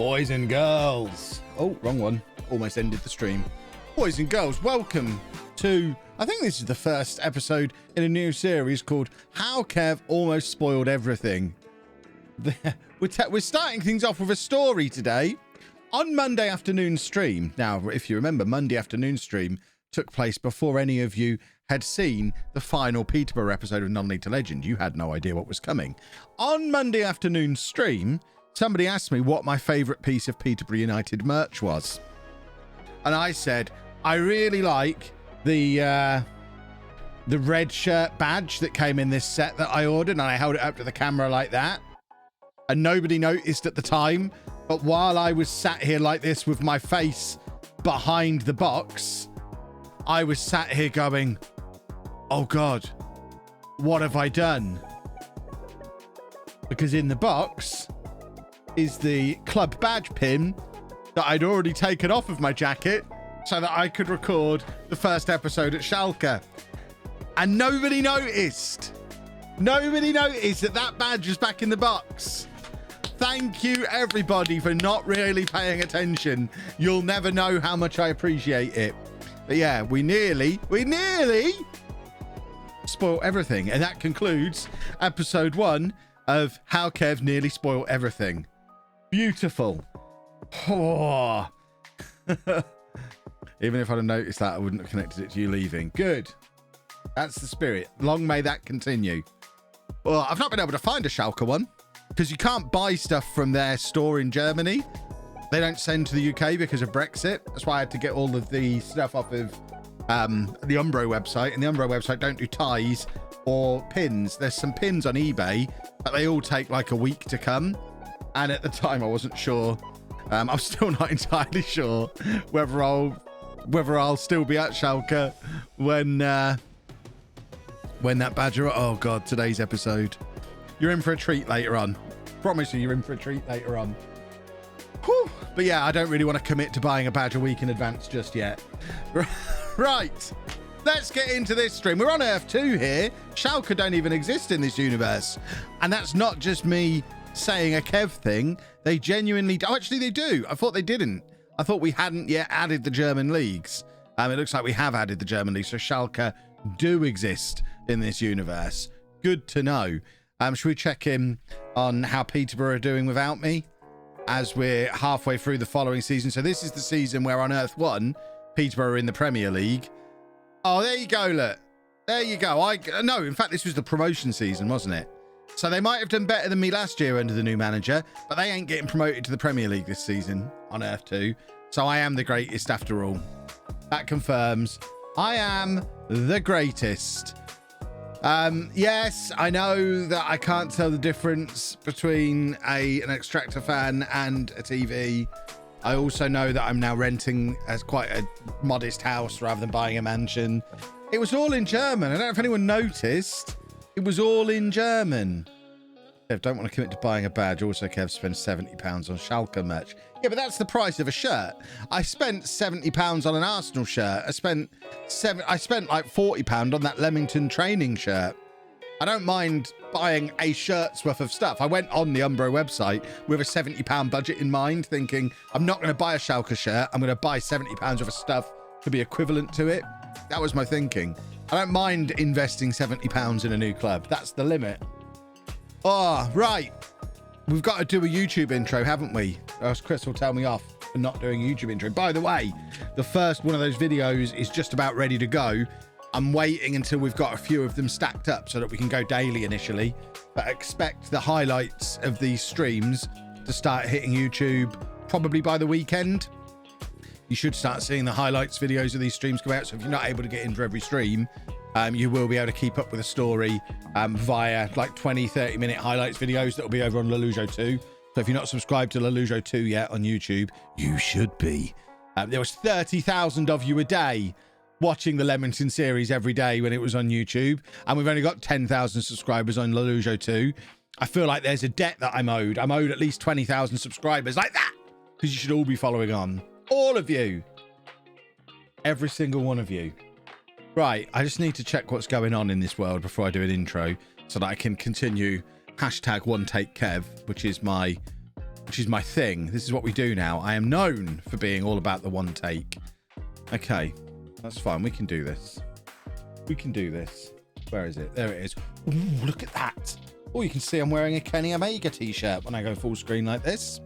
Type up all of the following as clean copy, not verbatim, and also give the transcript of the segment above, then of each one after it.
Boys and girls. Oh, wrong one. Almost ended the stream. Boys and girls, welcome to, I think this is the first episode in a new series called How Kev Almost Spoiled Everything. We're starting things off with a story today. On Monday afternoon stream, now if you remember, Monday afternoon stream took place before any of you had seen the final Peterborough episode of Non-League to Legend. You had no idea what was coming. On Monday afternoon stream, somebody asked me what my favourite piece of Peterborough United merch was. And I said, I really like the red shirt badge that came in this set that I ordered, and I held it up to the camera like that. And nobody noticed at the time. But while I was sat here like this with my face behind the box, I was sat here going, oh God, what have I done? Because in the box is the club badge pin that I'd already taken off of my jacket so that I could record the first episode at Schalke. And nobody noticed. Nobody noticed that that badge was back in the box. Thank you, everybody, for not really paying attention. You'll never know how much I appreciate it. But yeah, we nearly spoiled everything. And that concludes episode 1 of How Kev Nearly Spoiled Everything. Beautiful. Oh. Even if I'd have noticed that, I wouldn't have connected it to you leaving. Good. That's the spirit. Long may that continue. Well, I've not been able to find a Schalke one because you can't buy stuff from their store in Germany. They don't send to the UK because of Brexit. That's why I had to get all of the stuff off of the Umbro website. And the Umbro website don't do ties or pins. There's some pins on eBay, but they all take like a week to come. And at the time, I wasn't sure. I'm still not entirely sure whether I'll still be at Schalke when that badger. Oh God, today's episode. You're in for a treat later on. Promise you're in for a treat later on. Whew. But yeah, I don't really want to commit to buying a badge a week in advance just yet. Right. Let's get into this stream. We're on Earth 2 here. Schalke don't even exist in this universe. And that's not just me saying a Kev thing. They genuinely... Oh, actually, they do. I thought they didn't. I thought we hadn't yet added the German leagues. It looks like we have added the German leagues. So Schalke do exist in this universe. Good to know. Should we check in on how Peterborough are doing without me as we're halfway through the following season? So this is the season where on Earth 1, Peterborough are in the Premier League. Oh, there you go, look. There you go. No, in fact, this was the promotion season, wasn't it? So they might have done better than me last year under the new manager, but they ain't getting promoted to the Premier League this season on Earth 2. So I am the greatest after all. That confirms I am the greatest. Yes, I know that I can't tell the difference between an extractor fan and a TV. I also know that I'm now renting as quite a modest house rather than buying a mansion. It was all in German. I don't know if anyone noticed. It was all in German. Kev, don't want to commit to buying a badge. Also, Kev spends £70 on Schalke merch. Yeah, but that's the price of a shirt. I spent £70 on an Arsenal shirt. I spent like £40 on that Leamington training shirt. I don't mind buying a shirt's worth of stuff. I went on the Umbro website with a £70 budget in mind, thinking I'm not going to buy a Schalke shirt. I'm going to buy £70 worth of stuff to be equivalent to it. That was my thinking. I don't mind investing £70 in a new club. That's the limit. Oh, right. We've got to do a YouTube intro, haven't we? Or else Chris will tell me off for not doing a YouTube intro. By the way, the first one of those videos is just about ready to go. I'm waiting until we've got a few of them stacked up so that we can go daily initially. But expect the highlights of these streams to start hitting YouTube probably by the weekend. You should start seeing the highlights videos of these streams come out. So if you're not able to get in for every stream, you will be able to keep up with the story via like 20-30 minute highlights videos that will be over on LOLLUJO 2. So if you're not subscribed to LOLLUJO 2 yet on YouTube, you should be. There was 30,000 of you a day watching the Leamington series every day when it was on YouTube, and we've only got 10,000 subscribers on LOLLUJO 2. I feel like there's a debt that I'm owed. I'm owed at least 20,000 subscribers like that, because you should all be following on. All of you. Every single one of you. Right, I just need to check what's going on in this world before I do an intro so that I can continue #OneTakeKev, which is my which is my thing. This is what we do now. I am known for being all about the one take. Okay, that's fine. We can do this. We can do this. Where is it? There it is. Ooh, look at that. Oh, you can see I'm wearing a Kenny Omega t-shirt when I go full screen like this.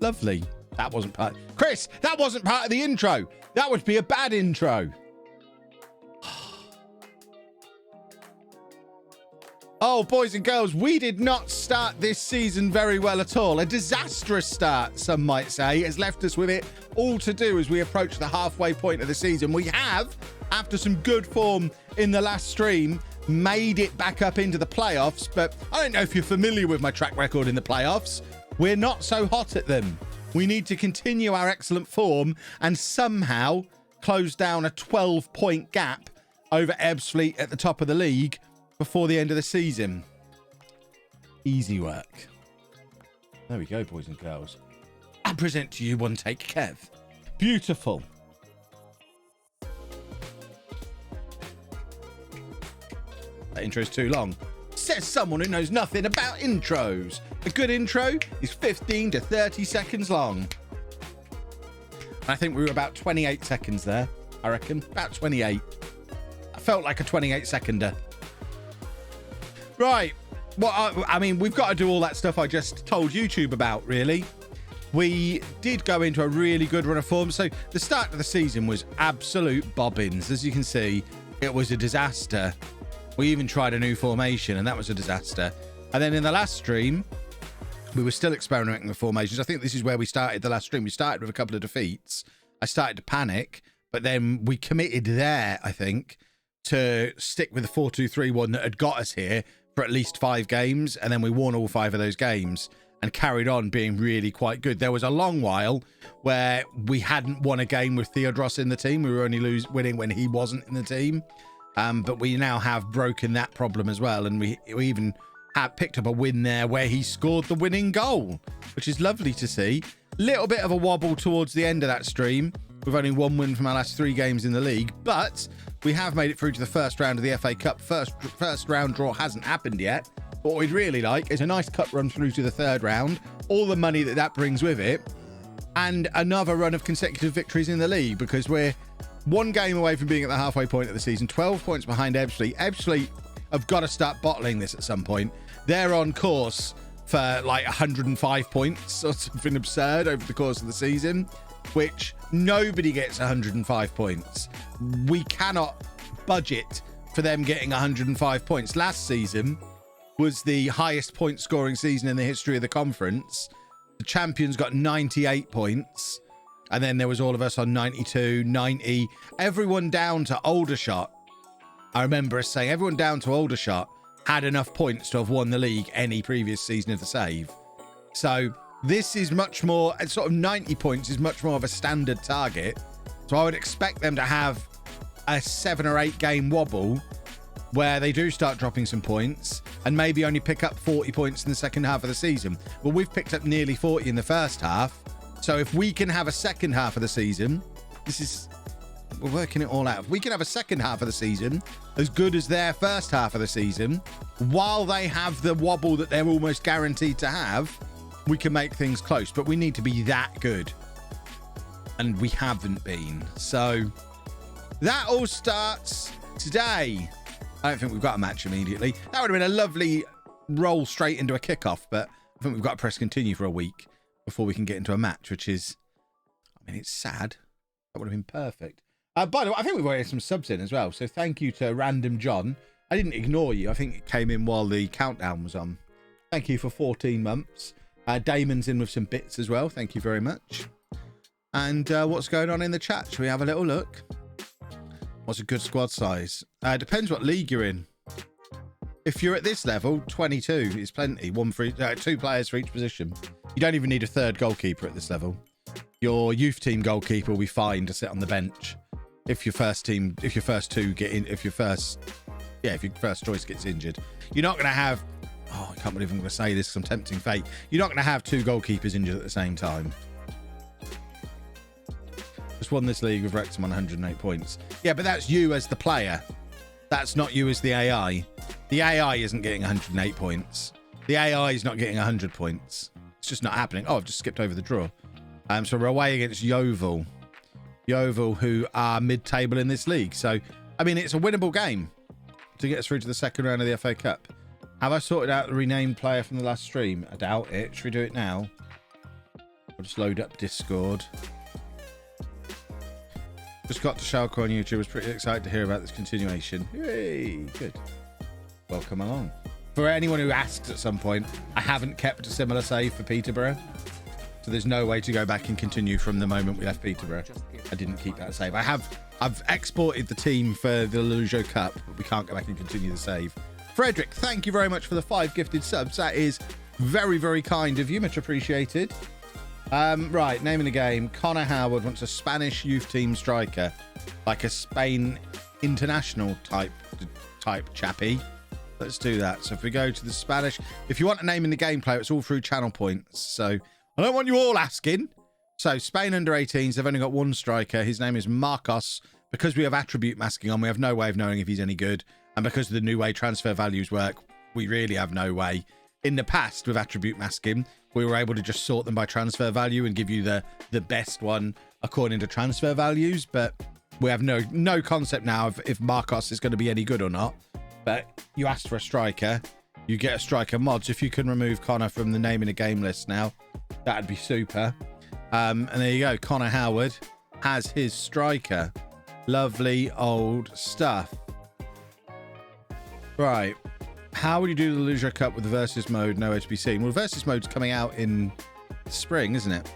Lovely. That wasn't part... Chris, that wasn't part of the intro. That would be a bad intro. Oh, boys and girls, we did not start this season very well at all. A disastrous start, some might say, has left us with it all to do as we approach the halfway point of the season. We have, after some good form in the last stream, made it back up into the playoffs, but I don't know if you're familiar with my track record in the playoffs. We're not so hot at them. We need to continue our excellent form and somehow close down a 12-point gap over Ebbsfleet at the top of the league before the end of the season. Easy work. There we go, boys and girls. I present to you One Take Kev. Beautiful. That intro's too long. Says someone who knows nothing about intros. A good intro is 15 to 30 seconds long. I think we were about 28 seconds there, I reckon. About 28. I felt like a 28-seconder. Right. Well, I mean, we've got to do all that stuff I just told YouTube about, really. We did go into a really good run of form. So the start of the season was absolute bobbins. As you can see, it was a disaster. We even tried a new formation, and that was a disaster. And then in the last stream, we were still experimenting with formations. I think this is where we started the last stream. We started with a couple of defeats. I started to panic, but then we committed there, I think, to stick with the 4-2-3-1 that had got us here for at least 5 games, and then we won all 5 of those games and carried on being really quite good. There was a long while where we hadn't won a game with Theodros in the team. We were only winning when he wasn't in the team. But we now have broken that problem as well, and we even have picked up a win there where he scored the winning goal, which is lovely to see. Little bit of a wobble towards the end of that stream. We've only 1 win from our last 3 games in the league, but we have made it through to the first round of the FA Cup. First round draw hasn't happened yet. But what we'd really like is a nice cup run through to the 3rd round, all the money that brings with it, and another run of consecutive victories in the league, because we're 1 game away from being at the halfway point of the season, 12 points behind Ebbsfleet. Ebbsfleet have got to start bottling this at some point. They're on course for like 105 points or something absurd over the course of the season, which nobody gets 105 points. We cannot budget for them getting 105 points. Last season was the highest point scoring season in the history of the conference. The champions got 98 points. And then there was all of us on 92, 90, everyone down to Aldershot. I remember us saying everyone down to Aldershot had enough points to have won the league any previous season of the save. So this is much more, sort of 90 points is much more of a standard target. So I would expect them to have a 7 or 8 game wobble where they do start dropping some points and maybe only pick up 40 points in the second half of the season. Well, we've picked up nearly 40 in the first half. So if we can have a second half of the season, we're working it all out. If we can have a second half of the season as good as their first half of the season, while they have the wobble that they're almost guaranteed to have, we can make things close. But we need to be that good. And we haven't been. So that all starts today. I don't think we've got a match immediately. That would have been a lovely roll straight into a kickoff, but I think we've got to press continue for a week before we can get into a match, which is, I mean, it's sad. That would have been perfect. By the way, I think we've already had some subs in as well. So thank you to Random John. I didn't ignore you. I think it came in while the countdown was on. Thank you for 14 months. Damon's in with some bits as well. Thank you very much. And what's going on in the chat? Shall we have a little look? What's a good squad size? Depends what league you're in. If you're at this level, 22 is plenty. 2 players for each position. You don't even need a 3rd goalkeeper at this level. Your youth team goalkeeper will be fine to sit on the bench if your first choice gets injured. You're not going to have, I can't believe I'm going to say this because I'm tempting fate. You're not going to have 2 goalkeepers injured at the same time. Just won this league with Wrexham on 108 points. Yeah, but that's you as the player. That's not you as the AI. The AI isn't getting 108 points. The AI is not getting 100 points. It's just not happening. Oh, I've just skipped over the draw. So we're away against Yeovil. Yeovil, who are mid-table in this league. So, I mean, it's a winnable game to get us through to the second round of the FA Cup. Have I sorted out the renamed player from the last stream? I doubt it. Should we do it now? I'll just load up Discord. Just got to Schalke on YouTube. I was pretty excited to hear about this continuation. Yay, good. Welcome along. For anyone who asks at some point, I haven't kept a similar save for Peterborough. So there's no way to go back and continue from the moment we left Peterborough. I didn't keep that save. I've exported the team for the LOLLUJO Cup, but we can't go back and continue the save. Frederick, thank you very much for the 5 gifted subs. That is very, very kind of you. Much appreciated. Right, name of the game. Connor Howard wants a Spanish youth team striker, like a Spain international type chappy. Let's do that. So if we go to the Spanish, if you want a name in the game player, it's all through channel points. So I don't want you all asking. So Spain under 18s, they've only got one striker. His name is Marcos. Because we have attribute masking on, we have no way of knowing if he's any good. And because of the new way transfer values work, we really have no way. In the past, with attribute masking, we were able to just sort them by transfer value and give you the best one according to transfer values. But we have no concept now of if Marcos is going to be any good or not. But you asked for a striker, you get a striker mods. If you can remove Connor from the name in the game list now, that'd be super. And there you go. Connor Howard has his striker. Lovely old stuff. Right. How would you do the LOLLUJO Cup with the versus mode nowhere to be seen? Well, versus mode's coming out in spring, isn't it?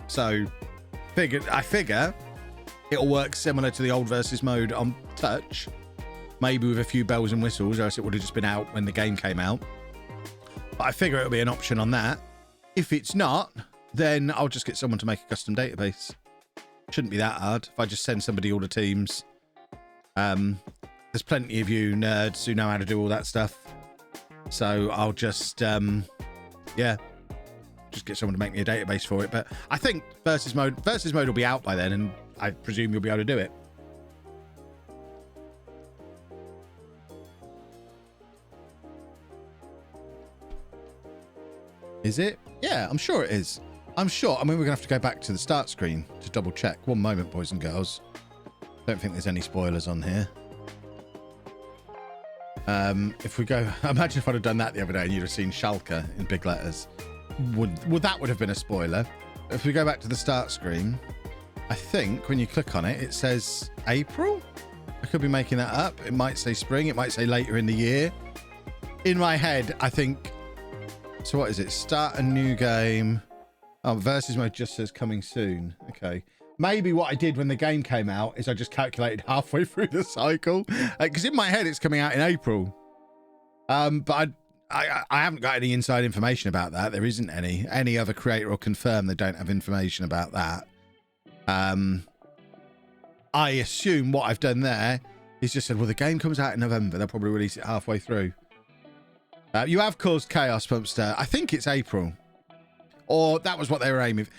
So I figure it'll work similar to the old versus mode on touch. Maybe with a few bells and whistles, or else it would have just been out when the game came out. But I figure it'll be an option on that. If it's not, then I'll just get someone to make a custom database. Shouldn't be that hard. If I just send somebody all the teams. There's plenty of you nerds who know how to do all that stuff. So I'll just, just get someone to make me a database for it. But I think versus mode will be out by then, and I presume you'll be able to do it. Is it? Yeah, I'm sure it is. I'm sure. I mean, we're going to have to go back to the start screen to double check. One moment, boys and girls. Don't think there's any spoilers on here. If we go... Imagine if I'd have done that the other day and you'd have seen Schalke in big letters. That would have been a spoiler. If we go back to the start screen, I think when you click on it, it says April? I could be making that up. It might say spring. It might say later in the year. In my head, I think... So what is it? Start a new game. Oh, versus mode just says coming soon. Okay. Maybe what I did when the game came out is I just calculated halfway through the cycle. Because in my head, it's coming out in April. But I haven't got any inside information about that. There isn't any. Any other creator will confirm they don't have information about that. I assume what I've done there is just said, well, the game comes out in November. They'll probably release it halfway through. You have caused chaos, Pumpster. I think it's April. Or that was what they were aiming for.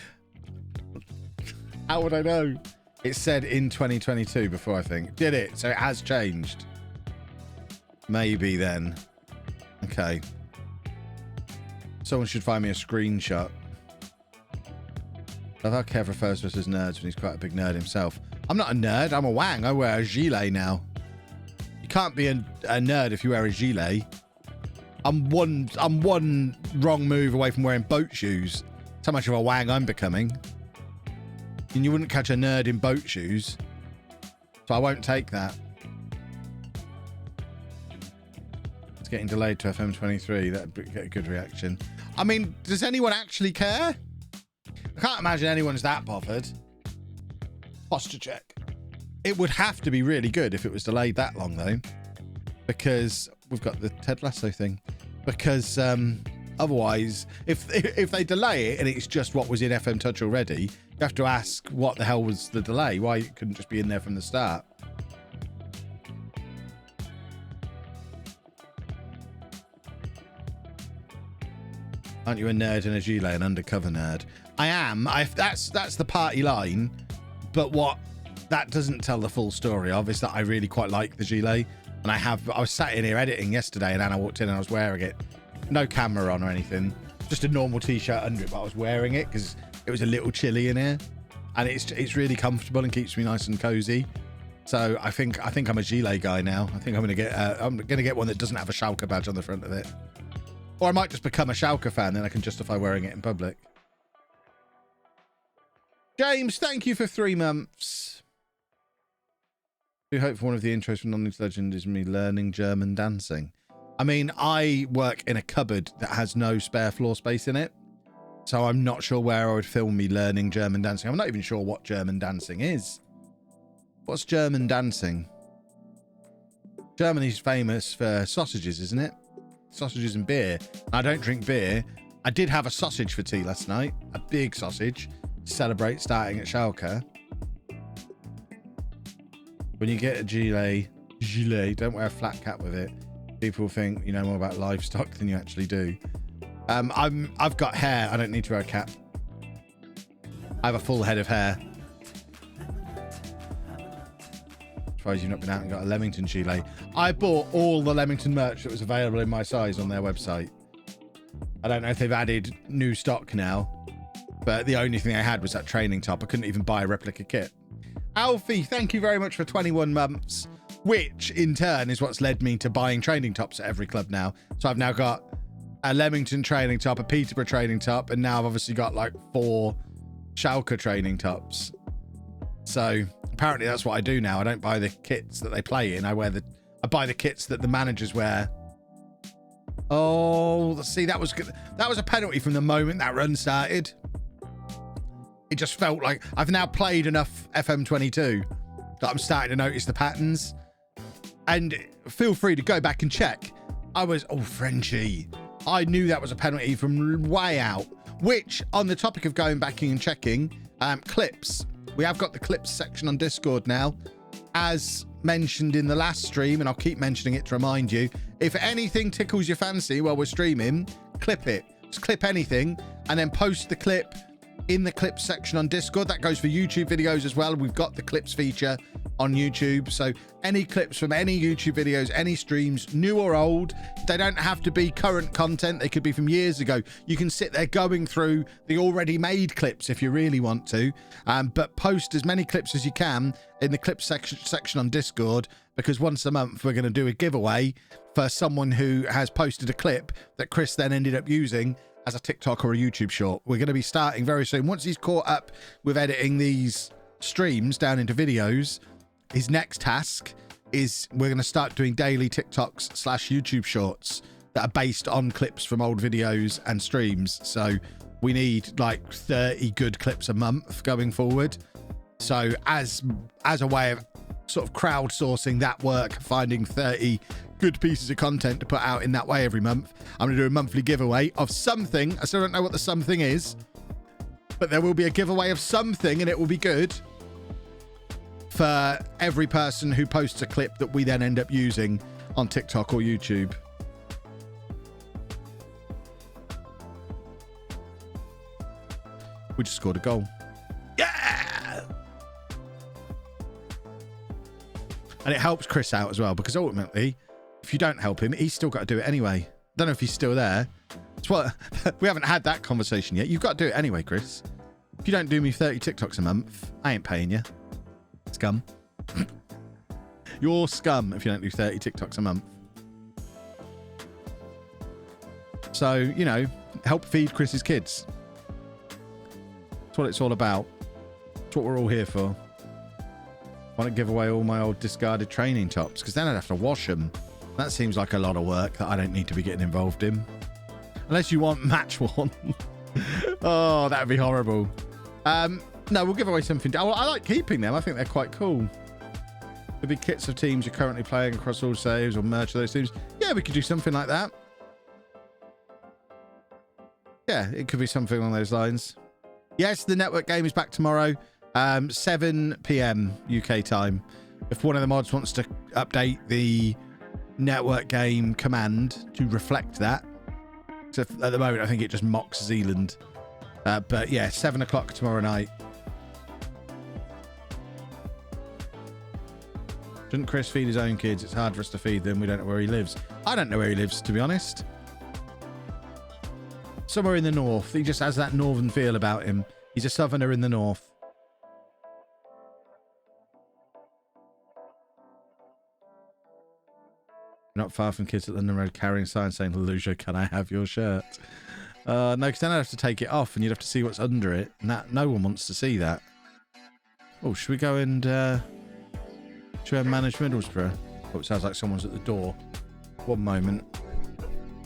How would I know? It said in 2022 before, I think. Did it? So it has changed. Maybe then. Okay. Someone should find me a screenshot. I love how Kev refers to us as nerds when he's quite a big nerd himself. I'm not a nerd. I'm a wang. I wear a gilet now. You can't be a nerd if you wear a gilet. I'm one wrong move away from wearing boat shoes. That's how much of a wang I'm becoming. And you wouldn't catch a nerd in boat shoes. So I won't take that. It's getting delayed to FM23. That'd get a good reaction. I mean, does anyone actually care? I can't imagine anyone's that bothered. Posture check. It would have to be really good if it was delayed that long, though. Because... we've got the Ted Lasso thing, because otherwise, if they delay it and it's just what was in FM Touch already, you have to ask what the hell was the delay, why it couldn't just be in there from the start. Aren't you a nerd and a gilet, an undercover nerd? I am. That's the party line, but what that doesn't tell the full story of is that I really quite like the gilet. And I was sat in here editing yesterday and Anna walked in and I was wearing it. No camera on or anything. just a normal t-shirt under it, but I was wearing it because it was a little chilly in here, and it's really comfortable and keeps me nice and cozy. So I think I'm a gilet guy now. I think I'm gonna get one that doesn't have a Schalke badge on the front of it, or I might just become a Schalke fan, then I can justify wearing it in public. James, thank you for 3 months. I do hope for one of the intros from Non-News Legend is me learning German dancing. I mean, I work in a cupboard that has no spare floor space in it, so I'm not sure where I would film me learning German dancing. I'm not even sure what German dancing is. What's German dancing? Germany's famous for sausages, isn't it? Sausages and beer. I don't drink beer. I did have a sausage for tea last night, a big sausage, to celebrate starting at Schalke. When you get a gilet, don't wear a flat cap with it. People think you know more about livestock than you actually do. I've got hair. I don't need to wear a cap. I have a full head of hair. Surprised you've not been out and got a Leamington gilet. I bought all the Leamington merch that was available in my size on their website. I don't know if they've added new stock now, but the only thing I had was that training top. I couldn't even buy a replica kit. Alfie, thank you very much for 21 months, which in turn is what's led me to buying training tops at every club now. So I've now got a Leamington training top, a Peterborough training top, and now I've obviously got like 4 Schalke training tops. So apparently that's what I do now. I don't buy the kits that they play in. I buy the kits that the managers wear. Oh, see, that was good. That was a penalty from the moment that run started. It just felt like I've now played enough FM22 that I'm starting to notice the patterns. And feel free to go back and check. Frenchie. I knew that was a penalty from way out. Which, on the topic of going back and checking, clips. We have got the clips section on Discord now. As mentioned in the last stream, and I'll keep mentioning it to remind you, if anything tickles your fancy while we're streaming, clip it. Just clip anything and then post the clip in the clips section on Discord. That goes for YouTube videos as well. We've got the clips feature on YouTube. So any clips from any YouTube videos, any streams, new or old, they don't have to be current content. They could be from years ago. You can sit there going through the already made clips if you really want to, but post as many clips as you can in the clips section on Discord, because once a month we're going to do a giveaway for someone who has posted a clip that Chris then ended up using as a TikTok or a YouTube short. We're going to be starting very soon. Once he's caught up with editing these streams down into videos, his next task is we're going to start doing daily TikToks / YouTube shorts that are based on clips from old videos and streams. So we need like 30 good clips a month going forward. So as a way of sort of crowdsourcing that work, finding 30 good pieces of content to put out in that way every month, I'm going to do a monthly giveaway of something. I still don't know what the something is, but there will be a giveaway of something, and it will be good for every person who posts a clip that we then end up using on TikTok or YouTube. We just scored a goal. Yeah! And it helps Chris out as well, because ultimately, if you don't help him, he's still got to do it anyway. Don't know if he's still there. It's what we haven't had that conversation yet. You've got to do it anyway, Chris. If you don't do me 30 TikToks a month, I ain't paying you. Scum. You're scum if you don't do 30 TikToks a month. So, you know, help feed Chris's kids. That's what it's all about. That's what we're all here for. I want to give away all my old discarded training tops, because then I'd have to wash them. That seems like a lot of work that I don't need to be getting involved in. Unless you want match one. Oh, that would be horrible. No, we'll give away something. I like keeping them. I think they're quite cool. The big kits of teams you're currently playing across all saves or merch of those teams. Yeah, we could do something like that. Yeah, it could be something along those lines. Yes, the network game is back tomorrow, 7 p.m. UK time. If one of the mods wants to update the network game command to reflect that. So at the moment, I think it just mocks Zealand. But yeah, 7 o'clock tomorrow night. Shouldn't Chris feed his own kids? It's hard for us to feed them. We don't know where he lives. I don't know where he lives, to be honest. Somewhere in the north. He just has that northern feel about him. He's a southerner in the north. Not far from kids at London Road carrying signs saying, LOLLUJO, can I have your shirt? No, because then I'd have to take it off and you'd have to see what's under it. And that, no one wants to see that. Oh, should we go and should we manage Middlesbrough? Oh, it sounds like someone's at the door. One moment.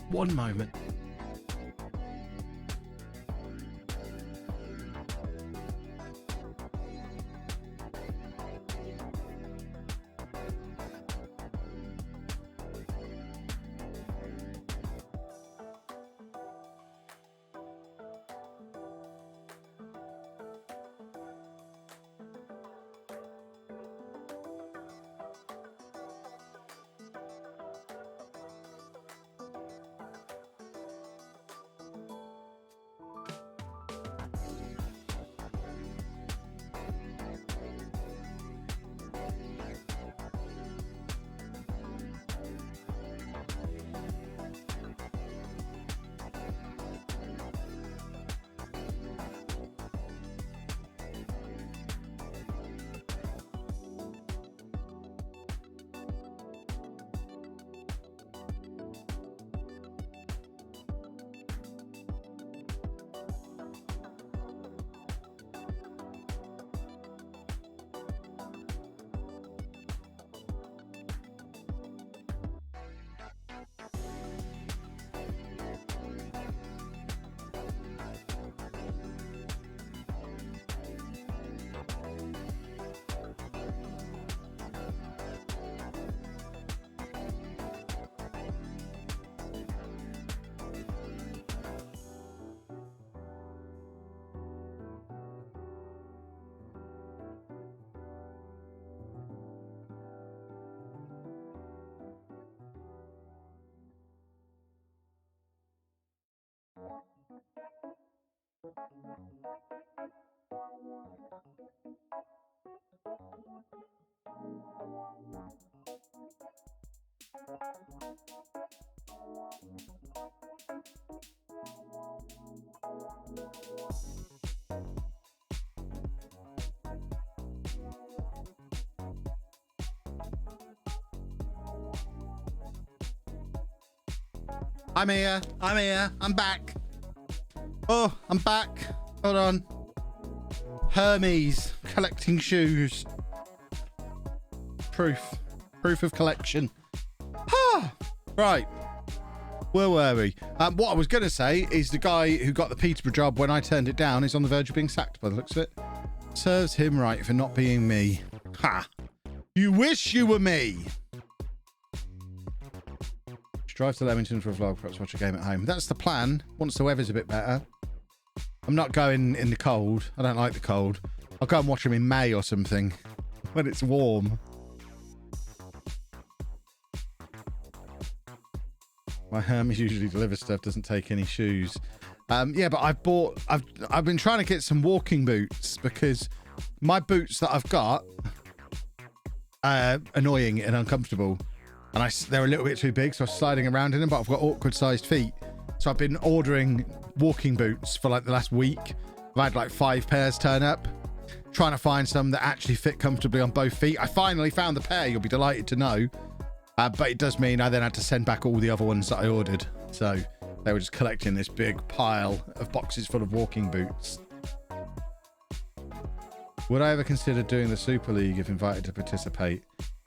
One moment. I'm here. I'm here. I'm back. Oh, I'm back. Hold on. Hermes collecting shoes. Proof of collection. Ah, right. Where were we? What I was going to say is the guy who got the Peterborough job when I turned it down is on the verge of being sacked by the looks of it. Serves him right for not being me. Ha! You wish you were me. Drive to Leamington for a vlog, perhaps watch a game at home. That's the plan, once the weather's a bit better. I'm not going in the cold. I don't like the cold. I'll go and watch them in May or something, when it's warm. My Hermes usually delivers stuff, doesn't take any shoes. Yeah, but I've been trying to get some walking boots because my boots that I've got are annoying and uncomfortable. And they're a little bit too big, so I was sliding around in them, but I've got awkward-sized feet. So I've been ordering walking boots for like the last week. I've had like 5 pairs turn up, trying to find some that actually fit comfortably on both feet. I finally found the pair, you'll be delighted to know. But it does mean I then had to send back all the other ones that I ordered. So they were just collecting this big pile of boxes full of walking boots. Would I ever consider doing the Super League if invited to participate?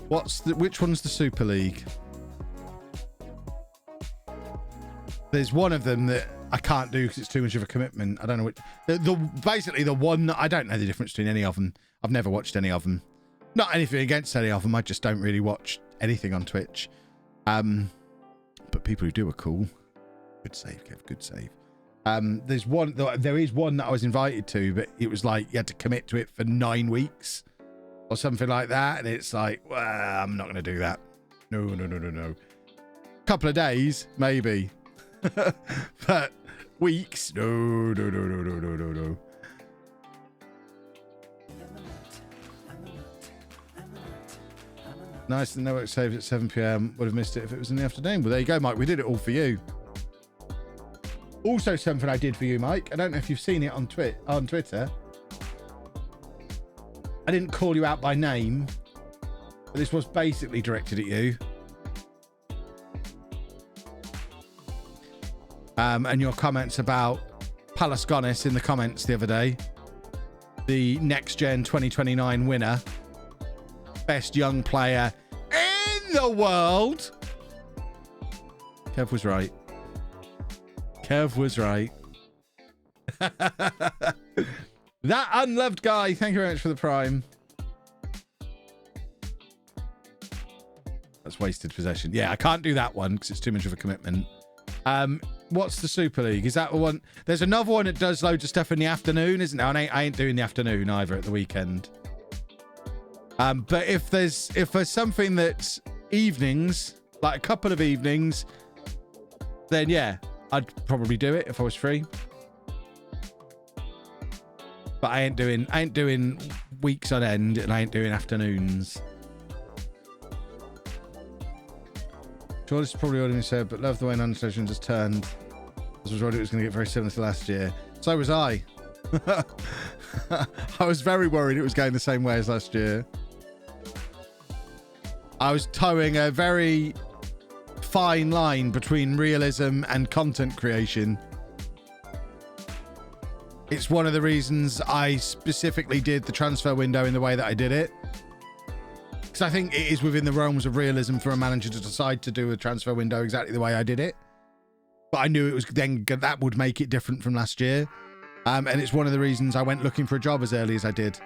Which one's the Super League? There's one of them that I can't do because it's too much of a commitment. I don't know which. Basically, the one that I don't know the difference between any of them. I've never watched any of them. Not anything against any of them. I just don't really watch anything on Twitch. But people who do are cool. Good save, Kev. Good save. There's one. There is one that I was invited to, but it was like you had to commit to it for 9 weeks. Or something like that, and it's like, well, I'm not going to do that. No. Couple of days, maybe. But weeks, no. Nice to know it saves at 7 p.m. Would have missed it if it was in the afternoon. Well, there you go, Mike. We did it all for you. Also, something I did for you, Mike. I don't know if you've seen it on Twitter. I didn't call you out by name, but this was basically directed at you. And your comments about Palasconis in the comments the other day. The Next Gen 2029 winner. Best young player in the world. Kev was right. Kev was right. That unloved guy. Thank you very much for the prime. That's wasted possession. Yeah, I can't do that one because it's too much of a commitment. What's the Super League? Is that the one? There's another one that does loads of stuff in the afternoon, isn't there? And I ain't doing the afternoon either at the weekend. But if there's something that's evenings, like a couple of evenings, then yeah, I'd probably do it if I was free. But I ain't doing weeks on end, and I ain't doing afternoons. George probably already said, but love the way non-session just turned. I was worried it was going to get very similar to last year. So was I. I was very worried it was going the same way as last year. I was towing a very fine line between realism and content creation. It's one of the reasons I specifically did the transfer window in the way that I did it. Because I think it is within the realms of realism for a manager to decide to do a transfer window exactly the way I did it. But I knew it was then that would make it different from last year. And it's one of the reasons I went looking for a job as early as I did.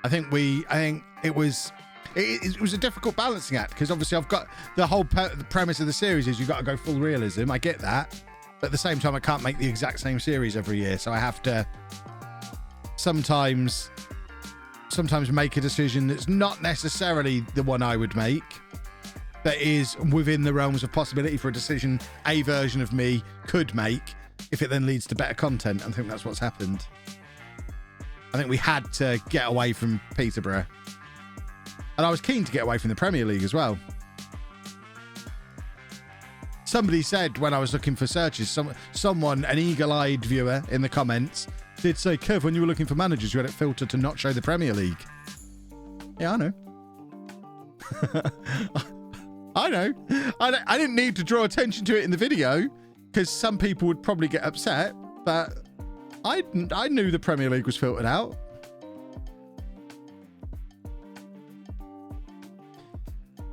I think it was a difficult balancing act because obviously I've got the whole the premise of the series is you've got to go full realism. I get that. But at the same time, I can't make the exact same series every year. So I have to sometimes make a decision that's not necessarily the one I would make, that is within the realms of possibility for a decision a version of me could make if it then leads to better content. I think that's what's happened. I think we had to get away from Peterborough. And I was keen to get away from the Premier League as well. Somebody said when I was looking for searches, someone, an eagle-eyed viewer in the comments, did say, Kev, when you were looking for managers, you had it filtered to not show the Premier League. Yeah, I know. I know. I didn't need to draw attention to it in the video because some people would probably get upset, but I knew the Premier League was filtered out.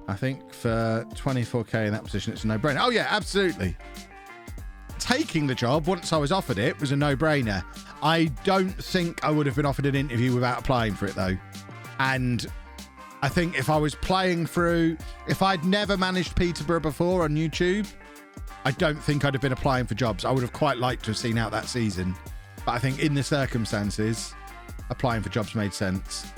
I think for 24k in that position, it's a no-brainer. Oh, yeah, absolutely. Taking the job, once I was offered it, was a no-brainer. I don't think I would have been offered an interview without applying for it, though. And I think if I was playing through... If I'd never managed Peterborough before on YouTube, I don't think I'd have been applying for jobs. I would have quite liked to have seen out that season. But I think in the circumstances, applying for jobs made sense.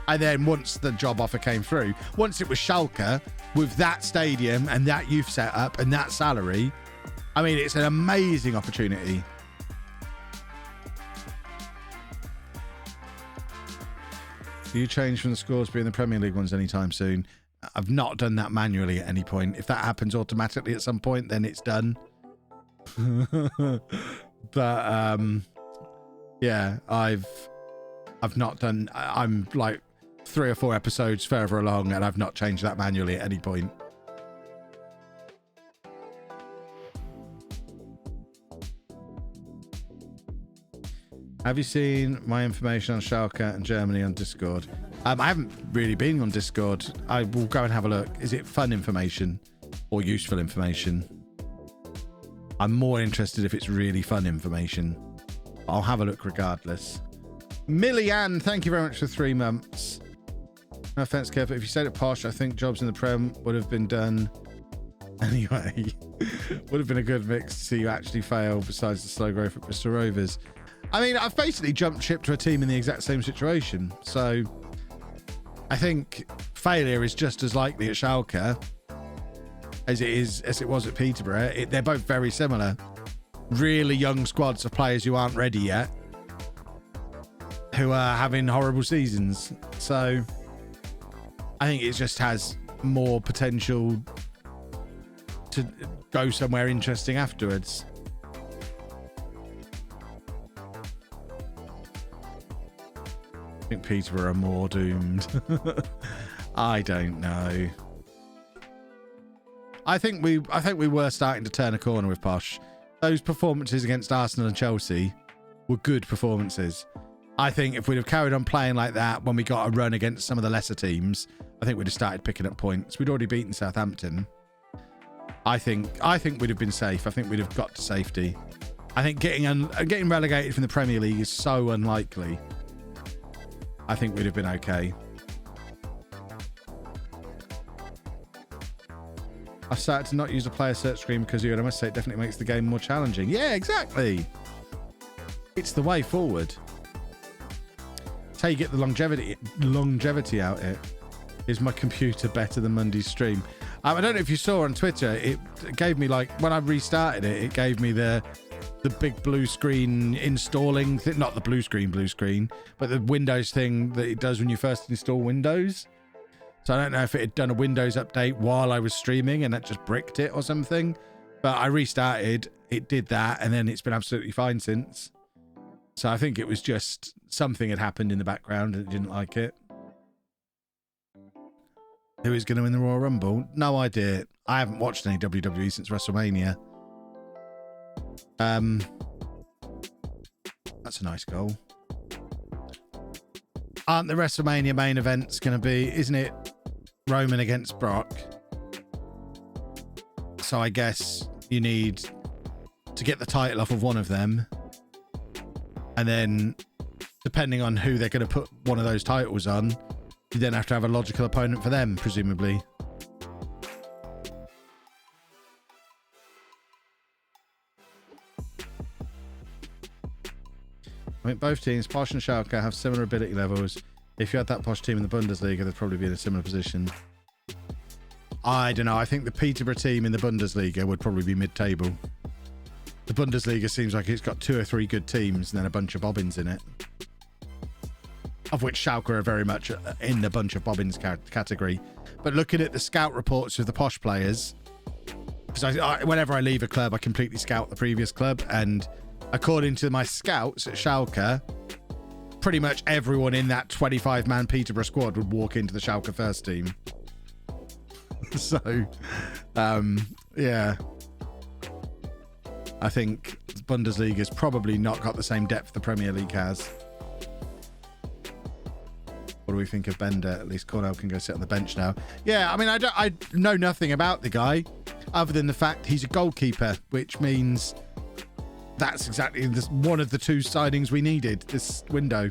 And then once the job offer came through, once it was Schalke, with that stadium and that youth setup and that salary, I mean, it's an amazing opportunity. Do you change from the scores being the Premier League ones anytime soon? I've not done that manually at any point. If that happens automatically at some point, then it's done. But yeah, I've not done. I'm like 3 or 4 episodes further along, and I've not changed that manually at any point. Have you seen my information on Schalke and Germany on Discord? I haven't really been on Discord. I will go and have a look. Is it fun information or useful information? I'm more interested if it's really fun information. I'll have a look regardless. Millie-Ann, thank you very much for 3 months. No offense, Kev, but if you said it Posh, I think jobs in the Prem would have been done anyway. Would have been a good mix to see you actually fail besides the slow growth at Bristol Rovers. I mean, I've basically jumped ship to a team in the exact same situation. So I think failure is just as likely at Schalke as it was at Peterborough. They're both very similar. Really young squads of players who aren't ready yet, who are having horrible seasons. So I think it just has more potential to go somewhere interesting afterwards. I think Peterborough are more doomed. I don't know. I think we were starting to turn a corner with Posh. Those performances against Arsenal and Chelsea were good performances. I think if we'd have carried on playing like that when we got a run against some of the lesser teams, I think we'd have started picking up points. We'd already beaten Southampton. I think we'd have been safe. I think we'd have got to safety. I think getting relegated from the Premier League is so unlikely. I think we'd have been okay. I started to not use the player search screen because of you, and I must say it definitely makes the game more challenging. Yeah, exactly. It's the way forward. It's how you get the longevity out it. Is my computer better than Monday's stream? I don't know if you saw on Twitter, it gave me, like, when I restarted it, it gave me the big blue screen installing thing, not the blue screen, but the Windows thing that it does when you first install Windows. So I don't know if it had done a Windows update while I was streaming and that just bricked it or something. But I restarted, it did that, and then it's been absolutely fine since. So I think it was just something had happened in the background and it didn't like it. Who is going to win the Royal Rumble? No idea. I haven't watched any WWE since WrestleMania. That's a nice goal. Aren't the WrestleMania main events going to be, isn't it Roman against Brock? So I guess you need to get the title off of one of them. And then, depending on who they're going to put one of those titles on, you then have to have a logical opponent for them, presumably. I think both teams, Posh and Schalke, have similar ability levels. If you had that Posh team in the Bundesliga, they'd probably be in a similar position. I don't know. I think the Peterborough team in the Bundesliga would probably be mid-table. The Bundesliga seems like it's got 2 or 3 good teams and then a bunch of bobbins in it. Of which Schalke are very much in the bunch of bobbins category. But looking at the scout reports of the Posh players, because whenever I leave a club, I completely scout the previous club, and according to my scouts at Schalke, pretty much everyone in that 25-man Peterborough squad would walk into the Schalke first team. So, yeah. I think Bundesliga's probably not got the same depth the Premier League has. What do we think of Bender? At least Cornell can go sit on the bench now. Yeah, I mean, I know nothing about the guy other than the fact he's a goalkeeper, which means that's exactly one of the 2 signings we needed this window.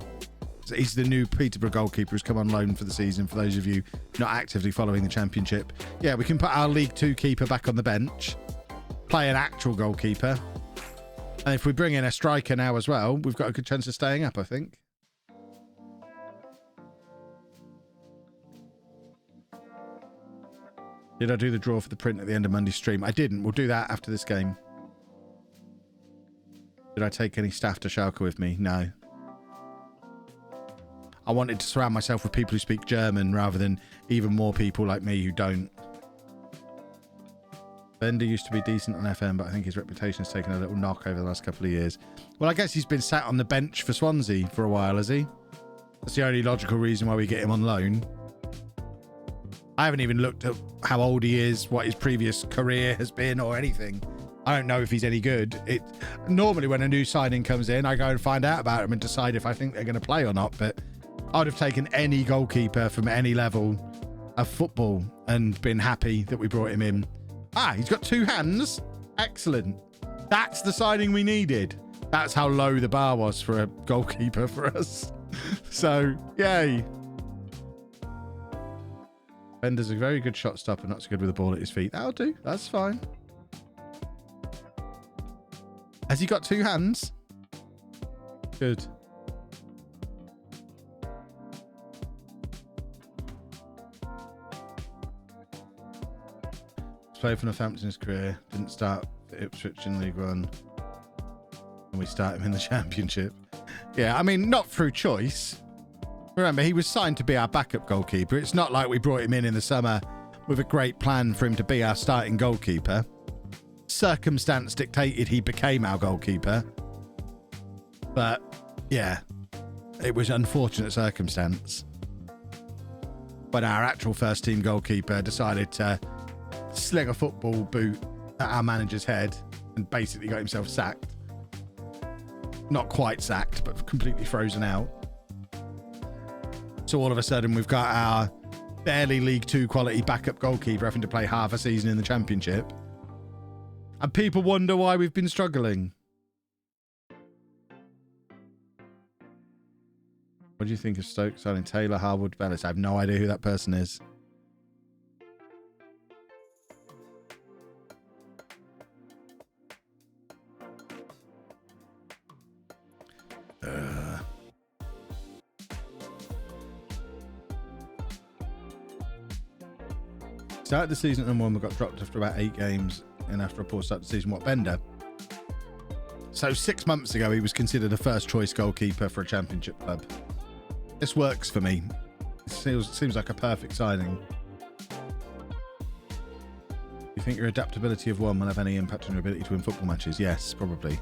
He's the new Peterborough goalkeeper who's come on loan for the season, for those of you not actively following the Championship. Yeah, we can put our League 2 keeper back on the bench, play an actual goalkeeper, and if we bring in a striker now as well, we've got a good chance of staying up, I think. Did I do the draw for the print at the end of Monday's stream? I didn't. We'll do that after this game. Did I take any staff to Schalke with me? No. I wanted to surround myself with people who speak German rather than even more people like me who don't. Bender used to be decent on FM, but I think his reputation has taken a little knock over the last couple of years. Well, I guess he's been sat on the bench for Swansea for a while, has he? That's the only logical reason why we get him on loan. I haven't even looked at how old he is, what his previous career has been or anything. I don't know if he's any good. Normally when a new signing comes in, I go and find out about him and decide if I think they're going to play or not. But I'd have taken any goalkeeper from any level of football and been happy that we brought him in. Ah, he's got 2 hands. Excellent. That's the signing we needed. That's how low the bar was for a goalkeeper for us. So, yay. Bender's a very good shot stopper, not so good with the ball at his feet. That'll do. That's fine. Has he got 2 hands? Good. Played for Northampton in his career. Didn't start for Ipswich in League One. And we start him in the Championship. Yeah, I mean, not through choice. Remember, he was signed to be our backup goalkeeper. It's not like we brought him in the summer with a great plan for him to be our starting goalkeeper. circumstance dictated he became our goalkeeper. But yeah, it was unfortunate circumstance when our actual first team goalkeeper decided to sling a football boot at our manager's head and basically got himself sacked. Not quite sacked, but completely frozen out. So all of a sudden we've got our barely League 2 quality backup goalkeeper having to play half a season in the Championship. And people wonder why we've been struggling. What do you think of Stoke signing Taylor, Harwood, Bellis? I have no idea who that person is. Started the season at #1, we got dropped after about 8 games, and after a poor start to the season, what, Bender? So 6 months ago, he was considered a first-choice goalkeeper for a Championship club. This works for me. It seems like a perfect signing. You think your adaptability of one will have any impact on your ability to win football matches? Yes, probably.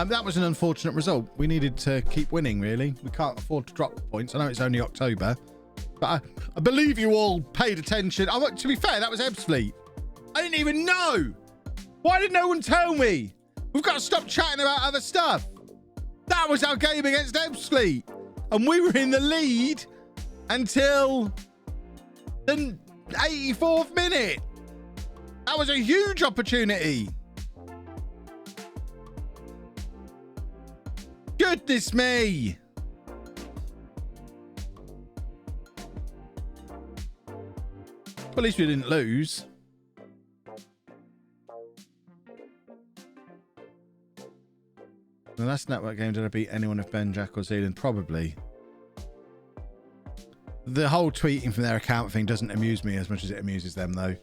That was an unfortunate result. We needed to keep winning, really. We can't afford to drop points. I know it's only October, but I believe you all paid attention. To be fair, that was Ebbsfleet. I didn't even know. Why did no one tell me? We've got to stop chatting about other stuff. That was our game against Ebbsfleet. And we were in the lead until the 84th minute. That was a huge opportunity. Goodness me. Well, at least we didn't lose. The last network game, did I beat anyone of Ben, Jack or Zealand? Probably. The whole tweeting from their account thing doesn't amuse me as much as it amuses them, though.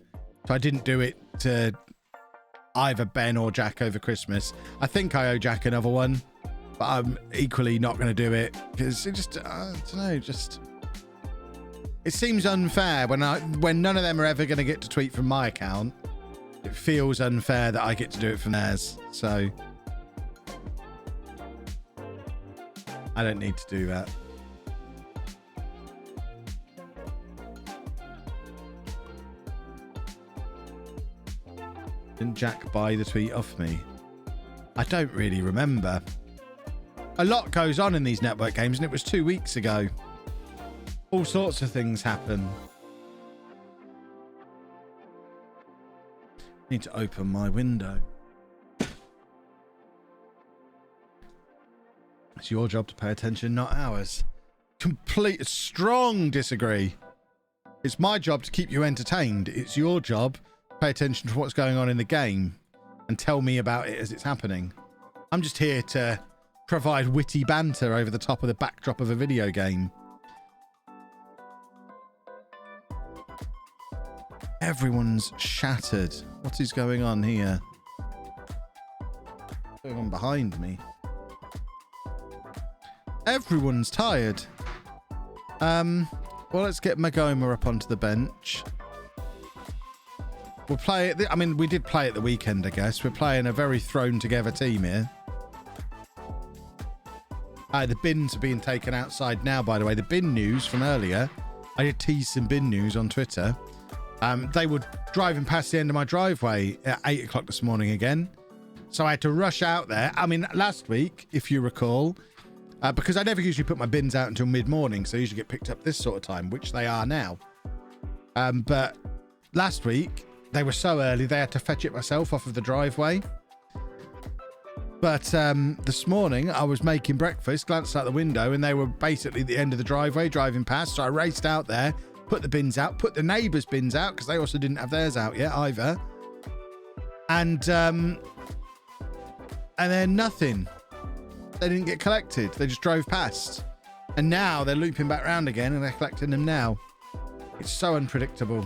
So I didn't do it to either Ben or Jack over Christmas. I think I owe Jack another one. But I'm equally not going to do it because it just, I don't know, just... It seems unfair when none of them are ever going to get to tweet from my account. It feels unfair that I get to do it from theirs. So I don't need to do that. Didn't Jack buy the tweet off me? I don't really remember. A lot goes on in these network games, and it was 2 weeks ago. All sorts of things happen. Need to open my window. It's your job to pay attention, not ours. Strong disagree. It's my job to keep you entertained. It's your job to pay attention to what's going on in the game and tell me about it as it's happening. I'm just here to provide witty banter over the top of the backdrop of a video game. Everyone's shattered. What is going on here? What's going on behind me? Everyone's tired. Well, let's get Magoma up onto the bench. We'll play it. I mean, we did play at the weekend, I guess. We're playing a very thrown together team here. The bins are being taken outside now, by the way. The bin news from earlier. I did tease some bin news on Twitter. They were driving past the end of my driveway at 8 o'clock this morning again. So I had to rush out there. I mean, last week, if you recall, because I never usually put my bins out until mid-morning, so I usually get picked up this sort of time, which they are now. But last week, they were so early, they had to fetch it myself off of the driveway. But this morning, I was making breakfast, glanced out the window, and they were basically at the end of the driveway driving past. So I raced out there, put the bins out, put the neighbours' bins out, because they also didn't have theirs out yet either. And then nothing. They didn't get collected. They just drove past. And now they're looping back round again, and they're collecting them now. It's so unpredictable.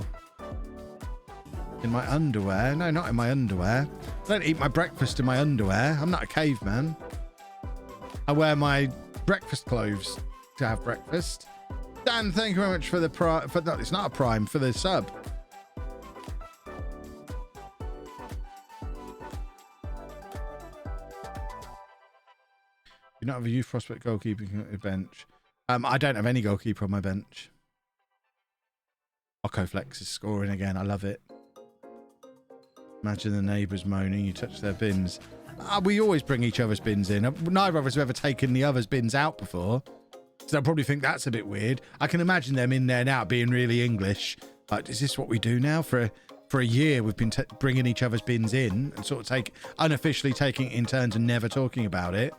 In my underwear? No, not in my underwear. I don't eat my breakfast in my underwear. I'm not a caveman. I wear my breakfast clothes to have breakfast. Dan, thank you very much for the prime. No, it's not a prime, for the sub. You don't have a youth prospect goalkeeper on your bench. I don't have any goalkeeper on my bench. Flex is scoring again. I love it. Imagine the neighbours moaning you touch their bins. We always bring each other's bins in. Neither of us have ever taken the other's bins out before. So they'll probably think that's a bit weird. I can imagine them in there now being really English. Like, is this what we do now? For a year, we've been bringing each other's bins in and sort of unofficially taking it in turns and never talking about it.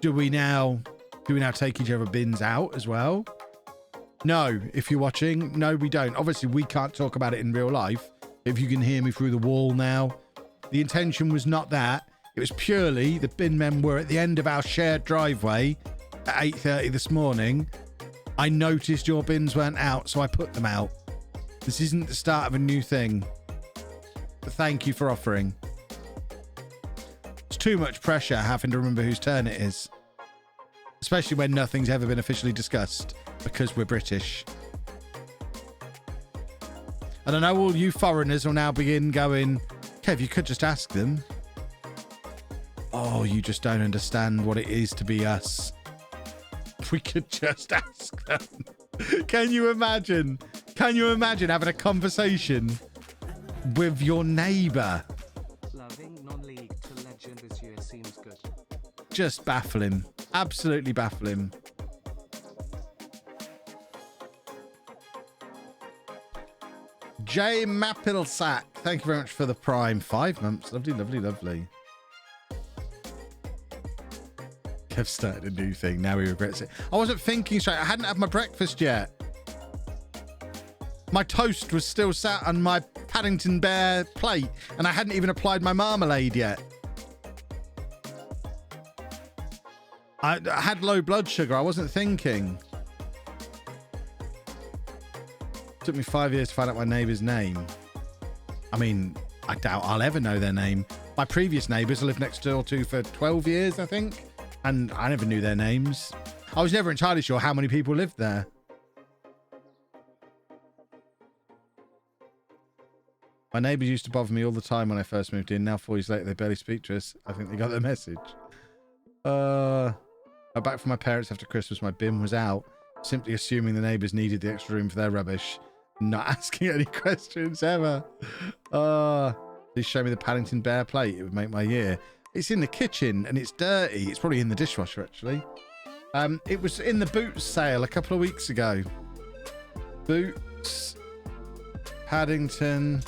Do we now take each other's bins out as well? No, if you're watching, no, we don't. Obviously, we can't talk about it in real life. If you can hear me through the wall now, the intention was not that. It was purely the bin men were at the end of our shared driveway at 8:30 this morning. I noticed your bins weren't out, so I put them out. This isn't the start of a new thing. But thank you for offering. It's too much pressure having to remember whose turn it is. Especially when nothing's ever been officially discussed because we're British. And I know all you foreigners will now begin going, Kev, you could just ask them. Oh, you just don't understand what it is to be us. We could just ask them. Can you imagine? Can you imagine having a conversation with your neighbour? Loving non-league to legend this year seems good. Just baffling. Absolutely baffling. J Mapilsack, thank you very much for the prime. 5 months. Lovely, lovely, lovely. Kev started a new thing. Now he regrets it. I wasn't thinking straight. I hadn't had my breakfast yet. My toast was still sat on my Paddington Bear plate, and I hadn't even applied my marmalade yet. I had low blood sugar. I wasn't thinking. It took me 5 years to find out my neighbour's name. I mean, I doubt I'll ever know their name. My previous neighbours I lived next door to for 12 years, I think. And I never knew their names. I was never entirely sure how many people lived there. My neighbours used to bother me all the time when I first moved in. Now 4 years later, they barely speak to us. I think they got the message. I'm back from my parents after Christmas. My bin was out. Simply assuming the neighbours needed the extra room for their rubbish. Not asking any questions ever. Please show me the Paddington Bear plate. It would make my year. It's in the kitchen and it's dirty. It's probably in the dishwasher, actually. It was in the Boots sale a couple of weeks ago. Boots, Paddington,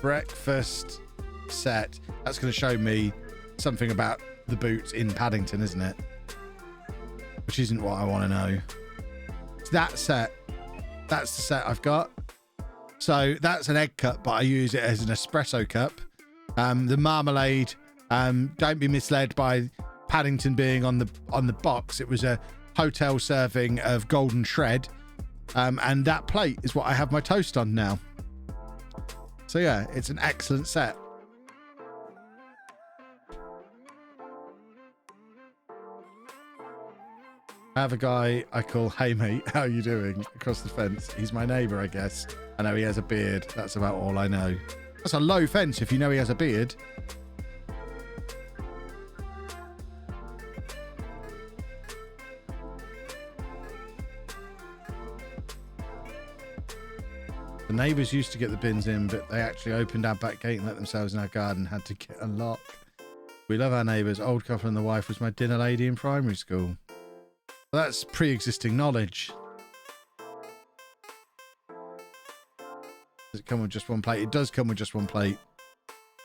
breakfast set. That's going to show me something about the Boots in Paddington, isn't it? Which isn't what I want to know. It's that set. That's the set I've got. So that's an egg cup, but I use it as an espresso cup. The marmalade, don't be misled by Paddington being on the box. It was a hotel serving of golden shred. And that plate is what I have my toast on now. So yeah, it's an excellent set. I have a guy I call, hey mate, how you doing? Across the fence. He's my neighbour, I guess. I know he has a beard. That's about all I know. That's a low fence if you know he has a beard. The neighbours used to get the bins in, but they actually opened our back gate and let themselves in our garden. Had to get a lock. We love our neighbours. Old couple and the wife was my dinner lady in primary school. That's pre-existing knowledge. Does it come with just one plate? It does come with just one plate.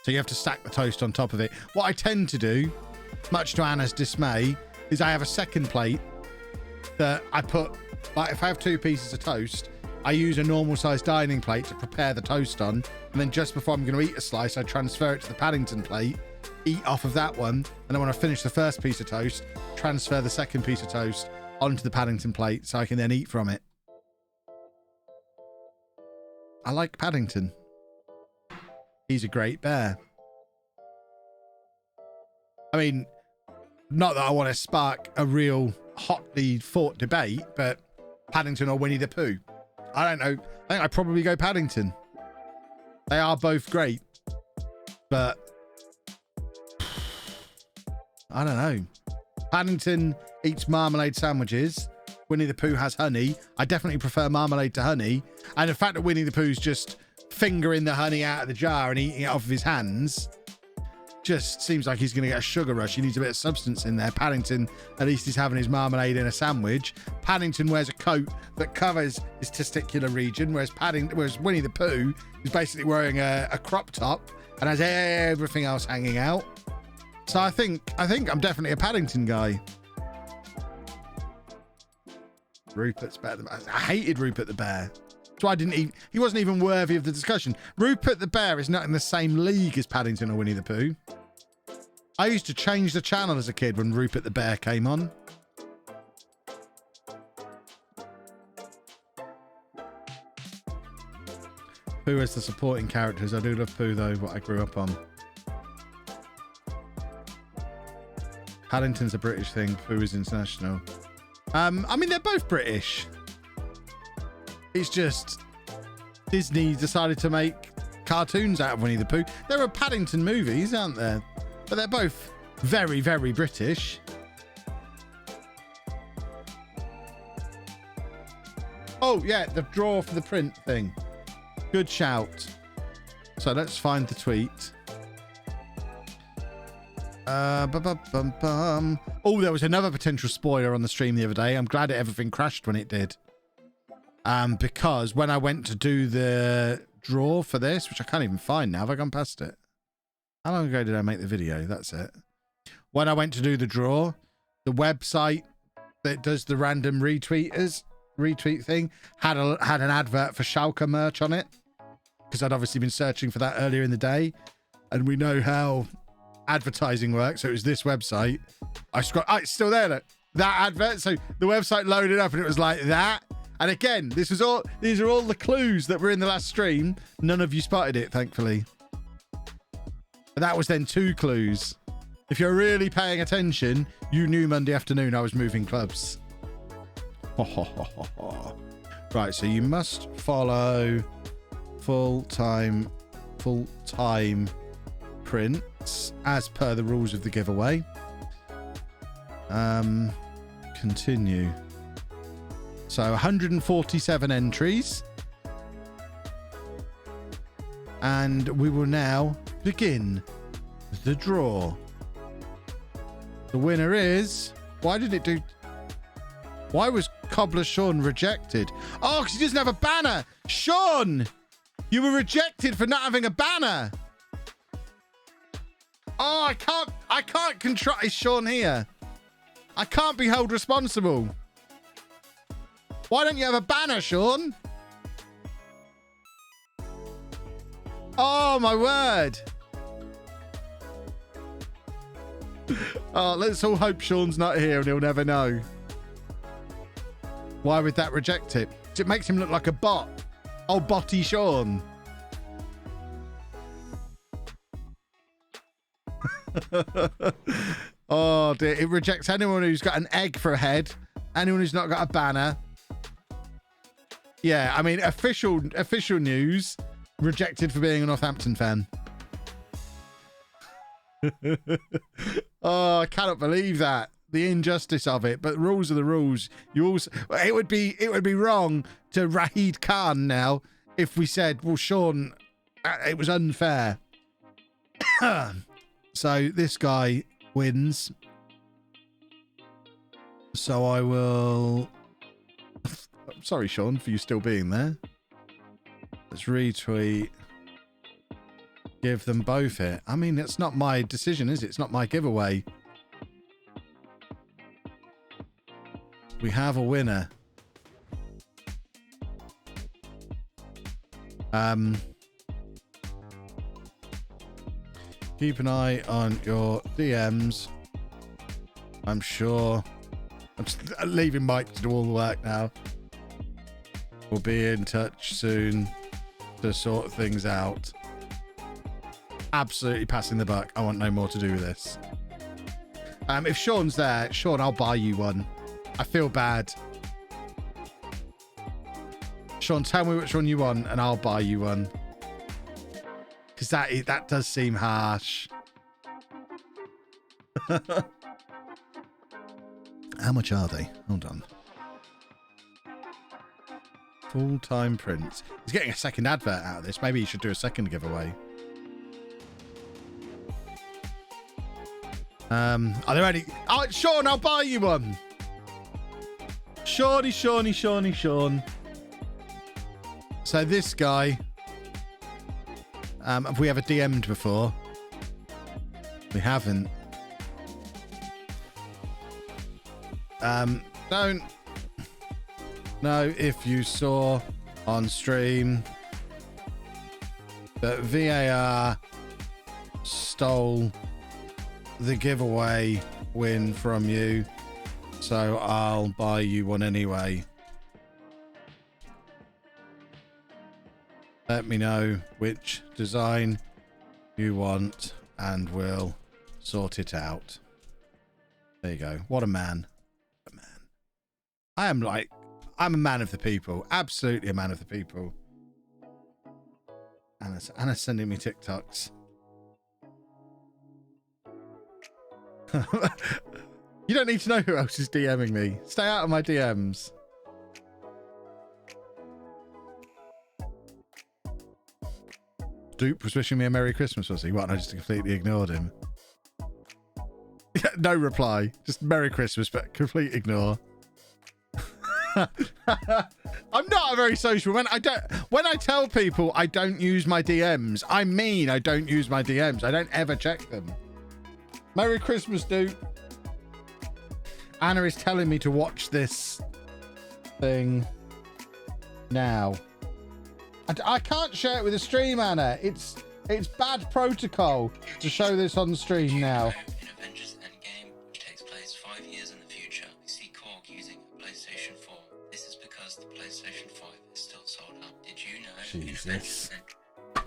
So you have to stack the toast on top of it. What I tend to do, much to Anna's dismay, is I have a second plate that I put, like if I have 2 pieces of toast, I use a normal sized dining plate to prepare the toast on. And then just before I'm going to eat a slice, I transfer it to the Paddington plate, eat off of that one. And then when I finish the first piece of toast, transfer the second piece of toast onto the Paddington plate so I can then eat from it. I like Paddington. He's a great bear. I mean, not that I want to spark a real hotly fought debate, but Paddington or Winnie the Pooh? I don't know. I think I'd probably go Paddington. They are both great, but I don't know. Paddington eats marmalade sandwiches. Winnie the Pooh has honey. I definitely prefer marmalade to honey. And the fact that Winnie the Pooh's just fingering the honey out of the jar and eating it off of his hands just seems like he's going to get a sugar rush. He needs a bit of substance in there. Paddington, at least he's having his marmalade in a sandwich. Paddington wears a coat that covers his testicular region, whereas Winnie the Pooh is basically wearing a crop top and has everything else hanging out. So I think I'm definitely a Paddington guy. Rupert's better. I hated Rupert the Bear. So he wasn't even worthy of the discussion. Rupert the Bear is not in the same league as Paddington or Winnie the Pooh. I used to change the channel as a kid when Rupert the Bear came on. Pooh as the supporting characters. I do love Pooh though, what I grew up on. Paddington's a British thing. Pooh is international. I mean, they're both British. It's just Disney decided to make cartoons out of Winnie the Pooh. There are Paddington movies, aren't there? But they're both very, very British. Oh, yeah, the draw for the print thing. Good shout. So let's find the tweet. Oh, there was another potential spoiler on the stream the other day. I'm glad everything crashed when it did. Because when I went to do the draw for this, which I can't even find now, have I gone past it? How long ago did I make the video? That's it. When I went to do the draw, the website that does the random retweet thing had an advert for Schalke merch on it, because I'd obviously been searching for that earlier in the day, and we know how advertising works. So it was this website. It's still there, look, that advert. So the website loaded up and it was like that. And again, these are all the clues that were in the last stream. None of you spotted it, thankfully. But that was then 2 clues. If you're really paying attention, you knew Monday afternoon I was moving clubs. Right, so you must follow full-time prints as per the rules of the giveaway. Continue. So 147 entries. And we will now begin the draw. The winner is... Why was Cobbler Sean rejected? Oh, because he doesn't have a banner. Sean, you were rejected for not having a banner. Oh, I can't control. Is Sean here? I can't be held responsible. Why don't you have a banner, Sean? Oh, my word. Oh, let's all hope Sean's not here and he'll never know. Why would that reject it? It makes him look like a bot. Oh, botty Sean. Oh, dear. It rejects anyone who's got an egg for a head. Anyone who's not got a banner. Yeah, I mean, official news. Rejected for being a Northampton fan. Oh, I cannot believe that. The injustice of it. But rules are the rules. It would be wrong to Rahid Khan now if we said, well, Sean, it was unfair. So this guy wins. So I will... I'm sorry, Sean, for you still being there. Let's retweet. Give them both it. I mean, it's not my decision, is it? It's not my giveaway. We have a winner. Keep an eye on your DMs. I'm sure. I'm leaving Mike to do all the work now. We'll be in touch soon to sort things out. Absolutely passing the buck. I want no more to do with this. If Sean's there, Sean, I'll buy you one. I feel bad. Sean, tell me which one you want and I'll buy you one. Because that does seem harsh. How much are they? Hold on. Full-time prints. He's getting a second advert out of this. Maybe he should do a second giveaway. Are there any... Oh, Sean, I'll buy you one. Shawnee. So this guy... have we ever DM'd before? We haven't. Don't know if you saw on stream that VAR stole the giveaway win from you, so I'll buy you one anyway. Let me know which design you want and we'll sort it out. There you go. What a man. What a man. I'm a man of the people. Absolutely a man of the people. Anna's sending me TikToks. You don't need to know who else is DMing me. Stay out of my DMs. Dupe was wishing me a Merry Christmas, was he? What? And I just completely ignored him. No reply. Just Merry Christmas, but complete ignore. I'm not a very social man. When I tell people I don't use my DMs, I mean I don't use my DMs. I don't ever check them. Merry Christmas, dude. Anna is telling me to watch this thing now. I can't share it with the stream, Anna. It's bad protocol to show this on the stream now. In Avengers Endgame, which takes place 5 years in the future, we see Korg using a PlayStation 4. This is because the PlayStation 5 is still sold out. Did you know? Jesus. I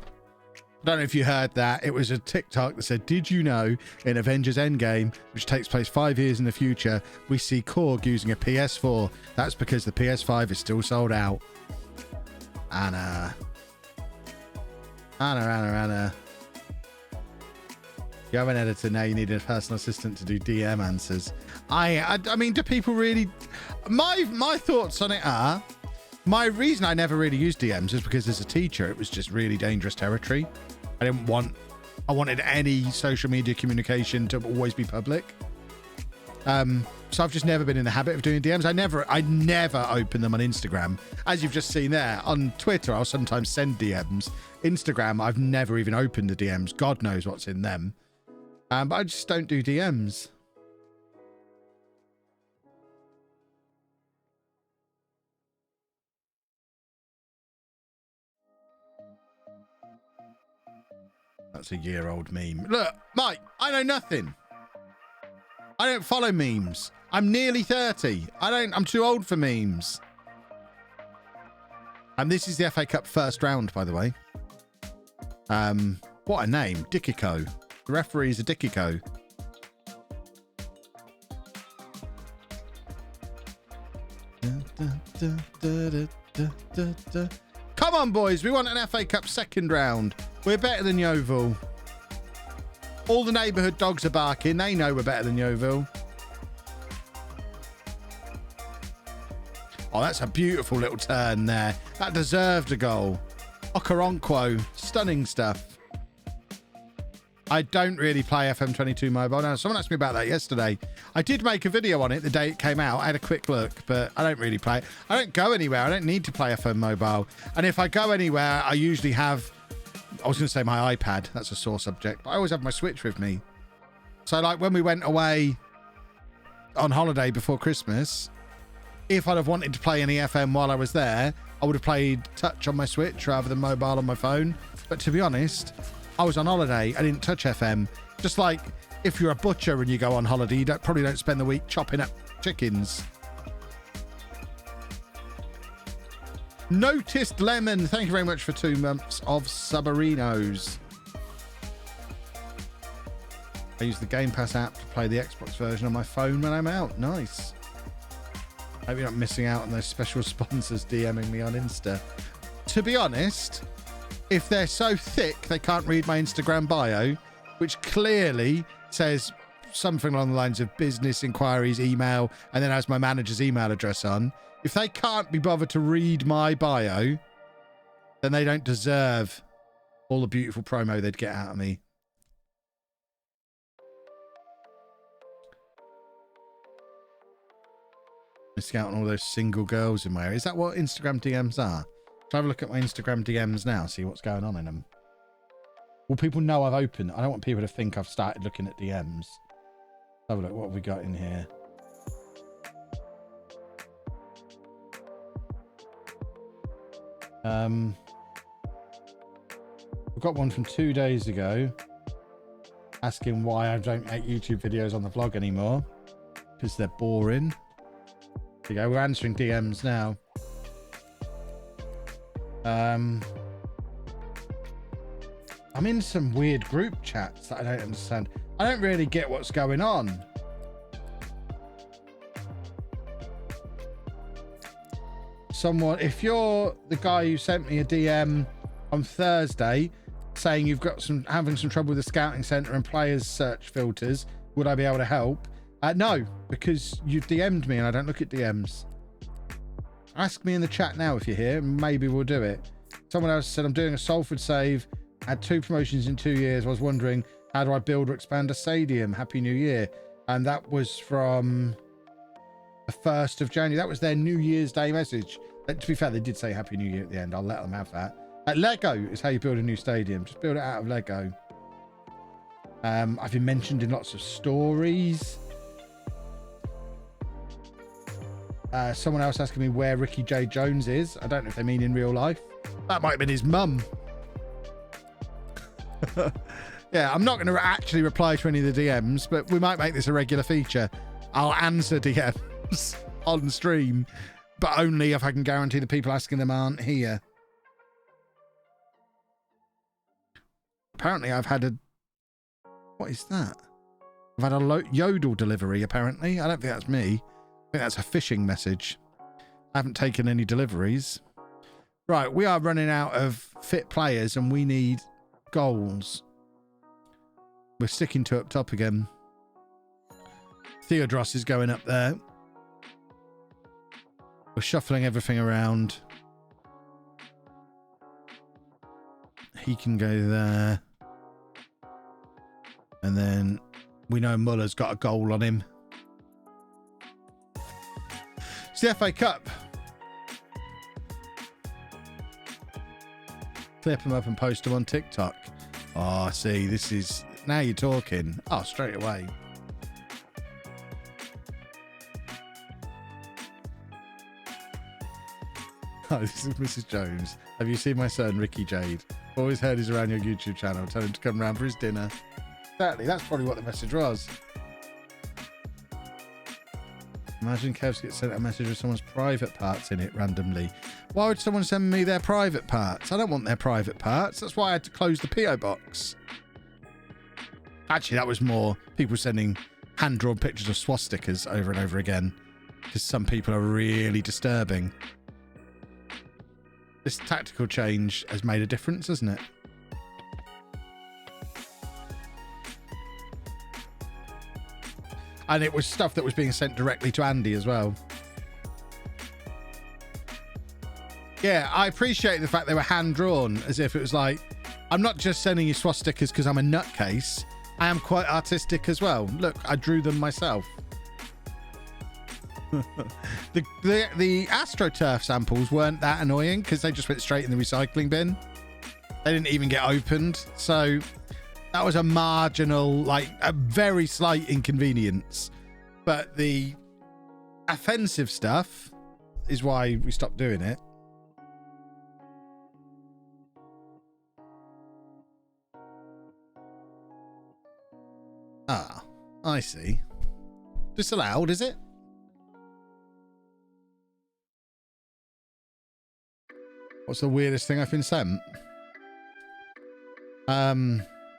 don't know if you heard that. It was a TikTok that said, did you know in Avengers Endgame, which takes place 5 years in the future, we see Korg using a PS4. That's because the PS5 is still sold out. Anna. You have an editor now. You need a personal assistant to do DM answers. I mean, do people really... My thoughts on it are... My reason I never really used DMs is because as a teacher, it was just really dangerous territory. I wanted any social media communication to always be public. So I've just never been in the habit of doing DMs. I never open them on Instagram. As you've just seen there, on Twitter, I'll sometimes send DMs. Instagram, I've never even opened the DMs. God knows what's in them. But I just don't do DMs. That's a year-old meme. Look, Mike, I know nothing. I don't follow memes. I'm nearly 30. I'm too old for memes. And this is the FA Cup first round, by the way. What a name. Dickico. The referee is a Dickico. Come on, boys. We want an FA Cup second round. We're better than Yeovil. All the neighbourhood dogs are barking. They know we're better than Yeovil. Oh, that's a beautiful little turn there. That deserved a goal. Okoronkwo. Stunning stuff. I don't really play FM22 mobile. Now, someone asked me about that yesterday. I did make a video on it the day it came out. I had a quick look, but I don't really play it. I don't go anywhere. I don't need to play FM mobile. And if I go anywhere, I usually have... I was going to say my iPad. That's a sore subject. But I always have my Switch with me. So, like, when we went away on holiday before Christmas, if I'd have wanted to play any FM while I was there, I would have played touch on my Switch rather than mobile on my phone. But to be honest, I was on holiday. I didn't touch FM. Just like if you're a butcher and you go on holiday, you probably don't spend the week chopping up chickens. Noticed Lemon, thank you very much for 2 months of Subarinos. I use the Game Pass app to play the Xbox version on my phone when I'm out. Nice. Hope you're not missing out on those special sponsors DMing me on Insta. To be honest, if they're so thick they can't read my Instagram bio, which clearly says something along the lines of business inquiries, email, and then has my manager's email address on, if they can't be bothered to read my bio, then they don't deserve all the beautiful promo they'd get out of me. Missing out on all those single girls in my area. Is that what Instagram DMs are? Shall I have a look at my Instagram DMs now, see what's going on in them? Well, people know I've opened. I don't want people to think I've started looking at DMs. Have a look. What have we got in here? We've got one from 2 days ago asking why I don't make YouTube videos on the vlog anymore because they're boring. There you go. We're answering DMs now. I'm in some weird group chats that I don't understand. I don't really get what's going on. Someone, if you're the guy who sent me a DM on Thursday saying you've got having some trouble with the scouting centre and players search filters, would I be able to help? No, because you've DM'd me and I don't look at DMs. Ask me in the chat now if you're here, maybe we'll do it. Someone else said, I'm doing a Salford save, had 2 promotions in 2 years. I was wondering, how do I build or expand a stadium? Happy New Year. And that was from the 1st of January. That was their New Year's Day message. To be fair, they did say Happy New Year at the end. I'll let them have that. Lego is how you build a new stadium. Just build it out of Lego. I've been mentioned in lots of stories. Someone else asking me where Ricky J. Jones is. I don't know if they mean in real life. That might have been his mum. Yeah, I'm not going to actually reply to any of the DMs, but we might make this a regular feature. I'll answer DMs on stream, but only if I can guarantee the people asking them aren't here. Apparently, I've had a... What is that? I've had a yodel delivery, apparently. I don't think that's me. I think that's a phishing message. I haven't taken any deliveries. Right, we are running out of fit players and we need goals. We're sticking to up top again. Theodros is going up there. We're shuffling everything around. He can go there. And then we know Muller's got a goal on him. It's the FA Cup. Clip them up and post them on TikTok. Oh, see, this is... Now you're talking. Oh, straight away. Oh, this is Mrs. Jones. Have you seen my son, Ricky Jade? Always heard he's around your YouTube channel. Tell him to come round for his dinner. Exactly. That's probably what the message was. Imagine Kevs gets sent a message with someone's private parts in it randomly. Why would someone send me their private parts? I don't want their private parts. That's why I had to close the PO box. Actually, that was more people sending hand-drawn pictures of swastikas over and over again. Because some people are really disturbing. This tactical change has made a difference, hasn't it? And it was stuff that was being sent directly to Andy as well. Yeah, I appreciate the fact they were hand-drawn, as if it was like, I'm not just sending you swastikas because I'm a nutcase. I am quite artistic as well. Look, I drew them myself. The AstroTurf samples weren't that annoying because they just went straight in the recycling bin. They didn't even get opened. So that was a marginal, like a very slight inconvenience. But the offensive stuff is why we stopped doing it. Ah, I see. Disallowed, is it? What's the weirdest thing I've been sent?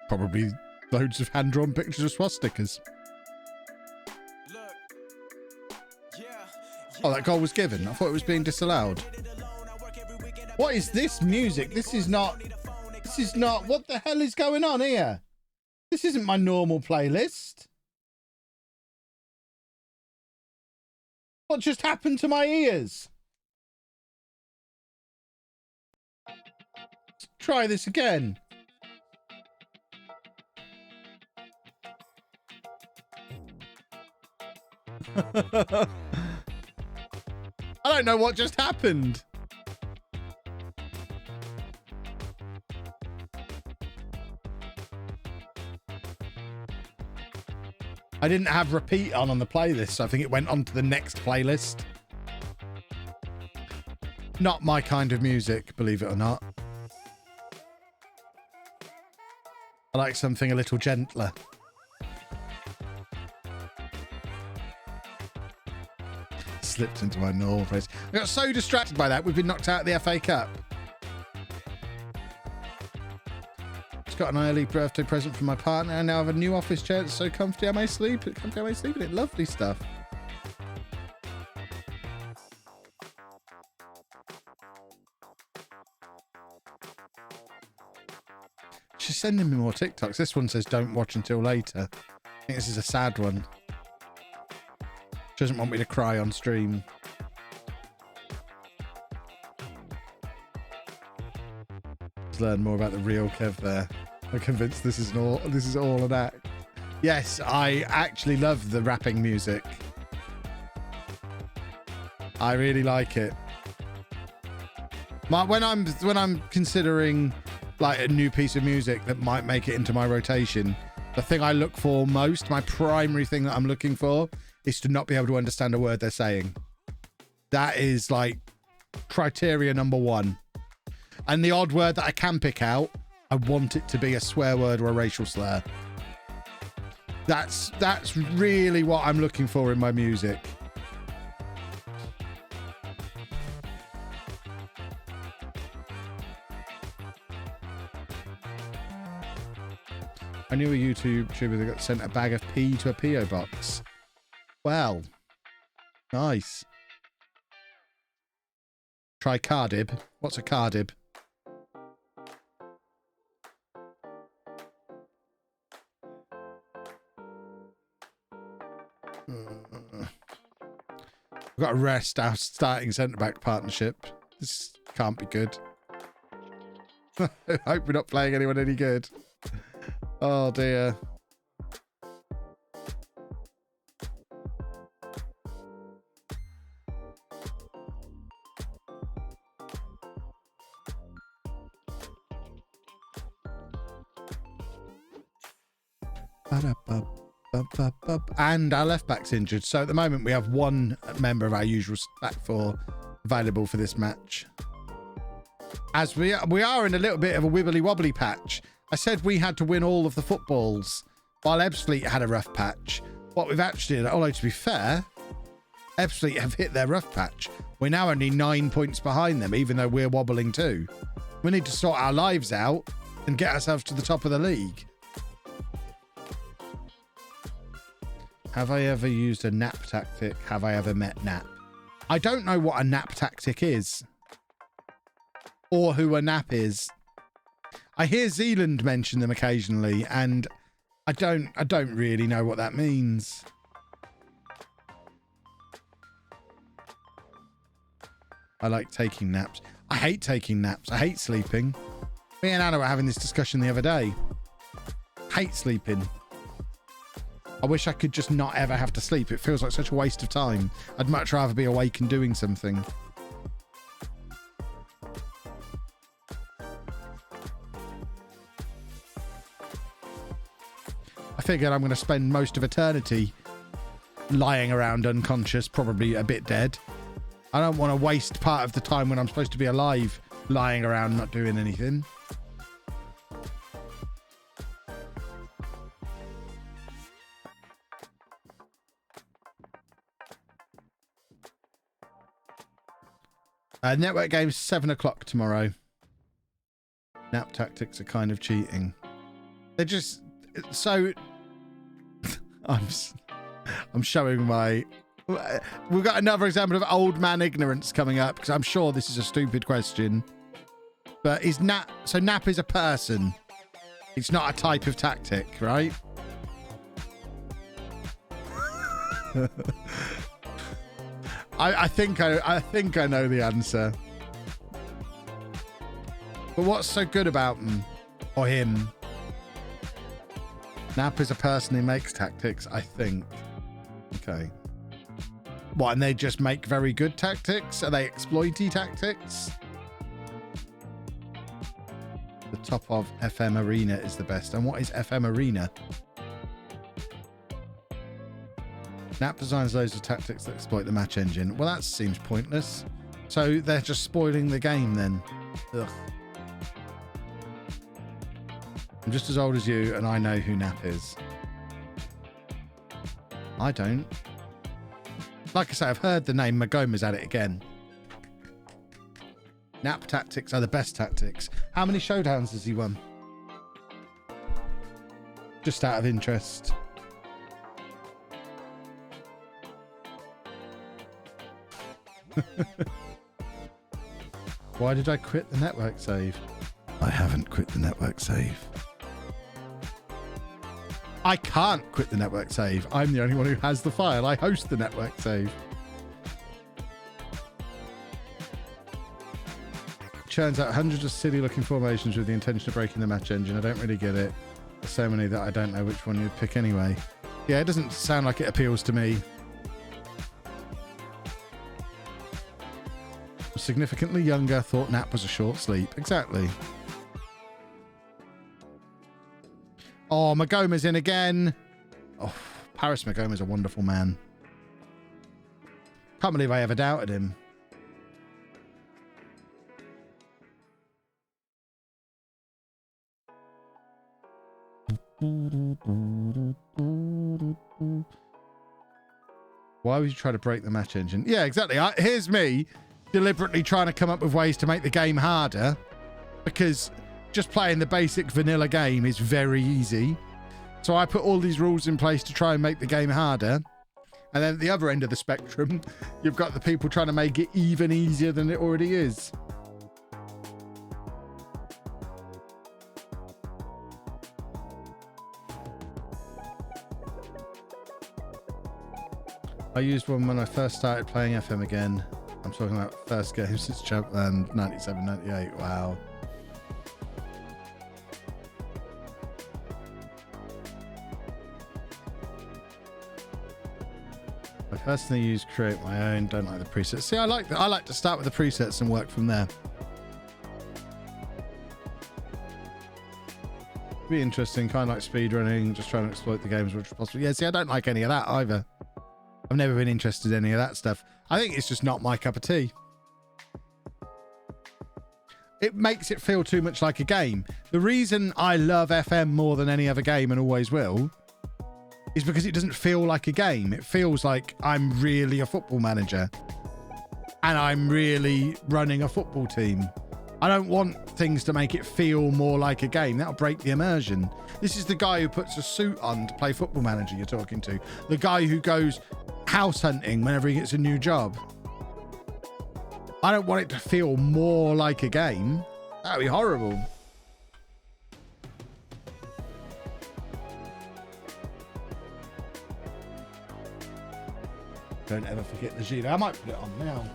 Probably Loads of hand-drawn pictures of swastikas. Oh, that goal was given. I thought it was being disallowed. What is this music? This is not... What the hell is going on here? This isn't my normal playlist. What just happened to my ears? Let's try this again. I don't know what just happened. I didn't have repeat on the playlist, so I think it went on to the next playlist. Not my kind of music, believe it or not. I like something a little gentler. Slipped into my normal place. I got so distracted by that, we've been knocked out of the FA Cup. Just got an early birthday present from my partner. I now have a new office chair that's so comfy I may sleep. Comfy I may sleep in it. Lovely stuff. She's sending me more TikToks. This one says don't watch until later. I think this is a sad one. She doesn't want me to cry on stream. Let's learn more about the real Kev there. I'm convinced this is all an act. Yes, I actually love the rapping music. I really like it. When I'm considering like a new piece of music that might make it into my rotation, the thing I look for most, my primary thing that I'm looking for, is to not be able to understand a word they're saying. That is like criteria number one. And the odd word that I can pick out, I want it to be a swear word or a racial slur. That's really what I'm looking for in my music. I knew a YouTuber that got sent a bag of pee to a PO box. Well, nice. Try cardib. What's a cardib? We've got to rest our starting centre-back partnership. This can't be good. I hope we're not playing anyone any good. Oh, dear. And our left back's injured, so at the moment we have one member of our usual back four available for this match. As we are in a little bit of a wibbly wobbly patch. I said we had to win all of the footballs, while Ebbsfleet had a rough patch. What we've actually done, although to be fair, Ebbsfleet have hit their rough patch. We're now only 9 points behind them, even though we're wobbling too. We need to sort our lives out and get ourselves to the top of the league. Have I ever used a nap tactic? Have I ever met Nap? I don't know what a nap tactic is. Or who a nap is. I hear Zealand mention them occasionally, and I don't really know what that means. I like taking naps. I hate taking naps. I hate sleeping. Me and Anna were having this discussion the other day. Hate sleeping. I wish I could just not ever have to sleep. It feels like such a waste of time. I'd much rather be awake and doing something. I figured I'm going to spend most of eternity lying around unconscious, probably a bit dead. I don't want to waste part of the time when I'm supposed to be alive lying around not doing anything. Network games 7 o'clock tomorrow. Nap tactics are kind of cheating. They're just, so I'm showing my. We've got another example of old man ignorance coming up because I'm sure this is a stupid question. But is nap so? Nap is a person. It's not a type of tactic, right? I think I know the answer. But what's so good about him or him? Nap is a person who makes tactics, I think. Okay. What, and they just make very good tactics? Are they exploity tactics? The top of FM Arena is the best. And what is FM Arena? Nap designs loads of tactics that exploit the match engine. Well, that seems pointless. So they're just spoiling the game then. Ugh. I'm just as old as you, and I know who Nap is. I don't. Like I say, I've heard the name. Magoma's at it again. Nap tactics are the best tactics. How many showdowns has he won? Just out of interest. Why did I quit the network save? I haven't quit the network save. I can't quit the network save. I'm the only one who has the file. I host the network save. Churns out hundreds of silly looking formations with the intention of breaking the match engine. I don't really get it. There's so many that I don't know which one you'd pick anyway. Yeah, it doesn't sound like it appeals to me. Significantly younger, thought nap was a short sleep. Exactly. Oh, Magoma's in again. Oh, Paris Magoma's a wonderful man. Can't believe I ever doubted him. Why would you try to break the match engine? Yeah, exactly. Here's me deliberately trying to come up with ways to make the game harder, because just playing the basic vanilla game is very easy. So I put all these rules in place to try and make the game harder. And then at the other end of the spectrum, you've got the people trying to make it even easier than it already is. I used one when I first started playing FM again. I'm talking about first game since Jumpland 97, 98. Wow. I personally use create my own, don't like the presets. See, I like to start with the presets and work from there. Be interesting, kind of like speedrunning, just trying to exploit the game as much as possible. Yeah, see, I don't like any of that either. I've never been interested in any of that stuff. I think it's just not my cup of tea. It makes it feel too much like a game. The reason I love FM more than any other game and always will is because it doesn't feel like a game. It feels like I'm really a football manager and I'm really running a football team. I don't want things to make it feel more like a game. That'll break the immersion. This is the guy who puts a suit on to play Football Manager you're talking to. The guy who goes house hunting whenever he gets a new job. I don't want it to feel more like a game. That'd be horrible. Don't ever forget the Gila. I might put it on now.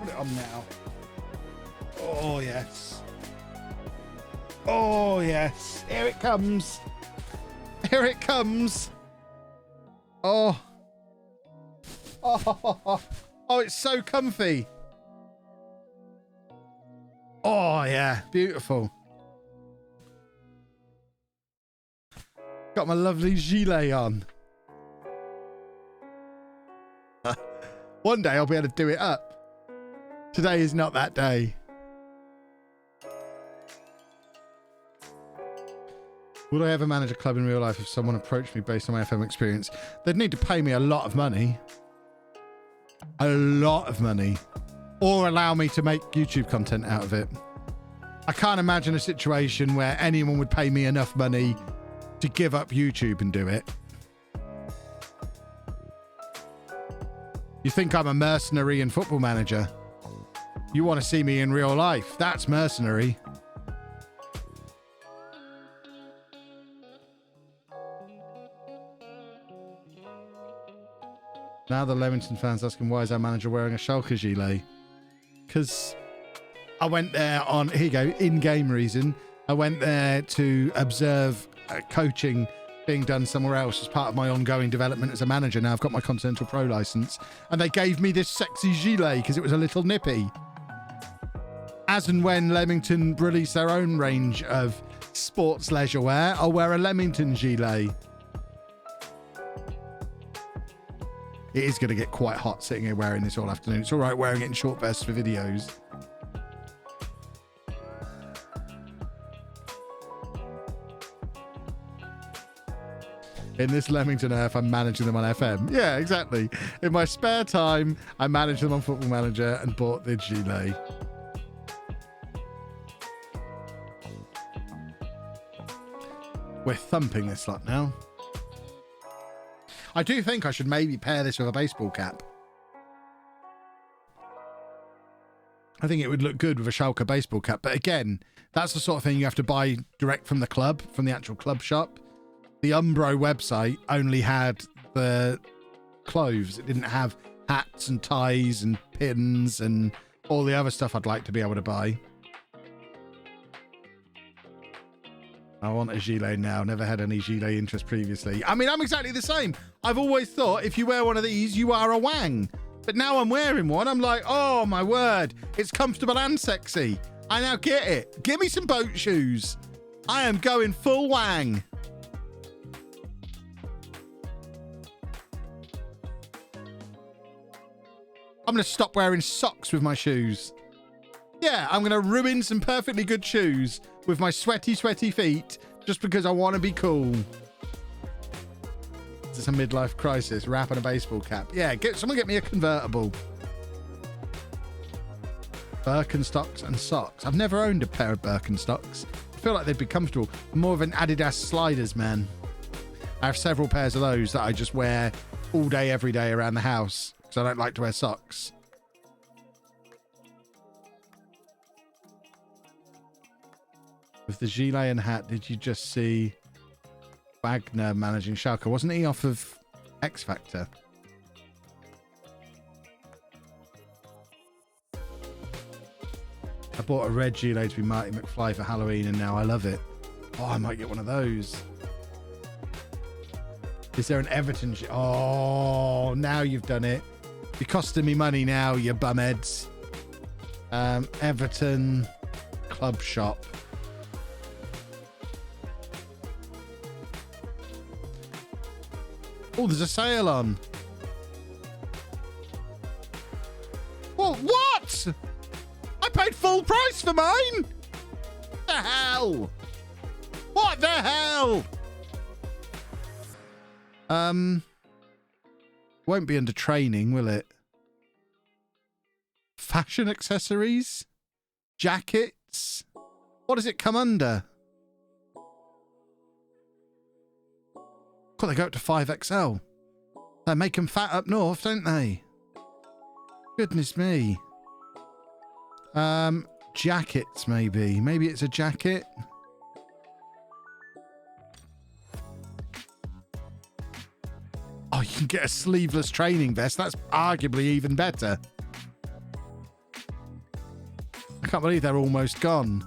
Put it on now. Oh, yes. Oh, yes. Here it comes. Here it comes. Oh. Oh, oh, it's so comfy. Oh, yeah. Beautiful. Got my lovely gilet on. One day I'll be able to do it up. Today is not that day. Would I ever manage a club in real life if someone approached me based on my FM experience? They'd need to pay me a lot of money. A lot of money. Or allow me to make YouTube content out of it. I can't imagine a situation where anyone would pay me enough money to give up YouTube and do it. You think I'm a mercenary in Football Manager? You want to see me in real life? That's mercenary. Now the Leamington fans asking why is our manager wearing a Schalke gilet? Because I went there on, here you go, in-game reason. I went there to observe coaching being done somewhere else as part of my ongoing development as a manager. Now I've got my Continental Pro license and they gave me this sexy gilet because it was a little nippy. As and when Leamington release their own range of sports leisure wear, I'll wear a Leamington gilet. It is going to get quite hot sitting here wearing this all afternoon. It's all right wearing it in short vests for videos. In this Leamington Earth, I'm managing them on FM. Yeah, exactly. In my spare time, I manage them on Football Manager and bought the gilet. We're thumping this lot now. I do think I should maybe pair this with a baseball cap. I think it would look good with a Schalke baseball cap. But again, that's the sort of thing you have to buy direct from the club, from the actual club shop. The Umbro website only had the clothes. It didn't have hats and ties and pins and all the other stuff I'd like to be able to buy. I want a gilet now. Never had any gilet interest previously. I mean, I'm exactly the same. I've always thought if you wear one of these, you are a wang. But now I'm wearing one. I'm like, oh my word. It's comfortable and sexy. I now get it. Give me some boat shoes. I am going full wang. I'm going to stop wearing socks with my shoes. Yeah, I'm going to ruin some perfectly good shoes with my sweaty, sweaty feet just because I want to be cool. Is this a midlife crisis? Wrap on a baseball cap. Yeah, someone get me a convertible. Birkenstocks and socks. I've never owned a pair of Birkenstocks. I feel like they'd be comfortable. I'm more of an Adidas sliders man. I have several pairs of those that I just wear all day, every day around the house because I don't like to wear socks. With the gilet and hat, did you just see Wagner managing Schalke? Wasn't he off of X Factor? I bought a red gilet to be Marty McFly for Halloween and now I love it. Oh, I might get one of those. Is there an Everton? Oh, now you've done it. You're costing me money now, you bumheads. Everton club shop. Oh, there's a sale on. Well, what? I paid full price for mine. What the hell? What the hell? Won't be under training, will it? Fashion accessories? Jackets? What does it come under? God, they go up to 5XL. They make them fat up north, don't they? Goodness me. Jackets, maybe. Maybe it's a jacket. Oh, you can get a sleeveless training vest. That's arguably even better. I can't believe they're almost gone.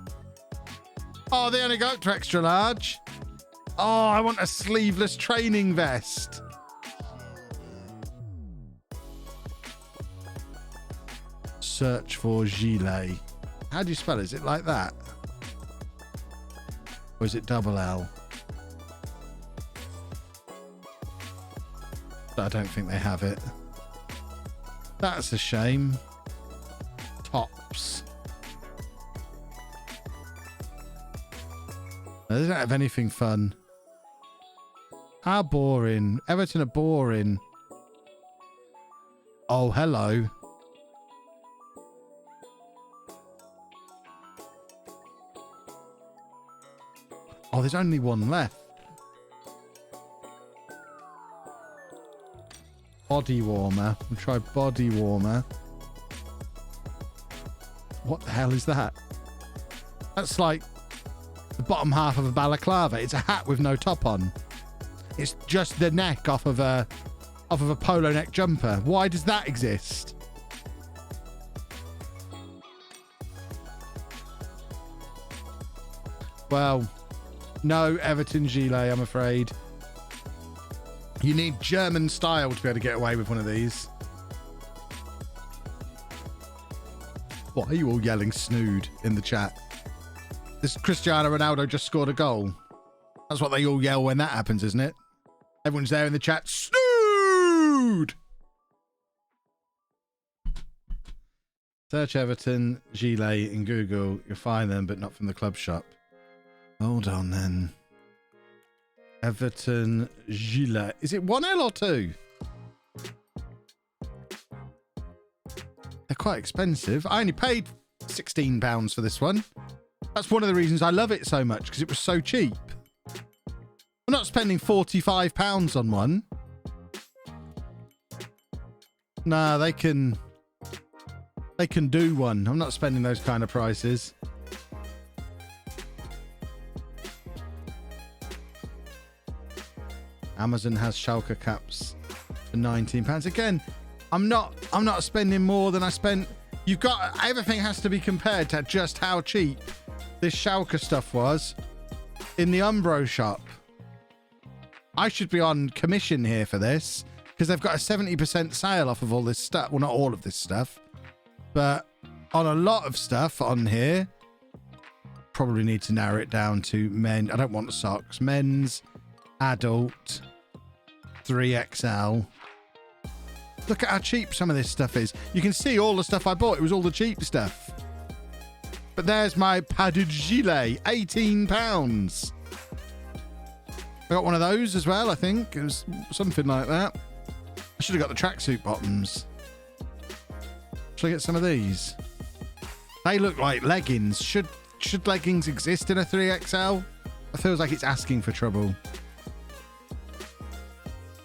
Oh, they only go up to extra large. Oh, I want a sleeveless training vest. Search for gilet. How do you spell it? Is it like that? Or is it double L? I don't think they have it. That's a shame. Tops. They don't have anything fun. How boring. Everton are boring. Oh, hello. Oh, there's only one left. Body warmer. We'll try body warmer. What the hell is that? That's like the bottom half of a balaclava. It's a hat with no top on. It's just the neck off of a polo neck jumper. Why does that exist? Well, no Everton gilet, I'm afraid. You need German style to be able to get away with one of these. Why are you all yelling snood in the chat? This Cristiano Ronaldo just scored a goal. That's what they all yell when that happens, isn't it? Everyone's there in the chat. Snood! Search Everton gilet in Google. You'll find them, but not from the club shop. Hold on then. Everton gilet. Is it 1L or 2? They're quite expensive. I only paid £16 for this one. That's one of the reasons I love it so much, because it was so cheap. I'm not spending £45 on one. Nah, they can do one. I'm not spending those kind of prices. Amazon has Schalke caps for £19. Again, I'm not spending more than I spent. You've got, everything has to be compared to just how cheap this Schalke stuff was in the Umbro shop. I should be on commission here for this because they've got a 70% sale off of all this stuff. Well, not all of this stuff, but on a lot of stuff on here. Probably need to narrow it down to men. I don't want socks. Men's, adult, 3XL. Look at how cheap some of this stuff is. You can see all the stuff I bought. It was all the cheap stuff. But there's my padded gilet, £18. I got one of those as well, I think. It was something like that. I should have got the tracksuit bottoms. Should I get some of these? They look like leggings. Should leggings exist in a 3XL? It feels like it's asking for trouble.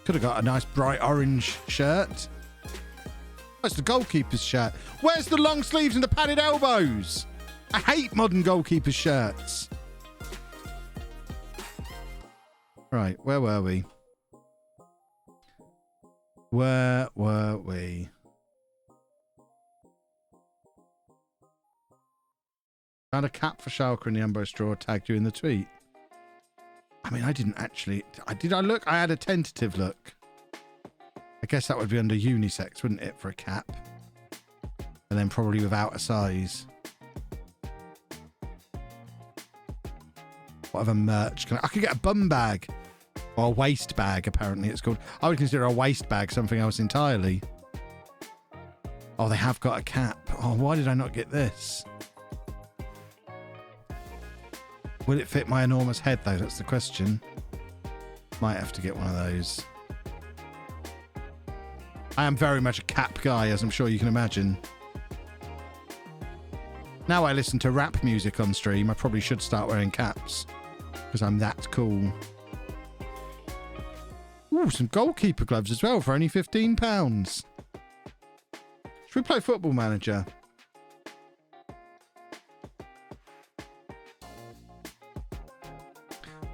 Could have got a nice bright orange shirt. Oh, it's the goalkeeper's shirt. Where's the long sleeves and the padded elbows? I hate modern goalkeeper shirts. Right, where were we? Where were we? Found a cap for Schalke in the Umbro straw, tagged you in the tweet. I mean, I didn't actually... Did I look? I had a tentative look. I guess that would be under unisex, wouldn't it, for a cap? And then probably without a size. What other merch? I could get a bum bag. Or a waist bag, apparently it's called. I would consider a waist bag something else entirely. Oh, they have got a cap. Oh, why did I not get this? Will it fit my enormous head, though? That's the question. Might have to get one of those. I am very much a cap guy, as I'm sure you can imagine. Now I listen to rap music on stream, I probably should start wearing caps. Because I'm that cool. Ooh, some goalkeeper gloves as well for only £15. Should we play Football Manager?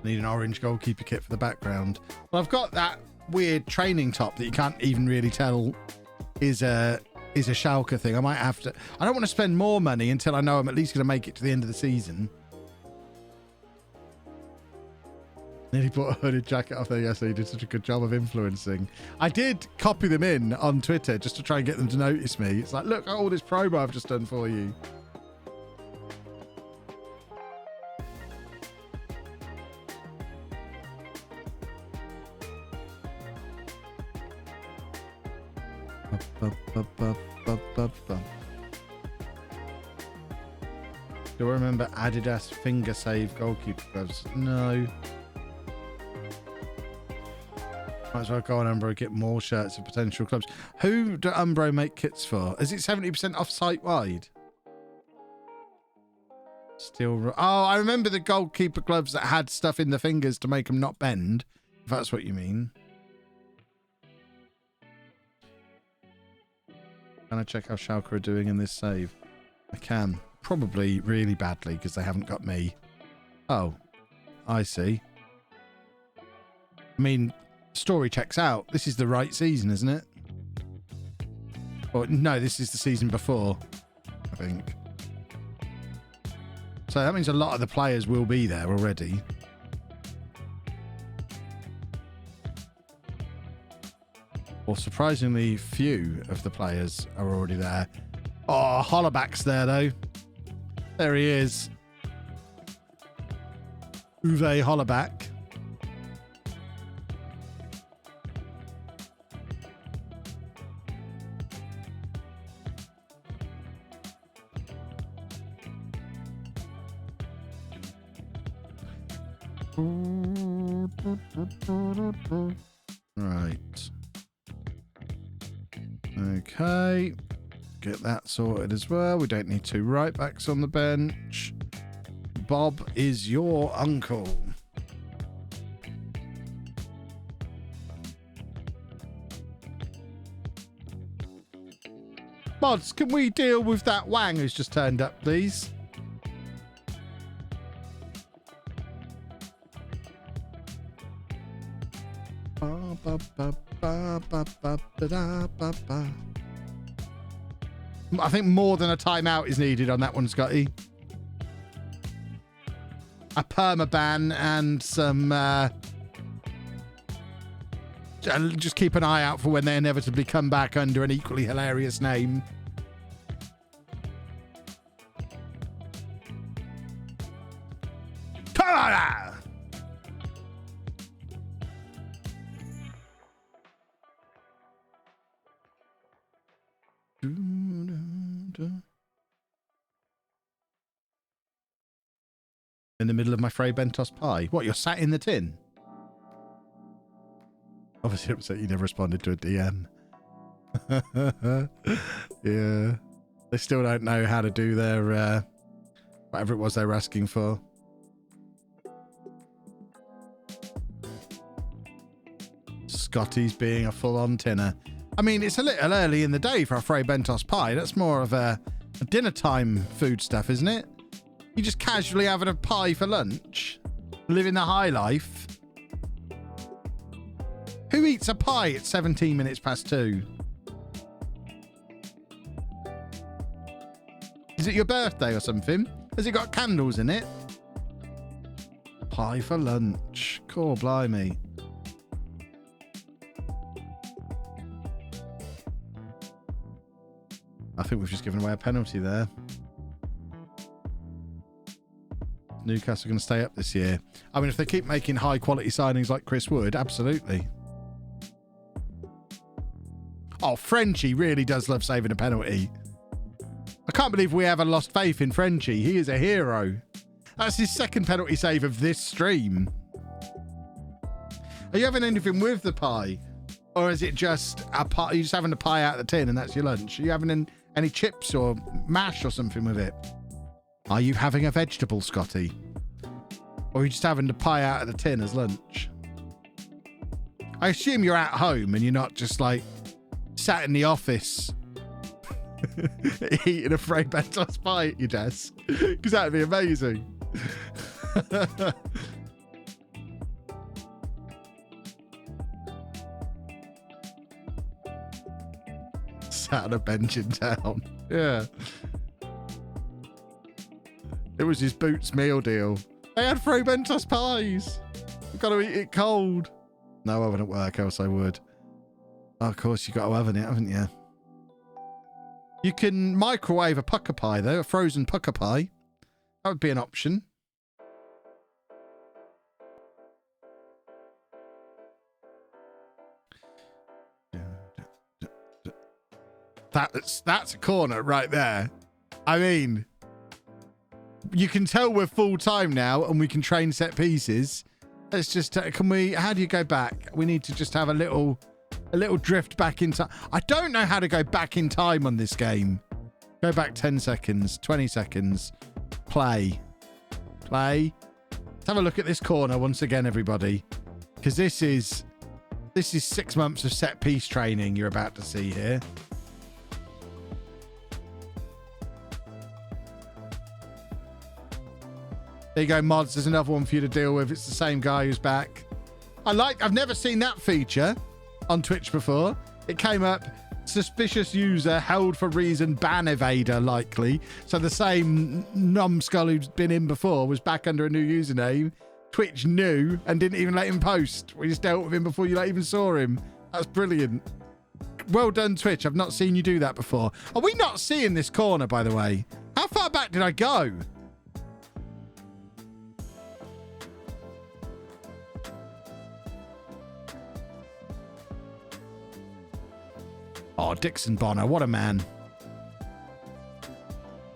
Need an orange goalkeeper kit for the background. Well, I've got that weird training top that you can't even really tell is a Schalke thing. I might have to... I don't want to spend more money until I know I'm at least going to make it to the end of the season. Nearly bought a hooded jacket off there yesterday. You did such a good job of influencing. I did copy them in on Twitter just to try and get them to notice me. It's like, look at all this promo I've just done for you. Do I remember Adidas finger save goalkeeper gloves? No. Might as well go on Umbro and get more shirts of potential clubs. Who do Umbro make kits for? Is it 70% off site wide? Still. Oh, I remember the goalkeeper gloves that had stuff in the fingers to make them not bend. If that's what you mean. Can I check how Schalke are doing in this save? I can. Probably really badly because they haven't got me. Oh, I see. I mean, story checks out. This is the right season, isn't it? Or no, this is the season before, I think. So that means a lot of the players will be there already. Or surprisingly few of the players are already there. Oh, Hollaback's there though. There he is. Uwe Hollaback. Right. Okay. Get that sorted as well. We don't need two right backs on the bench. Bob is your uncle. Mods, can we deal with that Wang who's just turned up, please? I think more than a timeout is needed on that one, Scotty. A permaban and some... just keep an eye out for when they inevitably come back under an equally hilarious name. In the middle of my Frey Bentos pie. What, you're sat in the tin? Obviously upset you never responded to a DM. Yeah. They still don't know how to do their, whatever it was they were asking for. Scotty's being a full-on tinner. I mean, it's a little early in the day for a Frey Bentos pie. That's more of a dinner time food stuff, isn't it? You just casually having a pie for lunch? Living the high life? Who eats a pie at 17 minutes past 2? Is it your birthday or something? Has it got candles in it? Pie for lunch. Cool, blimey. I think we've just given away a penalty there. Newcastle are going to stay up this year. I mean, if they keep making high quality signings like Chris Wood, absolutely. Oh, Frenchie really does love saving a penalty. I can't believe we ever lost faith in Frenchie. He is a hero. That's his second penalty save of this stream. Are you having anything with the pie? Or is it just a pie? Are you just having a pie out of the tin and that's your lunch? Are you having any chips or mash or something with it? Are you having a vegetable, Scotty? Or are you just having the pie out of the tin as lunch? I assume you're at home and you're not just like sat in the office eating a Frey Bentos pie at your desk. Because that would be amazing. Sat on a bench in town. Yeah. It was his Boots meal deal. They had Frey Bentos pies. We've got to eat it cold. No oven at work, else I would. Oh, of course, you've got to oven it, haven't you? You can microwave a pucker pie, though. A frozen pucker pie. That would be an option. That's a corner right there. I mean... You can tell we're full time now and we can train set pieces. Let's just, can we, how do you go back? We need to just have a little drift back in time. I don't know how to go back in time on this game. Go back 10 seconds, 20 seconds, play. play. Let's have a look at this corner once again, everybody, because this is 6 months of set piece training you're about to see here. There you go, mods. There's another one for you to deal with. It's the same guy who's back. I've never seen that feature on Twitch before. It came up, suspicious user held for reason, ban evader likely. So the same numbskull who's been in before was back under a new username. Twitch knew and didn't even let him post. We just dealt with him before you even saw him. That's brilliant. Well done, Twitch. I've not seen you do that before. Are we not seeing this corner, by the way? How far back did I go? Oh, Dixon Bonner, what a man.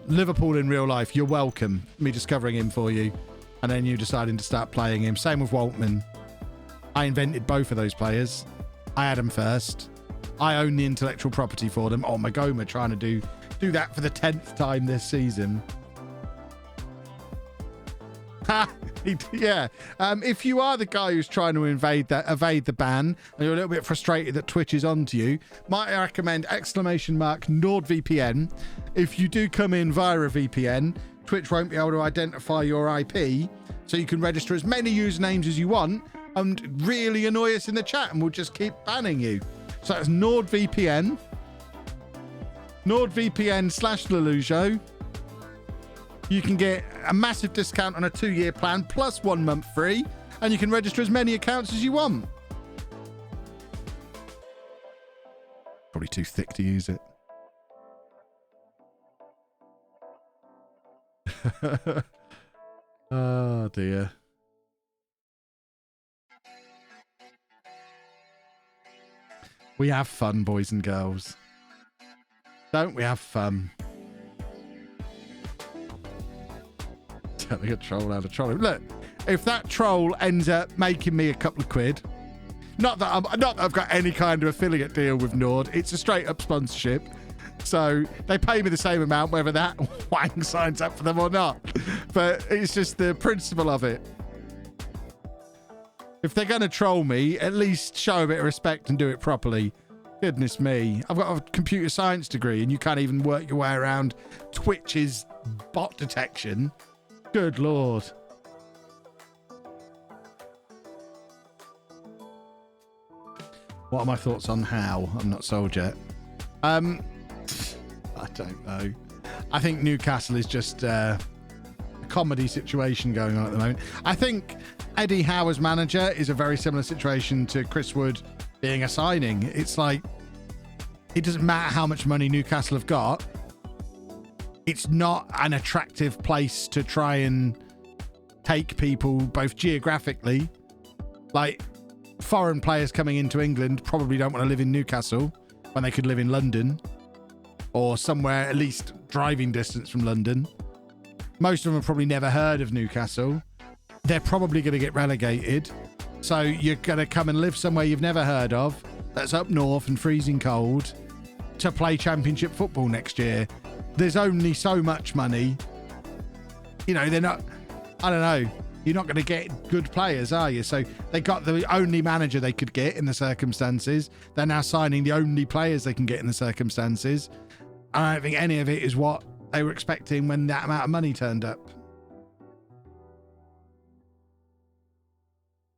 Liverpool in real life, you're welcome. Me discovering him for you. And then you deciding to start playing him. Same with Waltman. I invented both of those players. I had them first. I own the intellectual property for them. Oh, Magoma trying to do that for the 10th time this season. Ha! Yeah. If you are the guy who's trying to evade the ban, and you're a little bit frustrated that Twitch is onto you, might I recommend !NordVPN. If you do come in via a VPN, Twitch won't be able to identify your IP, so you can register as many usernames as you want and really annoy us in the chat, and we'll just keep banning you. So that's NordVPN. NordVPN/LOLLUJO. You can get a massive discount on a 2-year plan plus 1 month free, and you can register as many accounts as you want. Probably too thick to use it. Oh dear. We have fun, boys and girls. Don't we have fun? Telling a troll how to troll him. Look, if that troll ends up making me a couple of quid, not that I've got any kind of affiliate deal with Nord, it's a straight up sponsorship. So they pay me the same amount whether that wang signs up for them or not. But it's just the principle of it. If they're going to troll me, at least show a bit of respect and do it properly. Goodness me. I've got a computer science degree and you can't even work your way around Twitch's bot detection. Good Lord. What are my thoughts on how? I'm not sold yet. I don't know. I think Newcastle is just a comedy situation going on at the moment. I think Eddie Howe as manager is a very similar situation to Chris Wood being a signing. It's like, it doesn't matter how much money Newcastle have got. It's not an attractive place to try and take people, both geographically. Like, foreign players coming into England probably don't want to live in Newcastle when they could live in London or somewhere at least driving distance from London. Most of them have probably never heard of Newcastle. They're probably going to get relegated. So you're going to come and live somewhere you've never heard of, that's up north and freezing cold, to play championship football next year. There's only so much money. You know, they're not, I don't know, you're not going to get good players, are you? So they got the only manager they could get in the circumstances. They're now signing the only players they can get in the circumstances. I don't think any of it is what they were expecting when that amount of money turned up.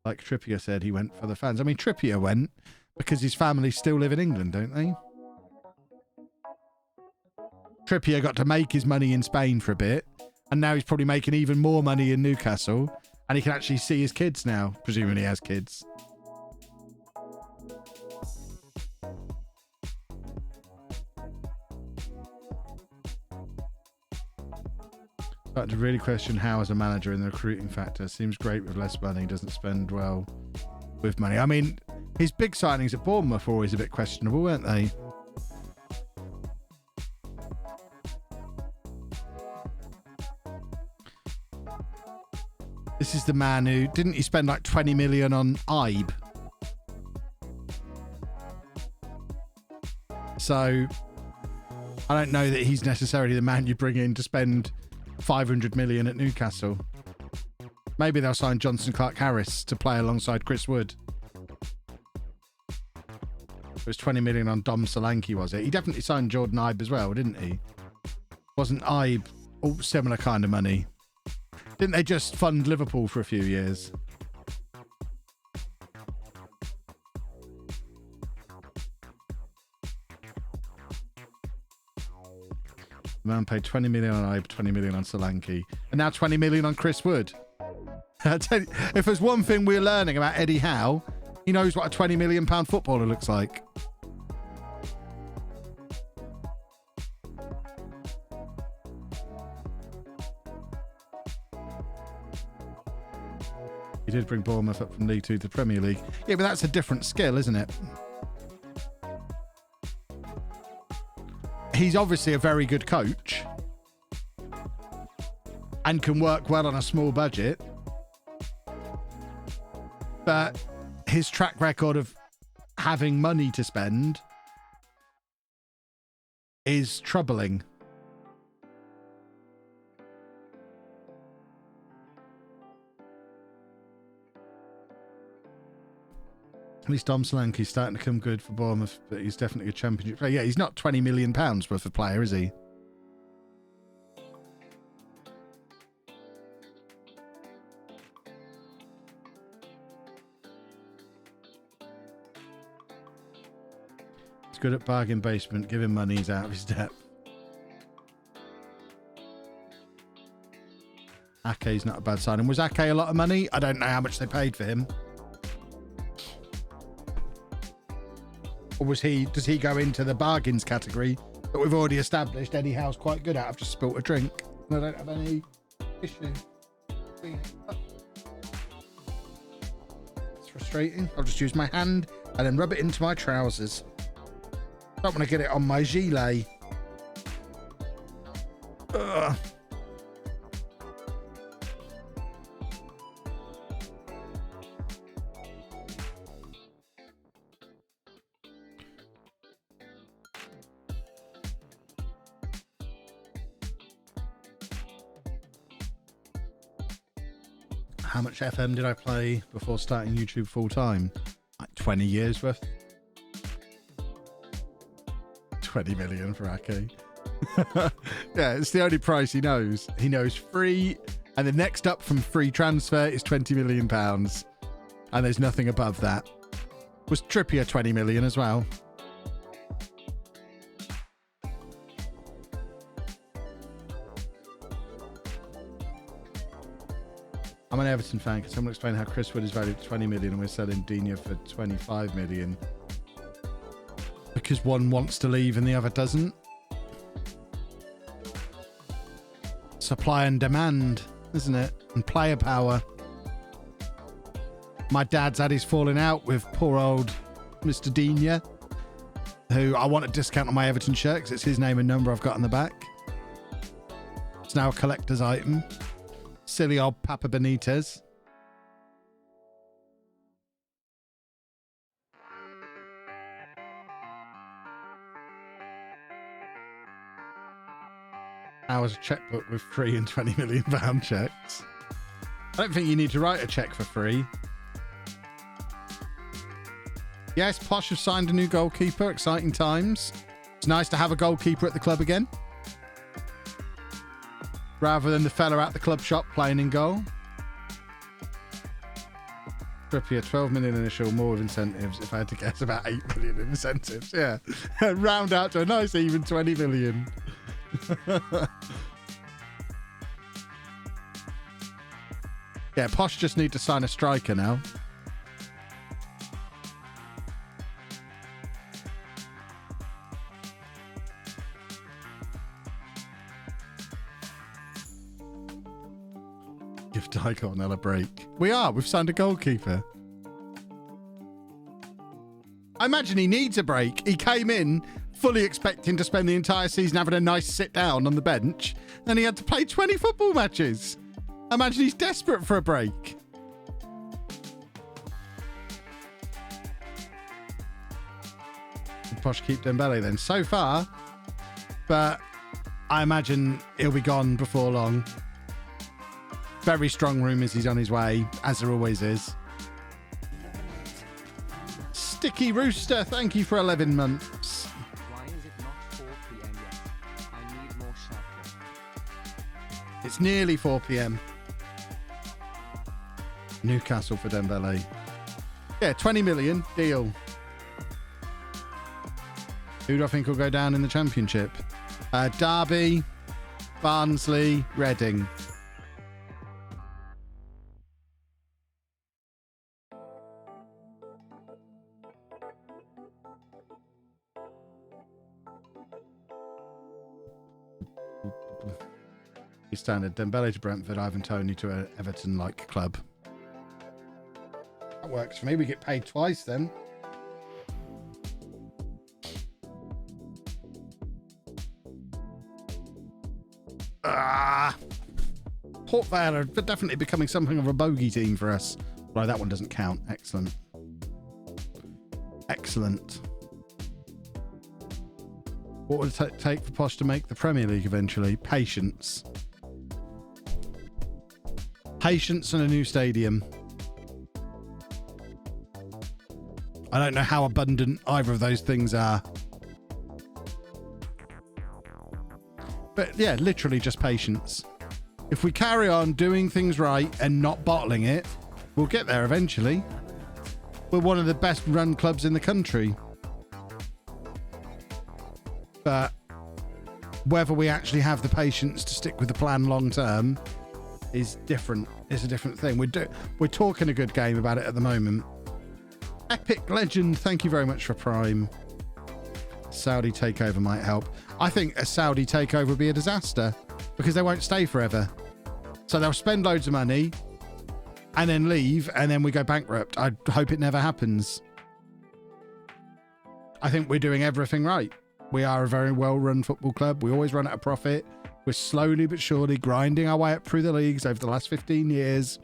Like Trippier said, he went for the fans. I mean, Trippier went because his family still live in England, don't they? Trippier got to make his money in Spain for a bit, and now he's probably making even more money in Newcastle, and he can actually see his kids now, presuming he has kids. Starting to really question how as a manager in the recruiting factor. Seems great with less money, doesn't spend well with money. I mean, his big signings at Bournemouth were always a bit questionable, weren't they? This is the man who, didn't he spend like 20 million on Ibe? So I don't know that he's necessarily the man you bring in to spend 500 million at Newcastle. Maybe they'll sign Johnson Clark-Harris to play alongside Chris Wood. It was 20 million on Dom Solanke, was it? He definitely signed Jordan Ibe as well, didn't he? Wasn't Ibe all similar kind of money? Didn't they just fund Liverpool for a few years? The man paid 20 million on Ibe, 20 million on Solanke, and now 20 million on Chris Wood. I tell you, if there's one thing we're learning about Eddie Howe, he knows what a £20 million footballer looks like. He did bring Bournemouth up from League 2 to the Premier League. Yeah, but that's a different skill, isn't it? He's obviously a very good coach and can work well on a small budget. But his track record of having money to spend is troubling. At least Dom Solanke's starting to come good for Bournemouth, but he's definitely a championship player. Yeah, he's not £20 million worth of player, is he? He's good at bargain basement, give him money, he's out of his depth. Ake's not a bad signing. Was Ake a lot of money? I don't know how much they paid for him. Or was he? Does he go into the bargains category that we've already established Eddie Howe's quite good at? I've just spilt a drink and I don't have any issue. It's frustrating. I'll just use my hand and then rub it into my trousers. Don't want to get it on my gilet. Ugh. How much FM did I play before starting YouTube full time? Like 20 years worth. 20 million for Ake. Yeah, it's the only price he knows. He knows free, and the next up from free transfer is £20 million. And there's nothing above that. Was Trippier 20 million as well? I'm an Everton fan. Can someone explain how Chris Wood is valued at 20 million and we're selling Dina for 25 million? Because one wants to leave and the other doesn't. Supply and demand, isn't it? And player power. My dad's had his falling out with poor old Mr. Dina, who I want a discount on my Everton shirt because it's his name and number I've got on the back. It's now a collector's item. Silly old Papa Benitez. Hours a checkbook with £3 and £20 million checks. I don't think you need to write a check for free. Yes, Posh have signed a new goalkeeper. Exciting times. It's nice to have a goalkeeper at the club again, rather than the fella at the club shop playing in goal. Trippier, 12 million initial, more with incentives. If I had to guess, about 8 million in incentives. Yeah. Round out to a nice even 20 million. Yeah, Posh just need to sign a striker now. Give Dyke Cornell a break. We've signed a goalkeeper. I imagine he needs a break. He came in fully expecting to spend the entire season having a nice sit down on the bench. Then he had to play 20 football matches. I imagine he's desperate for a break. Posh keep Dembele then. So far. But I imagine he'll be gone before long. Very strong rumours he's on his way, as there always is. Sticky Rooster, thank you for 11 months. Why is it not 4 p.m. yet? I need more Schalke. It's nearly 4 p.m. Newcastle for Dembele. Yeah, 20 million, deal. Who do I think will go down in the Championship? Derby, Barnsley, Reading. Standard. Dembele to Brentford, Ivan Toney to an Everton-like club. That works for me. We get paid twice then. Port Vale are definitely becoming something of a bogey team for us. Right, that one doesn't count. Excellent. Excellent. What would it take for Posh to make the Premier League eventually? Patience. Patience and a new stadium. I don't know how abundant either of those things are. But yeah, literally just patience. If we carry on doing things right and not bottling it, we'll get there eventually. We're one of the best run clubs in the country. But whether we actually have the patience to stick with the plan long term is different. It's a different thing. We're talking a good game about it at the moment. Epic Legend, thank you very much for Prime. Saudi takeover might help. I think a Saudi takeover would be a disaster because they won't stay forever. So they'll spend loads of money and then leave and then we go bankrupt. I hope it never happens. I think we're doing everything right. We are a very well-run football club. We always run at a profit. We're slowly but surely grinding our way up through the leagues over the last 15 years.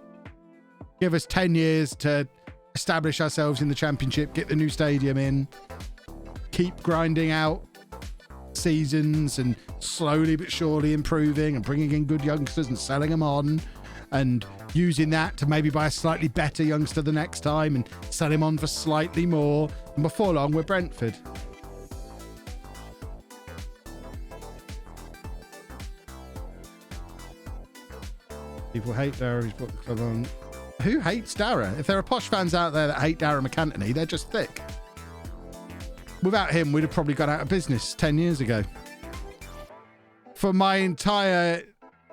Give us 10 years to establish ourselves in the Championship, get the new stadium in, keep grinding out seasons and slowly but surely improving and bringing in good youngsters and selling them on and using that to maybe buy a slightly better youngster the next time and sell him on for slightly more. And before long, we're Brentford. People hate Dara, he's put the club on. Who hates Dara? If there are Posh fans out there that hate Dara McAntony, they're just thick. Without him, we'd have probably gone out of business 10 years ago. For my entire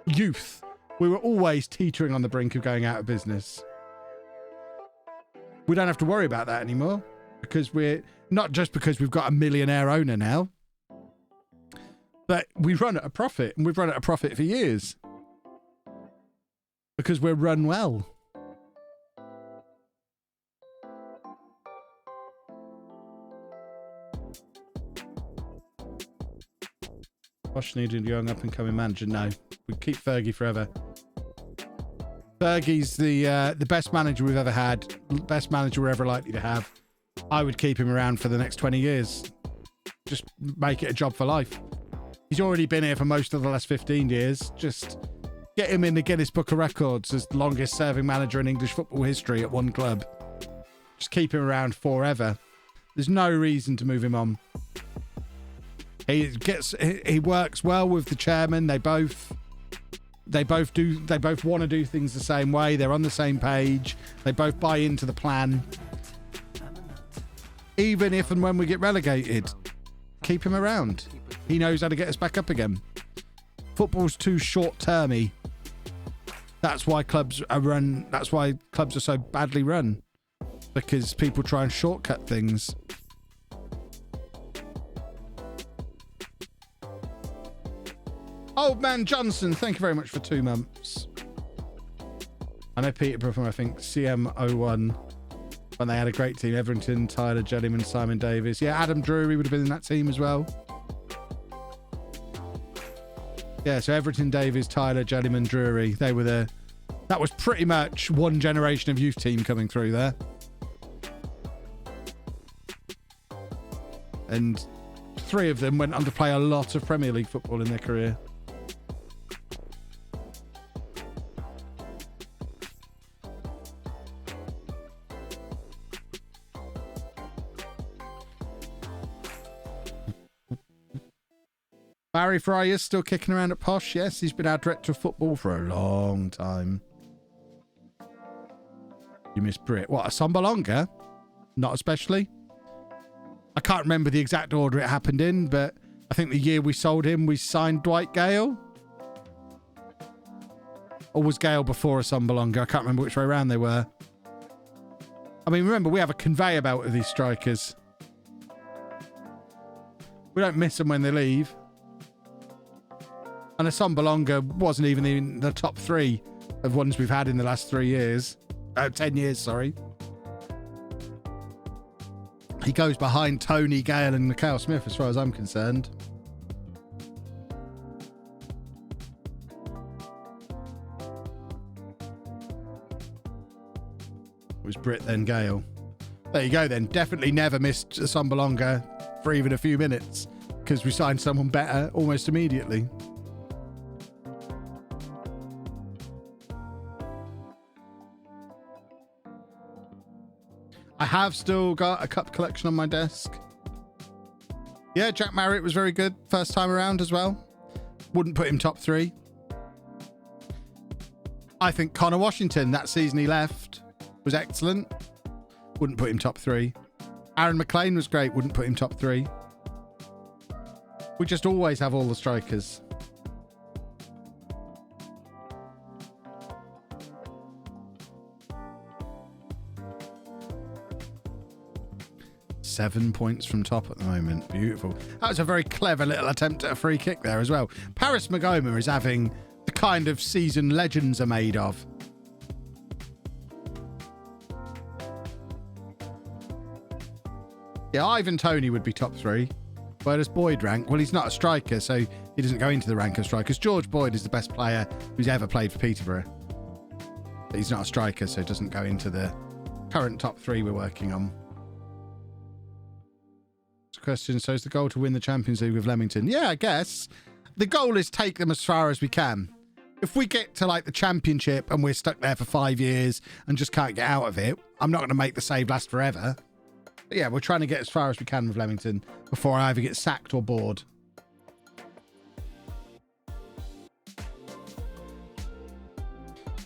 youth, we were always teetering on the brink of going out of business. We don't have to worry about that anymore because we're not just because we've got a millionaire owner now, but we run at a profit and we've run at a profit for years. Because we're run well. Posh needed a young up-and-coming manager. No, we keep Fergie forever. Fergie's the best manager we've ever had. Best manager we're ever likely to have. I would keep him around for the next 20 years. Just make it a job for life. He's already been here for most of the last 15 years. Just get him in the Guinness Book of Records as the longest serving manager in English football history at one club. Just keep him around forever. There's no reason to move him on. He works well with the chairman. They both want to do things the same way. They're on the same page. They both buy into the plan. Even if and when we get relegated, keep him around. He knows how to get us back up again. Football's too short-termy. That's why clubs are so badly run. Because people try and shortcut things. Old Man Johnson, thank you very much for 2 months. I know Peterborough from, I think, CM01, when they had a great team. Everton, Tyler, Jellyman, Simon Davis. Yeah, Adam Drury would have been in that team as well. Yeah, so Everton, Davies, Tyler, Jellyman, Drury. They were that was pretty much one generation of youth team coming through there. And 3 of them went on to play a lot of Premier League football in their career. Barry Fryer's still kicking around at Posh. Yes, he's been our director of football for a long time. You miss Brit. What, a Sombalonga? Not especially. I can't remember the exact order it happened in, but I think the year we sold him, we signed Dwight Gale. Or was Gale before a Sombalonga? I can't remember which way around they were. I mean, remember, we have a conveyor belt of these strikers. We don't miss them when they leave. And a Sombalonga wasn't even in the top 3 of ones we've had in the last 3 years. 10 years, sorry. He goes behind Tony, Gale and Mikhail Smith as far as I'm concerned. It was Britt, then Gale. There you go then. Definitely never missed a Sombalonga for even a few minutes because we signed someone better almost immediately. I have still got a cup collection on my desk. Yeah, Jack Marriott was very good first time around as well. Wouldn't put him top 3. I think Connor Washington, that season he left, was excellent. Wouldn't put him top 3. Aaron McLean was great. Wouldn't put him top 3. We just always have all the strikers. Seven points from top at the moment. Beautiful. That was a very clever little attempt at a free kick there as well. Paris Magoma is having the kind of season legends are made of. Yeah, Ivan Toney would be top 3. Where does Boyd rank? Well, he's not a striker, so he doesn't go into the rank of strikers. George Boyd is the best player who's ever played for Peterborough. But he's not a striker, so he doesn't go into the current top 3 we're working on. Question, so is the goal to win the Champions League with Leamington? Yeah, I guess. The goal is take them as far as we can. If we get to like the Championship and we're stuck there for 5 years and just can't get out of it, I'm not going to make the save last forever. But yeah, we're trying to get as far as we can with Leamington before I either get sacked or bored.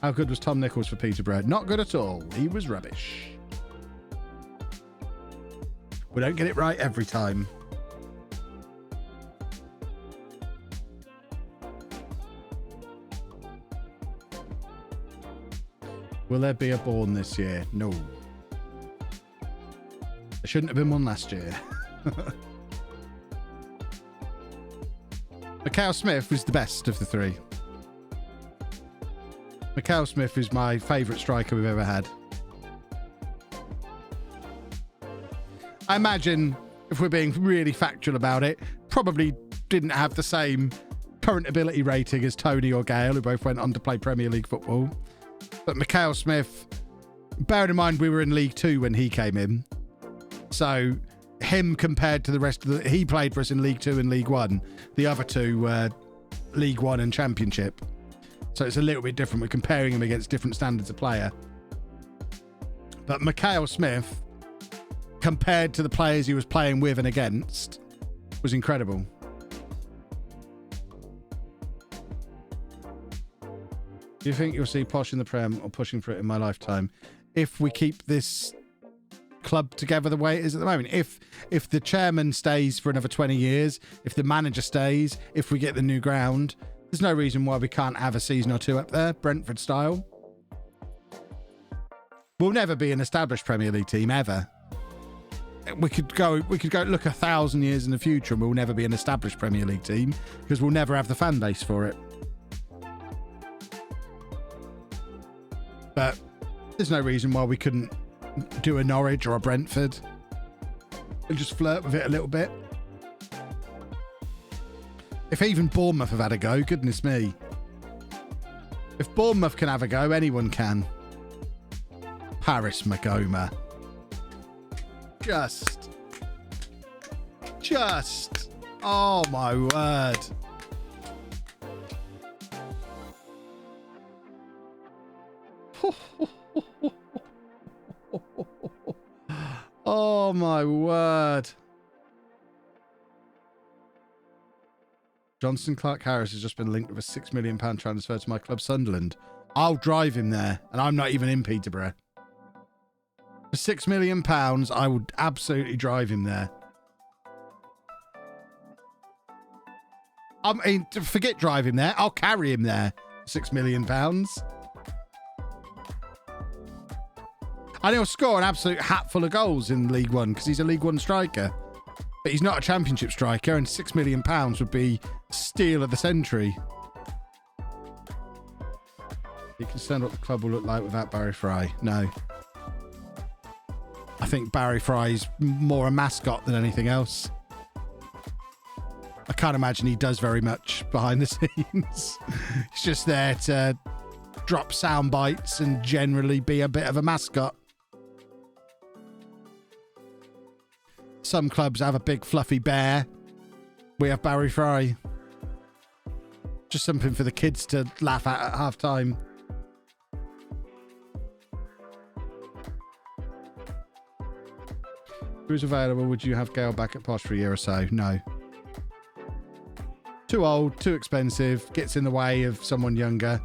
How good was Tom Nichols for Peterborough? Not good at all. He was rubbish. We don't get it right every time. Will there be a Bourne this year? No. There shouldn't have been one last year. Mikhail Smith was the best of the 3. Mikhail Smith is my favourite striker we've ever had. I imagine, if we're being really factual about it, probably didn't have the same current ability rating as Tony or Gale, who both went on to play Premier League football. But Mikhail Smith, bearing in mind we were in League 2 when he came in, so him compared to the rest of he played for us in League 2 and League 1. The other 2 were League 1 and Championship. So it's a little bit different. We're comparing him against different standards of player. But Mikhail Smith, compared to the players he was playing with and against, was incredible. Do you think you'll see Posh in the Prem or pushing for it in my lifetime? If we keep this club together the way it is at the moment. If the chairman stays for another 20 years, if the manager stays, if we get the new ground, there's no reason why we can't have a season or 2 up there, Brentford style. We'll never be an established Premier League team, ever. We could go look 1,000 years in the future and we'll never be an established Premier League team because we'll never have the fan base for it. But there's no reason why we couldn't do a Norwich or a Brentford and just flirt with it a little bit. If even Bournemouth have had a go, goodness me. If Bournemouth can have a go, anyone can. Paris Magoma. Just. Oh my word. Oh my word. Johnson Clark Harris has just been linked with a £6 million transfer to my club, Sunderland. I'll drive him there, and I'm not even in Peterborough. For £6 million, I would absolutely drive him there. I mean, forget drive him there. I'll carry him there. £6 million. And he'll score an absolute hatful of goals in League One because he's a League One striker. But he's not a Championship striker, and £6 million would be steal of the century. You can stand what the club will look like without Barry Fry. No. I think Barry Fry's more a mascot than anything else. I can't imagine he does very much behind the scenes. He's just there to drop sound bites and generally be a bit of a mascot. Some clubs have a big fluffy bear. We have Barry Fry. Just something for the kids to laugh at half time. Who's available? Would you have Gale back at Posh for a year or so? No. Too old, too expensive, gets in the way of someone younger.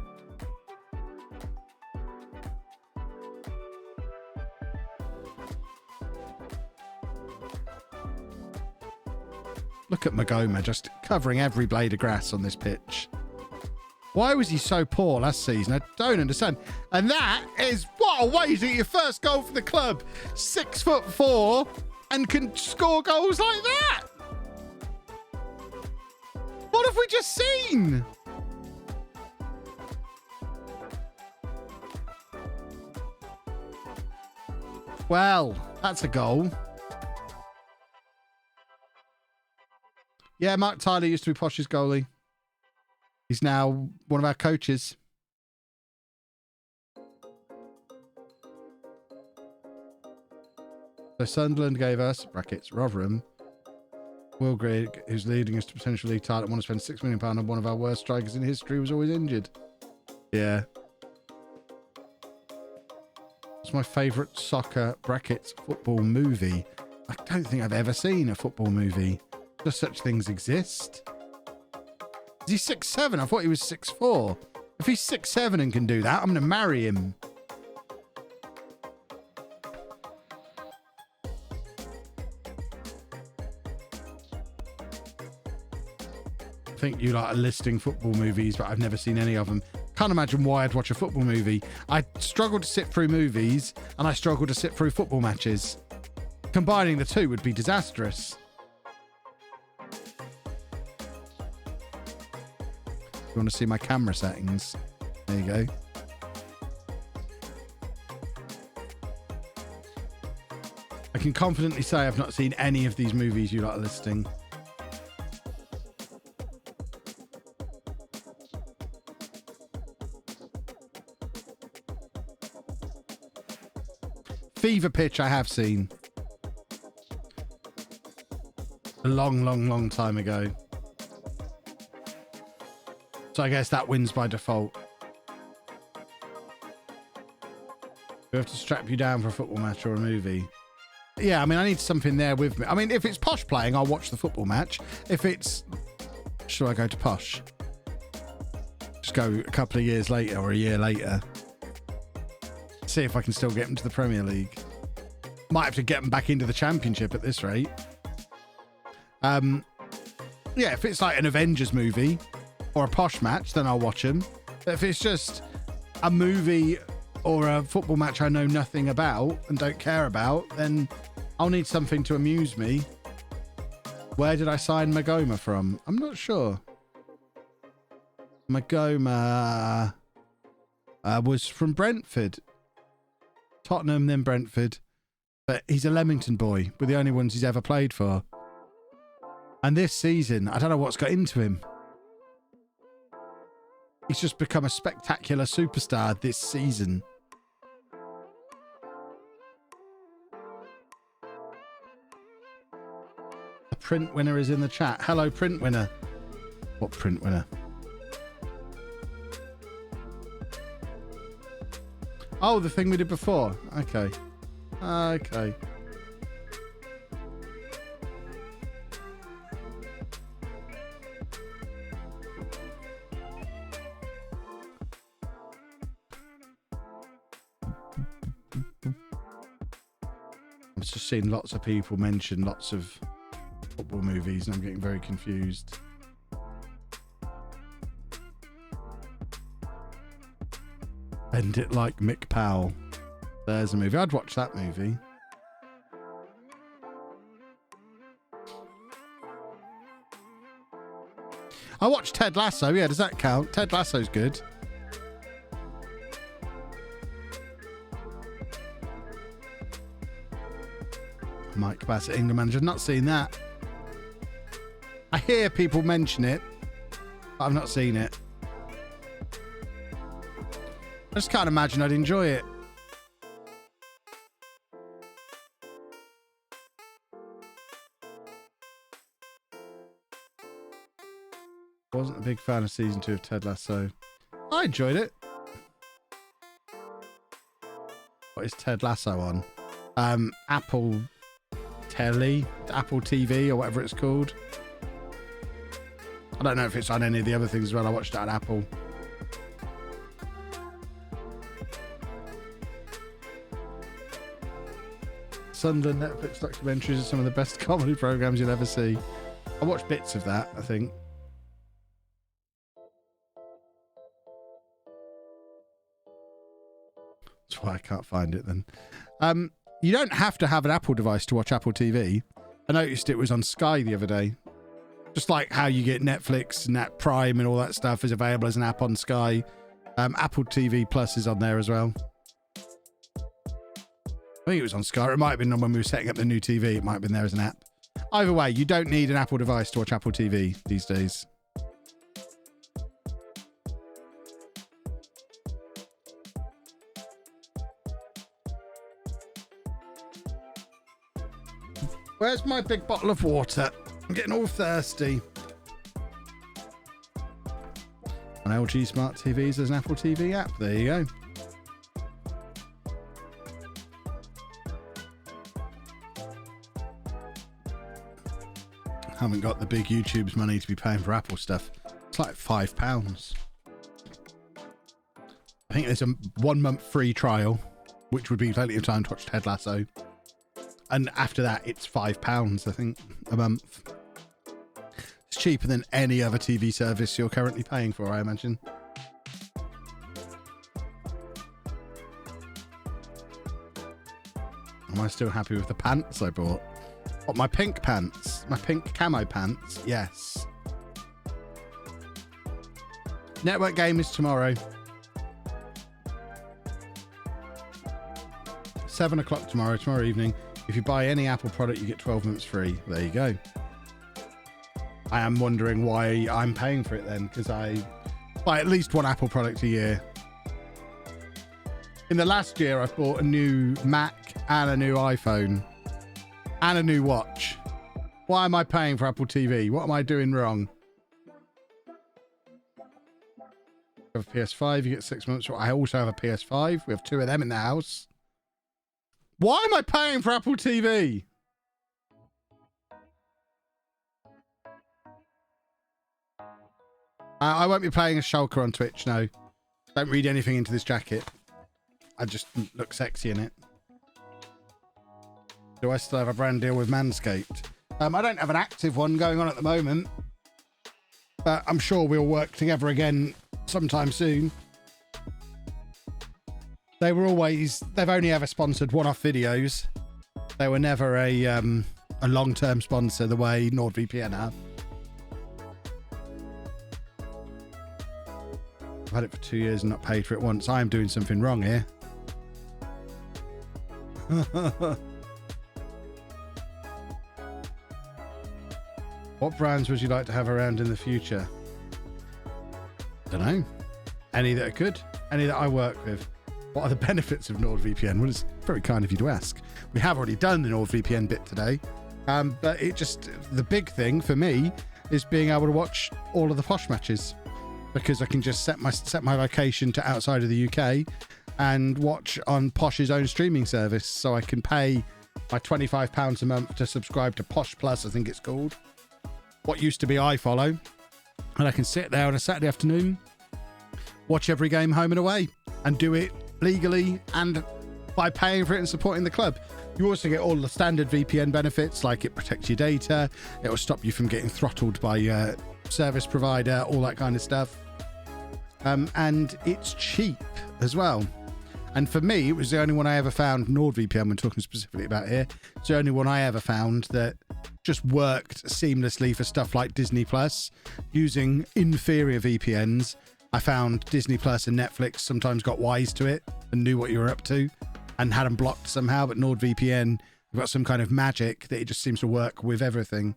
Look at Magoma just covering every blade of grass on this pitch. Why was he so poor last season? I don't understand. And that is, what a way to get your first goal for the club. 6'4" and can score goals like that. What have we just seen? Well, that's a goal. Yeah, Mark Tyler used to be Posh's goalie. He's now one of our coaches. So Sunderland gave us, brackets, Rotherham, Will Grigg, who's leading us to potential league title, want to spend £6 million on one of our worst strikers in history, was always injured. Yeah. It's my favourite soccer, brackets, football movie. I don't think I've ever seen a football movie. Does such things exist? Is he 6'7"? I thought he was 6'4". If he's 6'7" and can do that, I'm going to marry him. I think you like listing football movies, but I've never seen any of them. Can't imagine why I'd watch a football movie. I struggle to sit through movies, and I struggle to sit through football matches. Combining the two would be disastrous. You want to see my camera settings? There you go. I can confidently say I've not seen any of these movies you lot are listing. Fever Pitch I have seen. A long, long, long time ago. So I guess that wins by default. We have to strap you down for a football match or a movie. Yeah, I mean, I need something there with me. I mean, if it's Posh playing, I'll watch the football match. If it's... Should I go to Posh? Just go a couple of years later or a year later. See if I can still get him to the Premier League. Might have to get him back into the Championship at this rate. Yeah, if it's like an Avengers movie... or a Posh match, then I'll watch them. But if it's just a movie or a football match I know nothing about and don't care about, then I'll need something to amuse me. Where did I sign Magoma from? I'm not sure. Magoma was from Brentford. Tottenham, then Brentford. But he's a Leamington boy. We're the only ones he's ever played for. And this season, I don't know what's got into him. He's just become a spectacular superstar this season. The print winner is in the chat. Hello, print winner. What print winner? Oh, the thing we did before. Okay. Okay. I've just seen lots of people mention lots of football movies and I'm getting very confused. Bend It Like Mick Powell. There's a movie. I'd watch that movie. I watched Ted Lasso. Yeah, does that count? Ted Lasso's good. Mike Bassett, England manager. Not seen that. I hear people mention it, but I've not seen it. I just can't imagine I'd enjoy it. Wasn't a big fan of season 2 of Ted Lasso. I enjoyed it. What is Ted Lasso on? Apple TV or whatever it's called. I don't know if it's on any of the other things as well. I watched it on Apple. Sunderland Netflix documentaries are some of the best comedy programs you'll ever see. I watched bits of that, I think. That's why I can't find it then. You don't have to have an Apple device to watch Apple TV. I noticed it was on Sky the other day. Just like how you get Netflix, Net Prime and all that stuff is available as an app on Sky. Apple TV Plus is on there as well. I think it was on Sky. It might have been on when we were setting up the new TV. It might have been there as an app. Either way, you don't need an Apple device to watch Apple TV these days. Where's my big bottle of water? I'm getting all thirsty. On LG Smart TVs, there's an Apple TV app. There you go. Haven't got the big YouTube's money to be paying for Apple stuff. It's like £5. I think there's a 1 month free trial, which would be plenty of time to watch Ted Lasso. And after that, it's £5, I think, a month. It's cheaper than any other TV service you're currently paying for, I imagine. Am I still happy with the pants I bought? What, my pink pants? My pink camo pants? Yes. Network game is tomorrow. 7 o'clock tomorrow evening. If you buy any Apple product, you get 12 months free. There you go. I am wondering why I'm paying for it then, because I buy at least one Apple product a year. In the last year, I bought a new Mac and a new iPhone and a new watch. Why am I paying for Apple TV? What am I doing wrong? I have a PS5, you get 6 months. I also have a PS5. We have 2 of them in the house. Why am I paying for Apple TV? I won't be playing as Schalke on Twitch, no. Don't read anything into this jacket. I just look sexy in it. Do I still have a brand deal with Manscaped? I don't have an active one going on at the moment. But I'm sure we'll work together again sometime soon. They've only ever sponsored one-off videos. They were never a long-term sponsor the way NordVPN have. I've had it for 2 years and not paid for it once. I am doing something wrong here. What brands would you like to have around in the future? Don't know. Any that are good. Any that I work with. What are the benefits of NordVPN? Well, it's very kind of you to ask. We have already done the NordVPN bit today. But the big thing for me is being able to watch all of the Posh matches. Because I can just set my location to outside of the UK and watch on Posh's own streaming service. So I can pay my £25 a month to subscribe to Posh Plus, I think it's called. What used to be iFollow. And I can sit there on a Saturday afternoon, watch every game home and away, and do it legally and by paying for it and supporting the club. You also get all the standard VPN benefits, like it protects your data, it will stop you from getting throttled by your service provider, all that kind of stuff. And it's cheap as well. And for me, it was the only one I ever found, NordVPN, we're talking specifically about here, it's the only one I ever found that just worked seamlessly for stuff like Disney Plus. Using inferior VPNs, I found Disney Plus and Netflix sometimes got wise to it and knew what you were up to and had them blocked somehow, but NordVPN, you've got some kind of magic that it just seems to work with everything.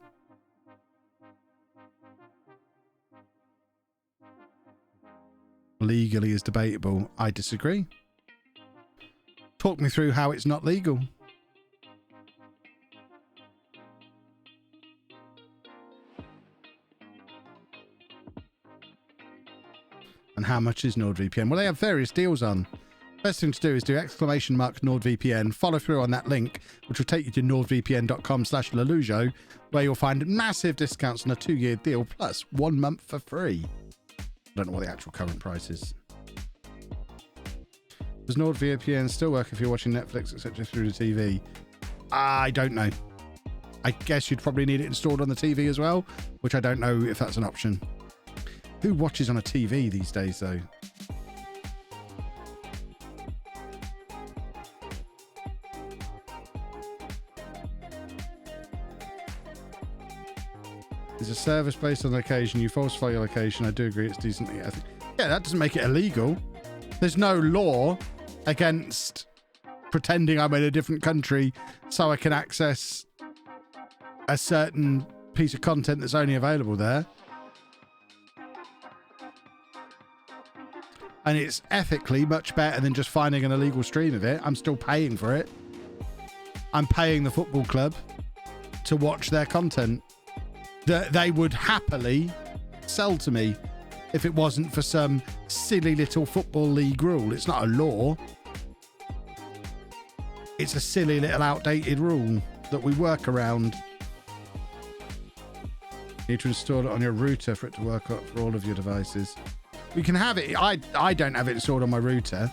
Legally is debatable. I disagree. Talk me through how it's not legal. And how much is NordVPN? Well, they have various deals on. Best thing to do is do !NordVPN, follow through on that link, which will take you to nordvpn.com/LOLLUJO, where you'll find massive discounts on a 2-year deal, plus 1 month for free. I don't know what the actual current price is. Does NordVPN still work if you're watching Netflix, etc. through the TV? I don't know. I guess you'd probably need it installed on the TV as well, which I don't know if that's an option. Who watches on a TV these days, though? Is a service based on location. You falsify your location. I do agree it's decently ethical. Yeah, that doesn't make it illegal. There's no law against pretending I'm in a different country so I can access a certain piece of content that's only available there. And it's ethically much better than just finding an illegal stream of it. I'm still paying for it. I'm paying the football club to watch their content that they would happily sell to me if it wasn't for some silly little football league rule. It's not a law. It's a silly little outdated rule that we work around. You need to install it on your router for it to work for all of your devices. You can have it. I don't have it installed on my router.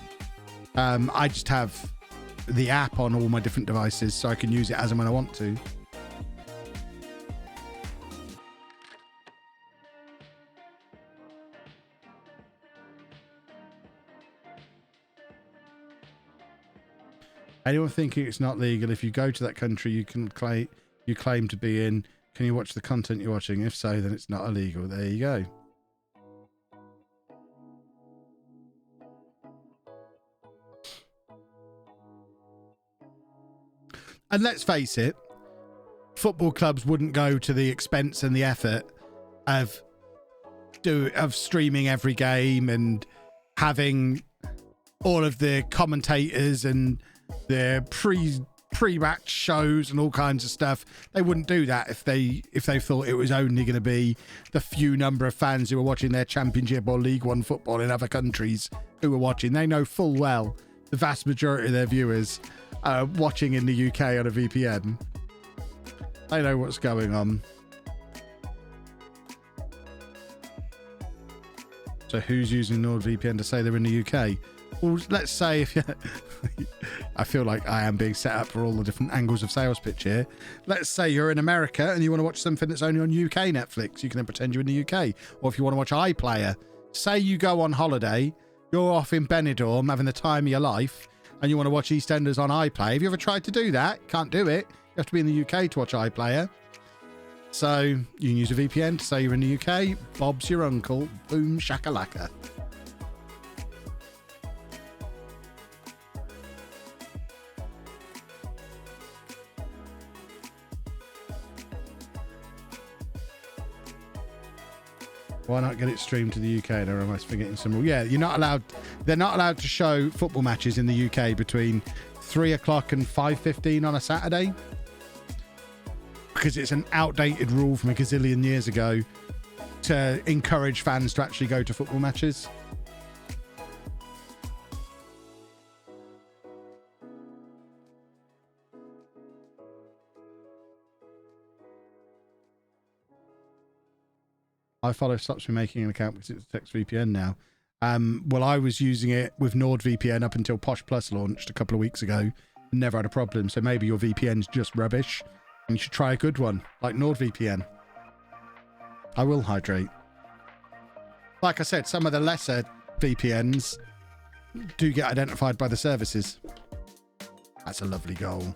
I just have the app on all my different devices so I can use it as and when I want to. Anyone thinking it's not legal, if you go to that country you claim to be in, can you watch the content you're watching? If so, then it's not illegal. There you go. And let's face it, football clubs wouldn't go to the expense and the effort of streaming every game and having all of the commentators and the pre-match shows and all kinds of stuff. They wouldn't do that if they thought it was only going to be the few number of fans who were watching their Championship or League One football in other countries who were watching. They know full well the vast majority of their viewers are watching in the UK on a VPN. They know what's going on. So who's using NordVPN to say they're in the UK? Well, let's say if I feel like I am being set up for all the different angles of sales pitch here. Let's say you're in America and you want to watch something that's only on UK Netflix. You can then pretend you're in the UK. Or if you want to watch iPlayer, say you go on holiday, you're off in Benidorm having the time of your life, and you want to watch EastEnders on iPlayer. Have you ever tried to do that? Can't do it. You have to be in the UK to watch iPlayer. So you can use a VPN to say you're in the UK. Bob's your uncle. Boom shakalaka. Why not get it streamed to the UK? Or am I forgetting some rule? Yeah, you're not allowed. They're not allowed to show football matches in the UK between 3 o'clock and 5:15 on a Saturday, because it's an outdated rule from a gazillion years ago to encourage fans to actually go to football matches. iFollow stops me making an account because it's a text VPN now. Well, I was using it with NordVPN up until Posh Plus launched a couple of weeks ago. Never had a problem. So maybe your VPN's just rubbish and you should try a good one like NordVPN. I will hydrate. Like I said, some of the lesser VPNs do get identified by the services. That's a lovely goal.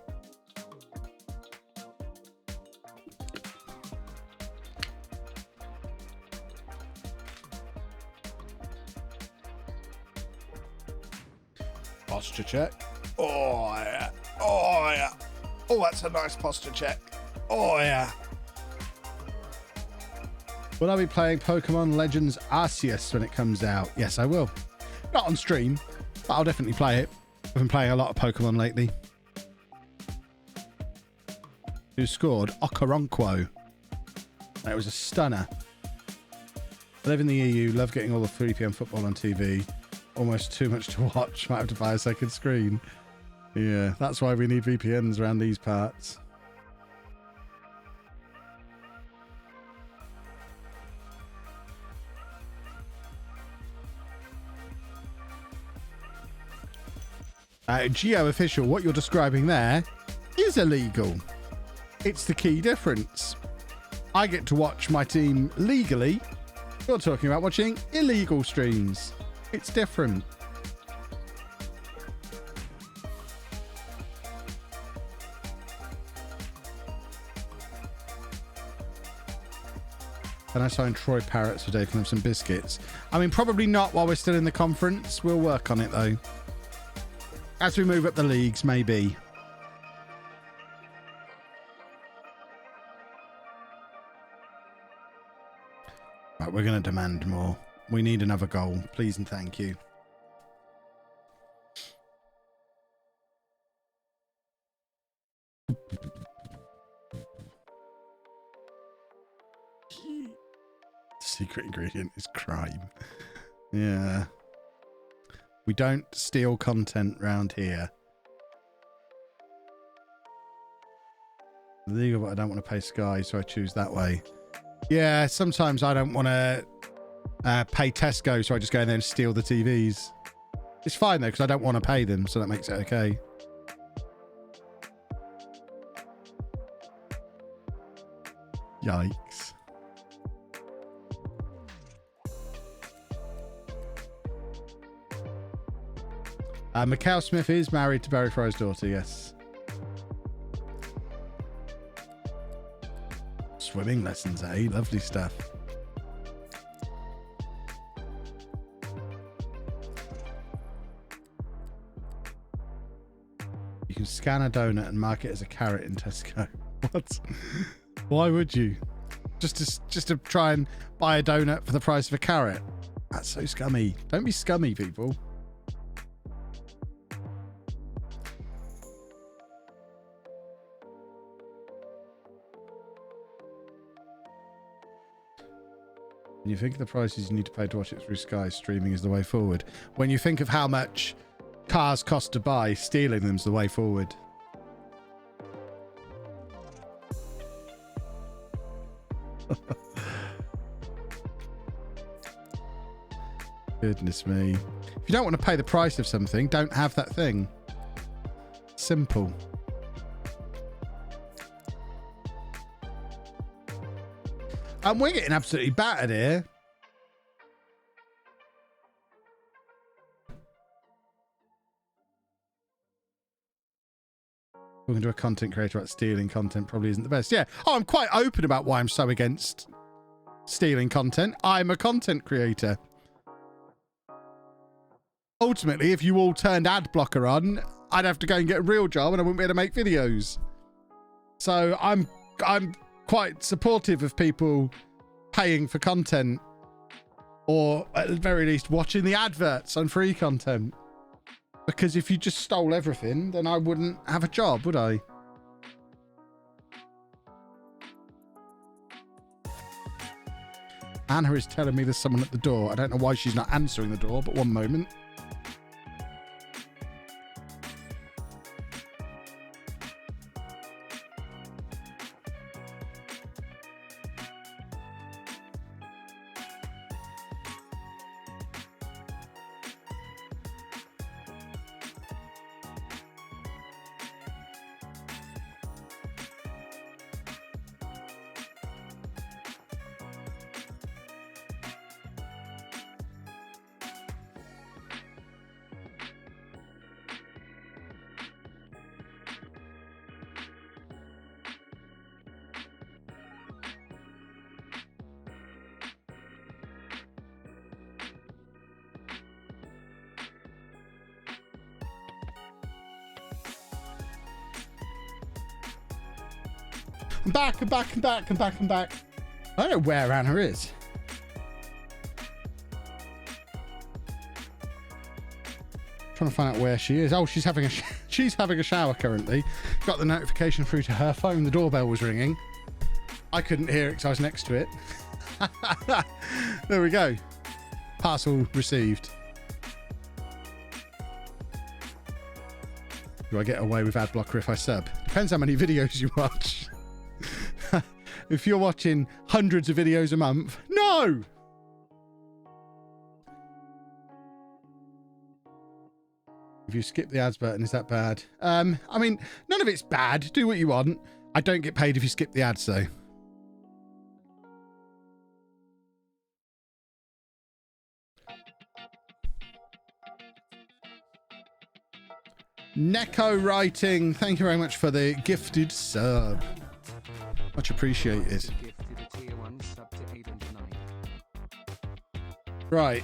Posture check. Oh, yeah. Oh, yeah. Oh, that's a nice posture check. Oh, yeah. Will I be playing Pokemon Legends Arceus when it comes out? Yes, I will. Not on stream, but I'll definitely play it. I've been playing a lot of Pokemon lately. Who scored? Okoronkwo. It was a stunner. I live in the EU, love getting all the 3 PM football on TV. Almost too much to watch. Might have to buy a second screen. Yeah, that's why we need VPNs around these parts. Geo official, what you're describing there is illegal. It's the key difference. I get to watch my team legally. You're talking about watching illegal streams. It's different. Can I sign Troy Parrott so Dave can have some biscuits? I mean, probably not while we're still in the conference. We'll work on it, though. As we move up the leagues, maybe. Right, we're going to demand more. We need another goal. Please and thank you. Secret ingredient is crime. Yeah. We don't steal content round here. Legal, but I don't want to pay Sky, so I choose that way. Yeah, sometimes I don't want to pay Tesco, so I just go in there and steal the TVs. It's fine, though, because I don't want to pay them, so that makes it okay. Yikes. Macau Smith is married to Barry Fry's daughter, yes. Swimming lessons, eh? Lovely stuff. You can scan a donut and mark it as a carrot in Tesco. What? Why would you? Just to try and buy a donut for the price of a carrot? That's so scummy. Don't be scummy, people. When you think of the prices you need to pay to watch it through Sky, streaming is the way forward. When you think of how much cars cost to buy, stealing them's the way forward. Goodness me. If you don't want to pay the price of something, don't have that thing. Simple. And we're getting absolutely battered here. Talking to a content creator about stealing content probably isn't the best. Yeah. Oh, I'm quite open about why I'm so against stealing content. I'm a content creator. Ultimately, if you all turned ad blocker on, I'd have to go and get a real job and I wouldn't be able to make videos. So I'm quite supportive of people paying for content, or at the very least watching the adverts on free content, because if you just stole everything, then I wouldn't have a job, would I? Anna is telling me there's someone at the door. I don't know why she's not answering the door, but one moment. I'm back. I don't know where Anna is. Trying to find out where she is. Oh, she's having a shower currently. Got the notification through to her phone. The doorbell was ringing. I couldn't hear it because I was next to it. There we go. Parcel received. Do I get away with ad blocker if I sub? Depends how many videos you watch. If you're watching hundreds of videos a month, no! If you skip the ads button, is that bad? I mean, none of it's bad. Do what you want. I don't get paid if you skip the ads, though. Neko Writing, thank you very much for the gifted sub. Much appreciated. Right.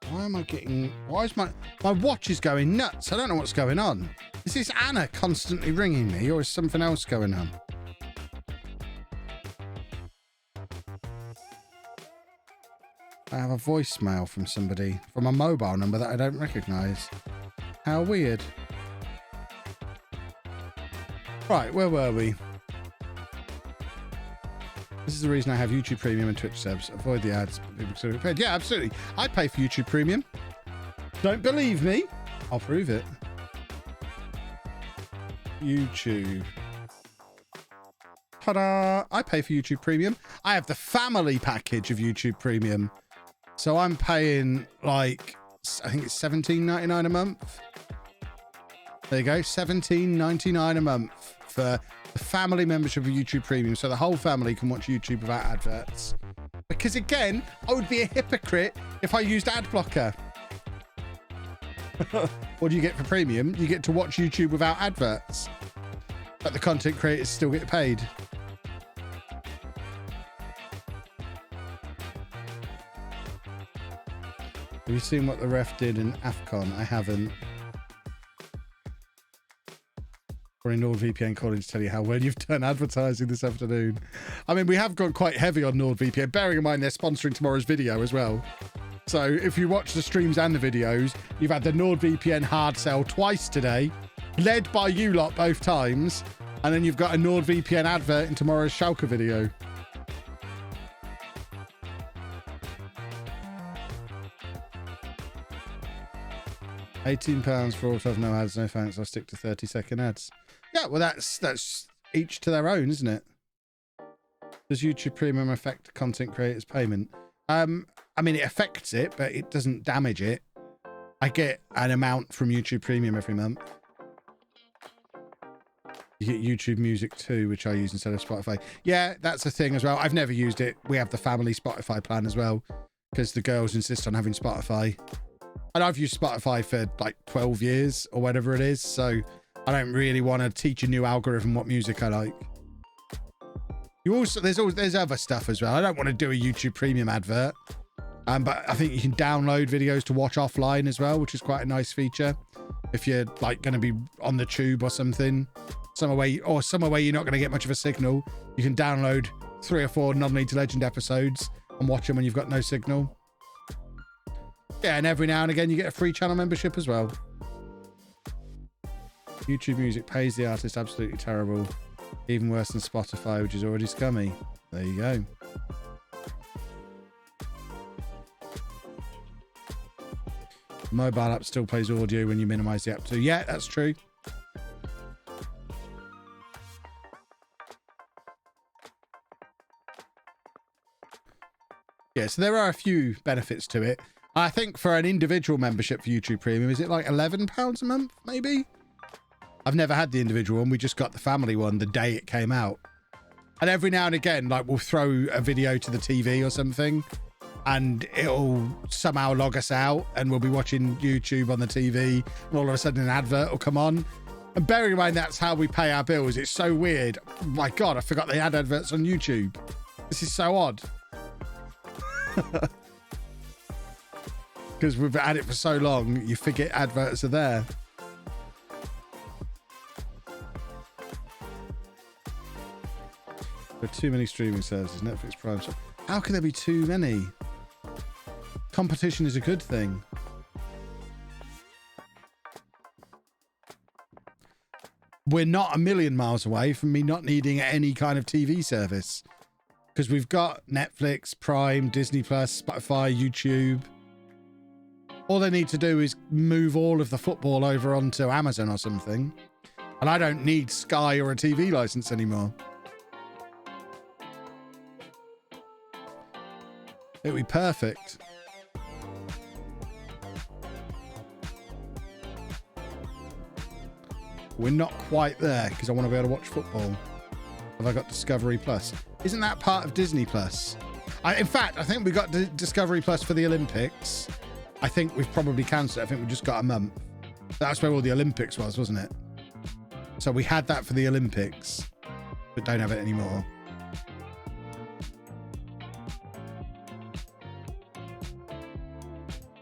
Why is my watch is going nuts? I don't know what's going on. Is this Anna constantly ringing me, or is something else going on? I have a voicemail from somebody from a mobile number that I don't recognize. How weird. Right, where were we? This is the reason I have YouTube Premium and Twitch subs. Avoid the ads. People paid. Yeah, absolutely. I pay for YouTube Premium. Don't believe me? I'll prove it. YouTube. Ta-da! I pay for YouTube Premium. I have the family package of YouTube Premium. So I'm paying like, I think it's $17.99 a month. There you go, $17.99 a month for the family membership of YouTube Premium. So the whole family can watch YouTube without adverts. Because again, I would be a hypocrite if I used ad blocker. What do you get for Premium? You get to watch YouTube without adverts. But the content creators still get paid. Have you seen what the ref did in AFCON? I haven't. Or in NordVPN calling to tell you how well you've done advertising this afternoon. I mean, we have gone quite heavy on NordVPN, bearing in mind they're sponsoring tomorrow's video as well. So if you watch the streams and the videos, you've had the NordVPN hard sell twice today, led by you lot both times, and then you've got a NordVPN advert in tomorrow's Schalke video. £18 for all to have no ads, no thanks. I'll stick to 30-second ads. Yeah, well, that's each to their own, isn't it? Does YouTube Premium affect content creators' payment? I mean, it affects it, but it doesn't damage it. I get an amount from YouTube Premium every month. You get YouTube Music too, which I use instead of Spotify. Yeah, that's a thing as well. I've never used it. We have the family Spotify plan as well, because the girls insist on having Spotify. And I've used Spotify for like 12 years or whatever it is, so I don't really want to teach a new algorithm what music I like. There's other stuff as well. I don't want to do a YouTube Premium advert, but I think you can download videos to watch offline as well, which is quite a nice feature. If you're like going to be on the tube or something, somewhere where you're not going to get much of a signal, you can download 3 or 4 Non-League to Legend episodes and watch them when you've got no signal. Yeah, and every now and again you get a free channel membership as well. YouTube Music pays the artist absolutely terrible. Even worse than Spotify, which is already scummy. There you go. Mobile app still plays audio when you minimize the app too. Yeah, that's true. Yeah, so there are a few benefits to it. I think for an individual membership for YouTube Premium, is it like £11 a month, maybe? I've never had the individual one. We just got the family one the day it came out. And every now and again, like we'll throw a video to the TV or something, and it'll somehow log us out, and we'll be watching YouTube on the TV, and all of a sudden an advert will come on. And bearing in mind that's how we pay our bills, it's so weird. Oh my God, I forgot they had adverts on YouTube. This is so odd. Because we've had it for so long, you forget adverts are there. There are too many streaming services. Netflix, Prime. So how can there be too many? Competition is a good thing. We're not a million miles away from me not needing any kind of TV service. Because we've got Netflix, Prime, Disney Plus, Spotify, YouTube. All they need to do is move all of the football over onto Amazon or something. And I don't need Sky or a TV license anymore. It'd be perfect. We're not quite there because I want to be able to watch football. Have I got Discovery Plus? Isn't that part of Disney Plus? In fact, I think we got Discovery Plus for the Olympics. I think we've probably cancelled it. I think we just got a month. That's where all the Olympics was, wasn't it? So we had that for the Olympics, but don't have it anymore.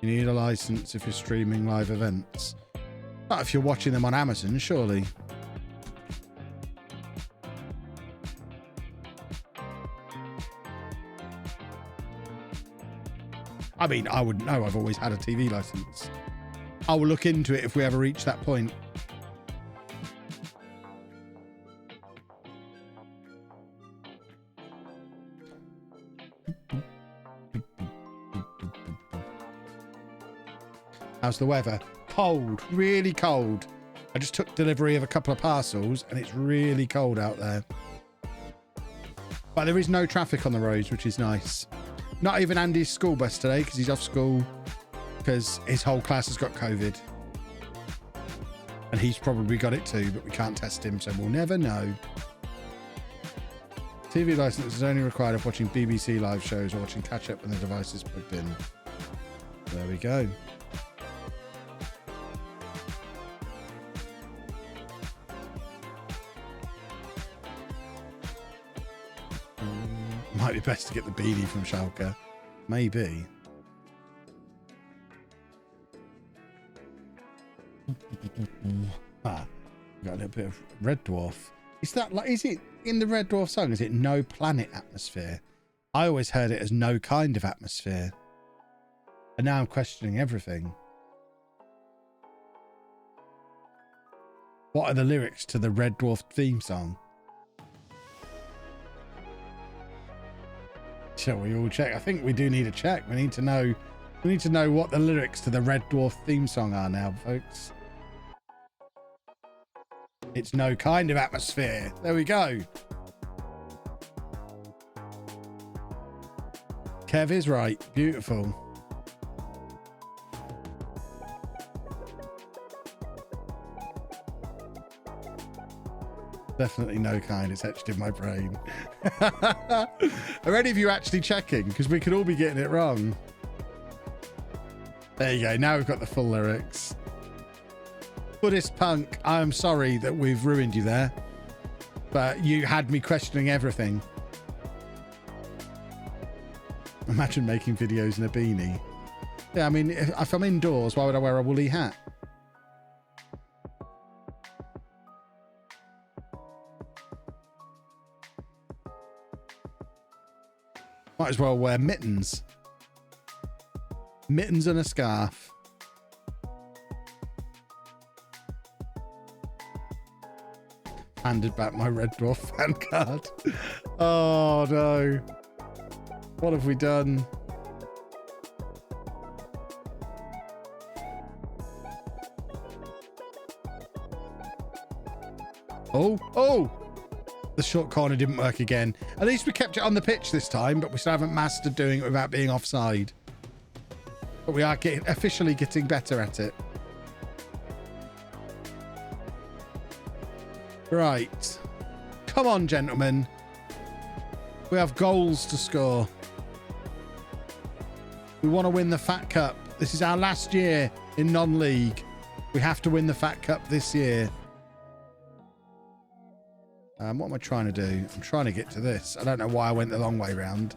You need a license if you're streaming live events. Not if you're watching them on Amazon, surely. I mean, I wouldn't know. I've always had a TV license. I will look into it if we ever reach that point. How's the weather? Cold, really cold. I just took delivery of a couple of parcels and it's really cold out there. But there is no traffic on the roads, which is nice. Not even Andy's school bus today because he's off school because his whole class has got COVID. And he's probably got it too, but we can't test him, so we'll never know. TV license is only required if watching BBC live shows or watching catch up when the device is plugged in. There we go. Might be best to get the beanie from Schalke. Maybe. Ah, we've got a little bit of Red Dwarf. Is that like, is it in the Red Dwarf song? Is it no planet atmosphere? I always heard it as no kind of atmosphere. And now I'm questioning everything. What are the lyrics to the Red Dwarf theme song? Shall we all check? I think we do need a check. We need to know what the lyrics to the Red Dwarf theme song are now, folks. It's no kind of atmosphere. There we go. Kev is right. Beautiful. Definitely no kind. It's etched in my brain. Are any of you actually checking? Because we could all be getting it wrong. There you go. Now we've got the full lyrics. Buddhist punk, I'm sorry that we've ruined you there. But you had me questioning everything. Imagine making videos in a beanie. Yeah, I mean, if I'm indoors, why would I wear a woolly hat? Might as well wear mittens. Mittens and a scarf. Handed back my Red Dwarf fan card. Oh no. What have we done? Oh! The short corner didn't work again. At least we kept it on the pitch this time, but we still haven't mastered doing it without being offside. But we are officially getting better at it. Right. Come on, gentlemen. We have goals to score. We want to win the Fat Cup. This is our last year in non-league. We have to win the Fat Cup this year. What am I trying to do? I'm trying to get to this. I don't know why I went the long way round.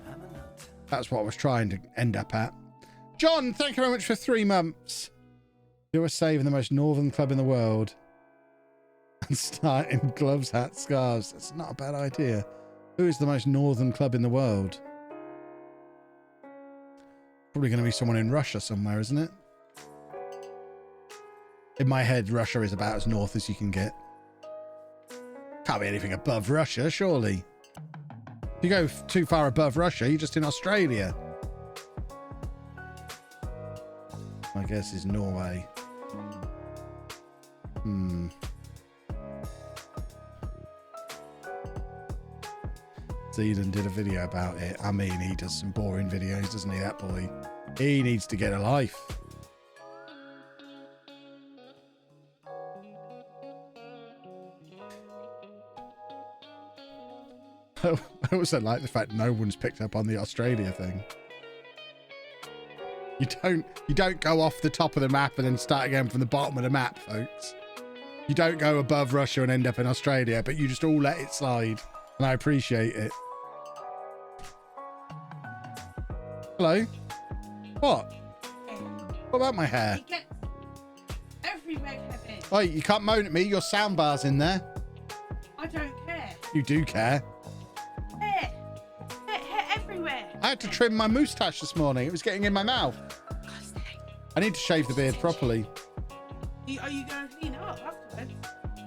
That's what I was trying to end up at. John, thank you very much for 3 months. You're saving the most northern club in the world. And start in gloves, hats, scarves. That's not a bad idea. Who is the most northern club in the world? Probably going to be someone in Russia somewhere, isn't it? In my head, Russia is about as north as you can get. Can't be anything above Russia, surely. If you go too far above Russia, you're just in Australia. My guess is Norway. Zealand did a video about it. I mean, he does some boring videos, doesn't he, that boy? He needs to get a life. I also like the fact no one's picked up on the Australia thing. You don't go off the top of the map and then start again from the bottom of the map, folks. You don't go above Russia and end up in Australia, but you just all let it slide. And I appreciate it. Hello? What? What about my hair? It gets everywhere, Kevin. Oh, you can't moan at me. Your soundbar's in there. I don't care. You do care. Hair everywhere. I had to trim my moustache this morning. It was getting in my mouth. I need to shave the beard properly. Are you going to clean it up afterwards?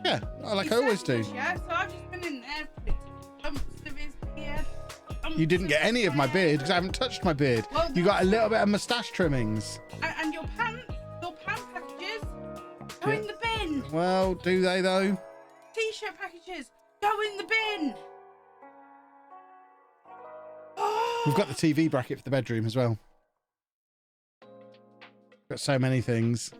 Yeah, like I always do. Yeah, so I've just been in there, put bumps of his beard. You didn't get any of my beard because I haven't touched my beard. Well, you got a little bit of moustache trimmings. And your pant packages go in the bin. Well, do they though? T-shirt packages go in the bin. We've got the TV bracket for the bedroom as well. Got so many things.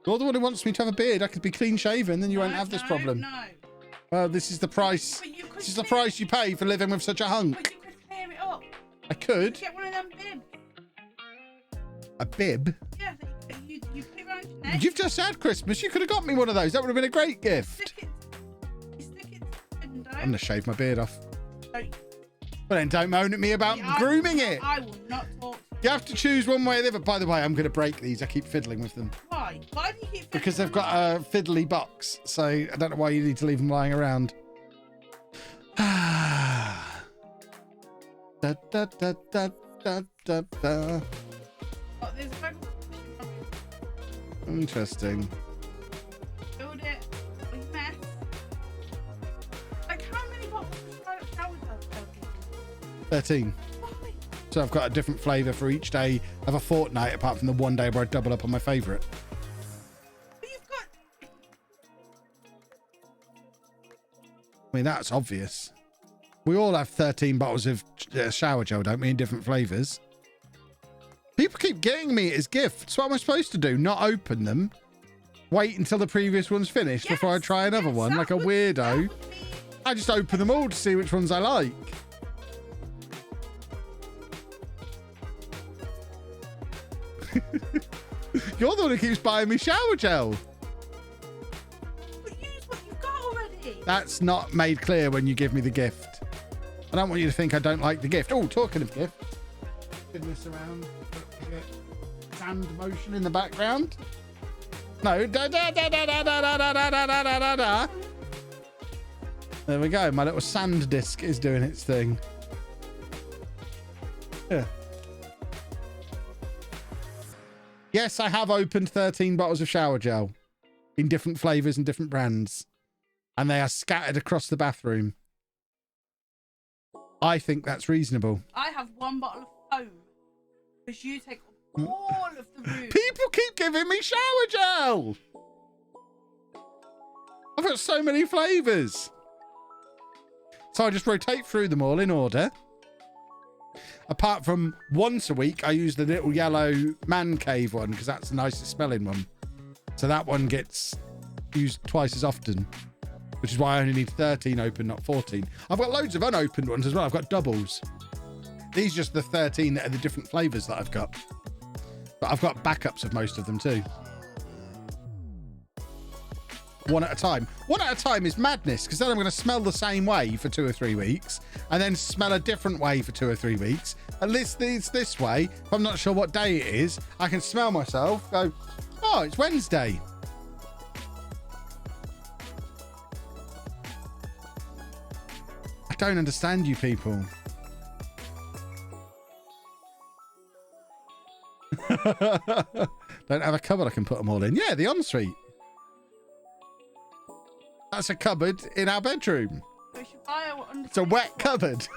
You're the one who wants me to have a beard. I could be clean shaven, then you won't have this problem. No. Well, this is the price. This is the price you pay for living with such a hunk. But you could clear it up. I could. Get one of them bibs. A bib? Yeah, you put it around your neck. You've just had Christmas. You could have got me one of those. That would have been a great gift. Stick it to the window. I'm going to shave my beard off. Don't. But then don't moan at me about grooming it. I will not talk. You have to choose one way or the other. By the way, I'm going to break these. I keep fiddling with them. Why? Why do you keep fiddling? Because they've got a fiddly box. So I don't know why you need to leave them lying around. da, da, da, da, da, da, da. Oh, there's a bag of... Interesting. Build it. With mess. Like, how many bottles of shower gel? 13. So I've got a different flavour for each day of a fortnight, apart from the one day where I double up on my favourite. But you've got... I mean, that's obvious. We all have 13 bottles of shower gel, don't we, in different flavours? People keep getting me it as gifts. What am I supposed to do? Not open them? Wait until the previous one's finished before I try another one, like a weirdo? I just open them all to see which ones I like. You're the one who keeps buying me shower gel. But use what you've got already. That's not made clear when you give me the gift. I don't want you to think I don't like the gift. Oh, talking of gift. Spin this around. Sand motion in the background. No. Da, da, da, da, da, da, da, da, da, da, da, da. There we go. My little sand disc is doing its thing. Yeah. Yes, I have opened 13 bottles of shower gel in different flavours and different brands. And they are scattered across the bathroom. I think that's reasonable. I have one bottle of foam. Because you take all of the room. People keep giving me shower gel. I've got so many flavours. So I just rotate through them all in order. Apart from once a week, I use the little yellow man cave one because that's the nicest smelling one. So that one gets used twice as often, which is why I only need 13 open, not 14. I've got loads of unopened ones as well. I've got doubles. These are just the 13 that are the different flavours that I've got. But I've got backups of most of them too. One at a time. One at a time is madness because then I'm going to smell the same way for 2 or 3 weeks and then smell a different way for 2 or 3 weeks. At least it's this way. If I'm not sure what day it is, I can smell myself, go, oh, it's Wednesday. don't understand you people. Don't have a cupboard I can put them all in. Yeah, the ensuite. That's a cupboard in our bedroom. We should buy a It's a wet cupboard.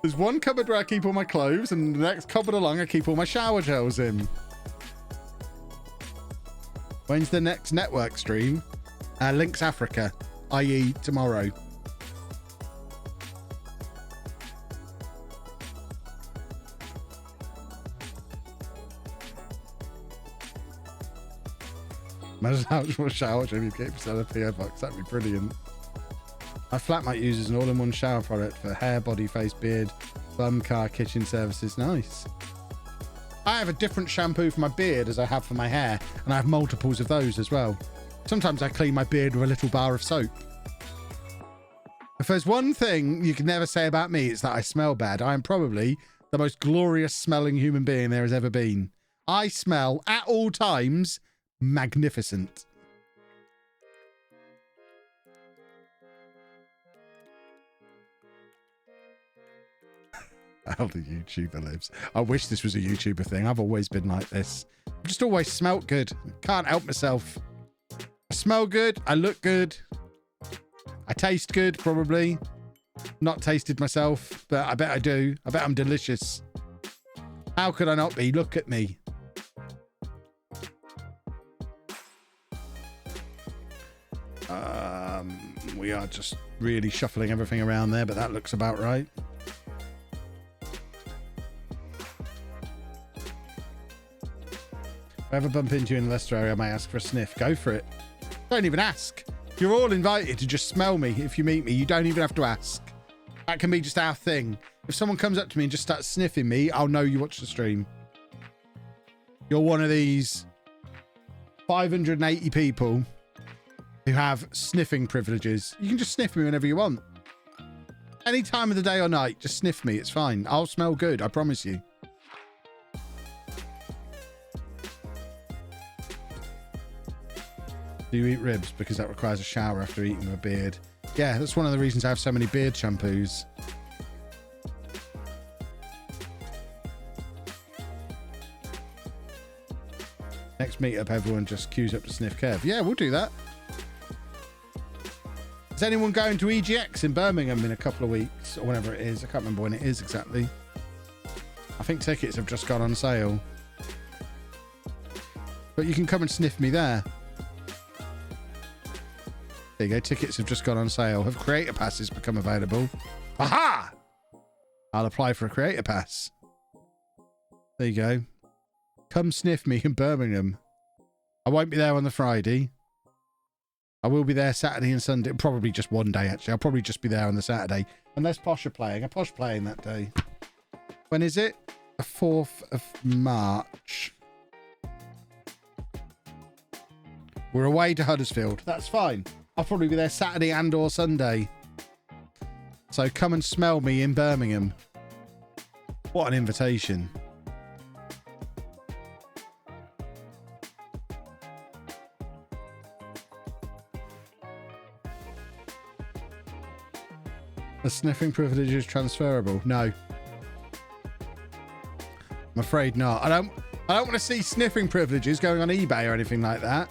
There's one cupboard where I keep all my clothes, and the next cupboard along I keep all my shower gels in. When's the next network stream? Links Africa, i.e. tomorrow. Imagine how much more shower gel you get for selling a PO box. That'd be brilliant. My flatmate uses an all-in-one shower product for hair, body, face, beard, bum, car, kitchen services. Nice. I have a different shampoo for my beard as I have for my hair, and I have multiples of those as well. Sometimes I clean my beard with a little bar of soap. If there's one thing you can never say about me, it's that I smell bad. I am probably the most glorious smelling human being there has ever been. I smell, at all times, magnificent. How the YouTuber lives. I wish this was a YouTuber thing. I've always been like this. I've just always smelt good. Can't help myself. I smell good. I look good. I taste good, probably. Not tasted myself, but I bet I do. I bet I'm delicious. How could I not be? Look at me. We are just really shuffling everything around there, but that looks about right. If I ever bump into you in the Leicester area, I may ask for a sniff. Go for it. Don't even ask. You're all invited to just smell me if you meet me. You don't even have to ask. That can be just our thing. If someone comes up to me and just starts sniffing me, I'll know you watch the stream. You're one of these 580 people who have sniffing privileges. You can just sniff me whenever you want. Any time of the day or night, just sniff me. It's fine. I'll smell good. I promise you. Do you eat ribs? Because that requires a shower after eating with a beard. Yeah, that's one of the reasons I have so many beard shampoos. Next meetup, everyone just queues up to sniff Kev. Yeah, we'll do that. Is anyone going to EGX in Birmingham in a couple of weeks? Or whenever it is. I can't remember when it is exactly. I think tickets have just gone on sale. But you can come and sniff me there. There you go. Tickets have just gone on sale. Have creator passes become available? Aha! I'll apply for a creator pass. There you go. Come sniff me in Birmingham. I won't be there on the Friday. I will be there Saturday and Sunday. Probably just one day, actually. I'll probably just be there on the Saturday. Unless Posh are playing. Are Posh playing that day? When is it? The 4th of March. We're away to Huddersfield. That's fine. I'll probably be there Saturday and or Sunday. So come and smell me in Birmingham. What an invitation. The sniffing privilege is transferable. No. I'm afraid not. I don't want to see sniffing privileges going on eBay or anything like that.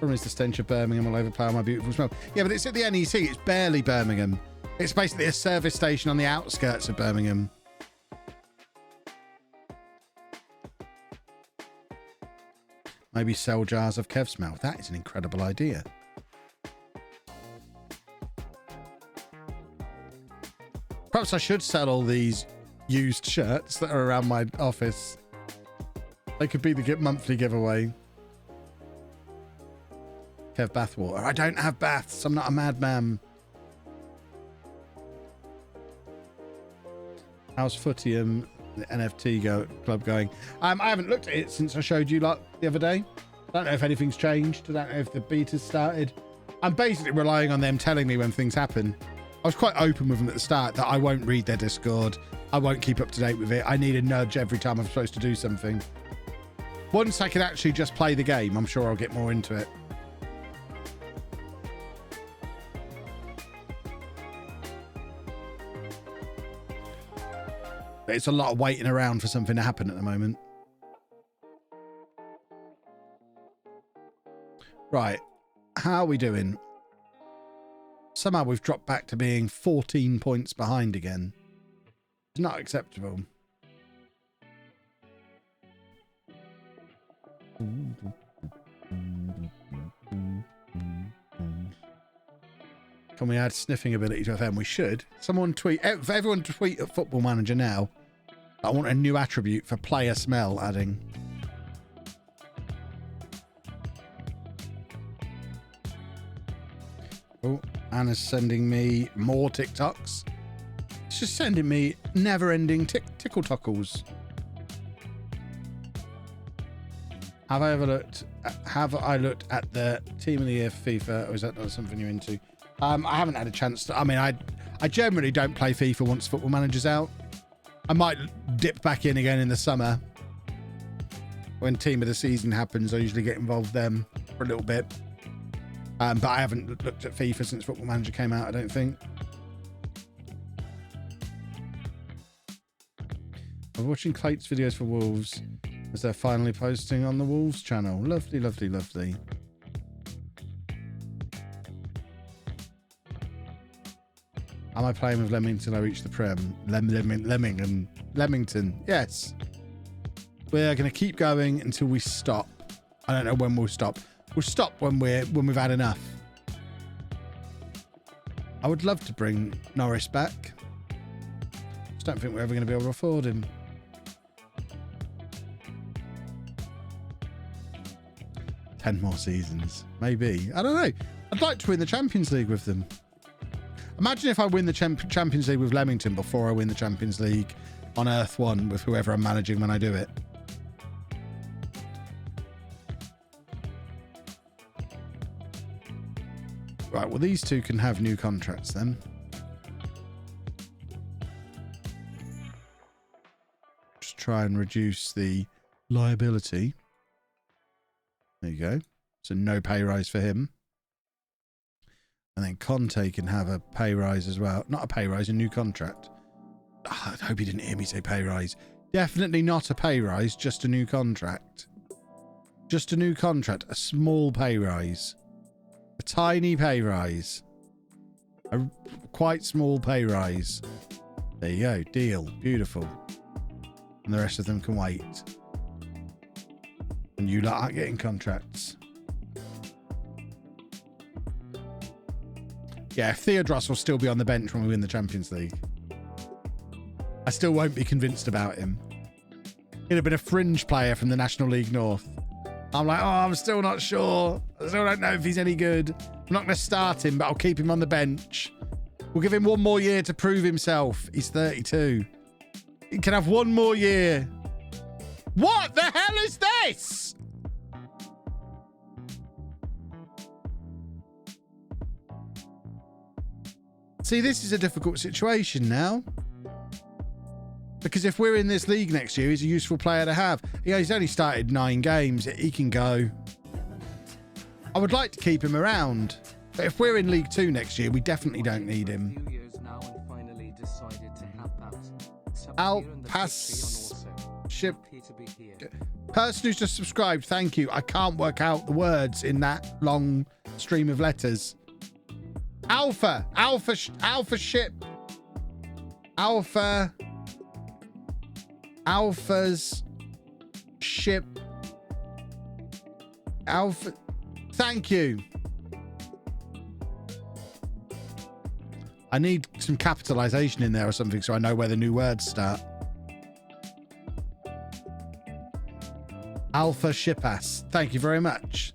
Problem is the stench of Birmingham will overpower my beautiful smell. Yeah, but it's at the NEC. It's barely Birmingham. It's basically a service station on the outskirts of Birmingham. Maybe sell jars of Kev smell. That is an incredible idea. Perhaps I should sell all these used shirts that are around my office. They could be the monthly giveaway. Kev bathwater. I don't have baths. I'm not a madman. How's Footium, the NFT club going? I haven't looked at it since I showed you lot the other day. I don't know if anything's changed. I don't know if the beta's started. I'm basically relying on them telling me when things happen. I was quite open with them at the start that I won't read their Discord. I won't keep up to date with it. I need a nudge every time I'm supposed to do something. Once I can actually just play the game, I'm sure I'll get more into it. But it's a lot of waiting around for something to happen at the moment. Right. How are we doing? Somehow we've dropped back to being 14 points behind again. It's not acceptable. Can we add sniffing ability to FM? We should. Someone tweet, for everyone to tweet at Football Manager now. I want a new attribute for player smell adding. Oh, Anna's sending me more TikToks. It's just sending me never-ending tickle tockles. Have I looked at the Team of the Year for FIFA, or is that not something you're into? I haven't had a chance to. I mean, I generally don't play FIFA once Football Manager's out. I might dip back in again in the summer. When Team of the Season happens, I usually get involved then for a little bit. But I haven't looked at FIFA since Football Manager came out, I don't think. I'm watching Clate's videos for Wolves as they're finally posting on the Wolves channel. Lovely, lovely, lovely. Am I playing with Leamington? I reach the Prem. Leamington. Yes. We're going to keep going until we stop. I don't know when we'll stop. We'll stop when we've had enough. I would love to bring Norris back. Just don't think we're ever going to be able to afford him. 10 more seasons, maybe. I don't know. I'd like to win the Champions League with them. Imagine if I win the Champions League with Leamington before I win the Champions League on Earth 1 with whoever I'm managing when I do it. Right, well, these two can have new contracts then. Just try and reduce the liability. There you go. So no pay rise for him. And then Conte can have a pay rise as well. Not a pay rise, a new contract. Oh, I hope he didn't hear me say pay rise. Definitely not a pay rise, just a new contract. Just a new contract, a small pay rise. A tiny pay rise. A quite small pay rise. There you go, deal, beautiful. And the rest of them can wait. And you lot aren't getting contracts. Yeah, Theodros will still be on the bench when we win the Champions League. I still won't be convinced about him. He'd have been a fringe player from the National League North. I'm like, oh, I'm still not sure. I still don't know if he's any good. I'm not going to start him, but I'll keep him on the bench. We'll give him one more year to prove himself. He's 32. He can have one more year. What the hell is this? See, this is a difficult situation now. Because if we're in this league next year, he's a useful player to have. Yeah, he's only started 9 games. He can go. I would like to keep him around. But if we're in League 2 next year, we definitely don't need him. I'll pass ship. Person who's just subscribed, thank you. I can't work out the words in that long stream of letters. Alpha ship. Alpha's ship. Alpha. Thank you. I need some capitalization in there or something so I know where the new words start. Alpha Shipass. Thank you very much.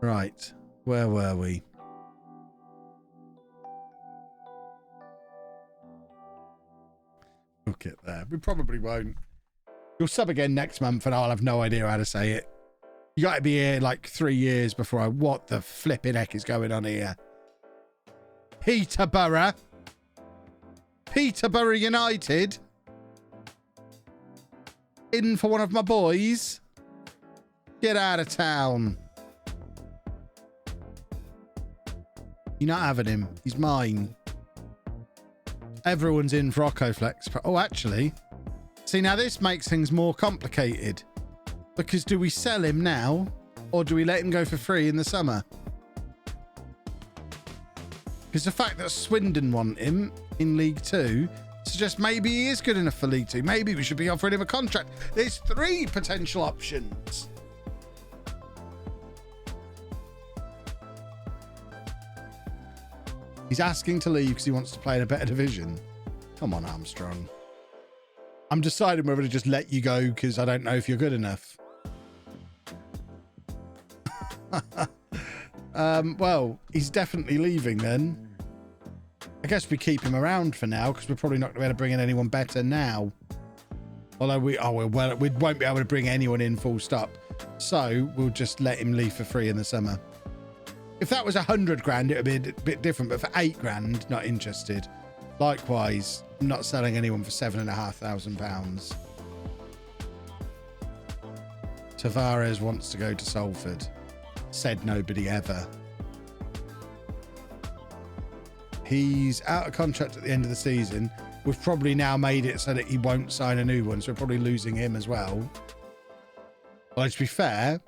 Right. Where were we? Look at there. We probably won't. You'll sub again next month and I'll have no idea how to say it. You got to be here like 3 years before I... What the flipping heck is going on here? Peterborough. Peterborough United. In for one of my boys. Get out of town. You're not having him. He's mine. Everyone's in for Occoflex. Oh, actually. See, now this makes things more complicated. Because do we sell him now? Or do we let him go for free in the summer? Because the fact that Swindon want him in League 2 suggests maybe he is good enough for League 2. Maybe we should be offering him a contract. There's 3 potential options. He's asking to leave because he wants to play in a better division. Come on, Armstrong. I'm deciding whether to just let you go because I don't know if you're good enough. Well, he's definitely leaving then. I guess we keep him around for now because we're probably not going to be able to bring in anyone better now. Although we won't be able to bring anyone in full stop. So we'll just let him leave for free in the summer. If that was 100 grand, it would be a bit different, but for 8 grand, not interested. Likewise, I'm not selling anyone for £7,500. Tavares wants to go to Salford. Said nobody ever. He's out of contract at the end of the season. We've probably now made it so that he won't sign a new one, so we're probably losing him as well. Well, to be fair,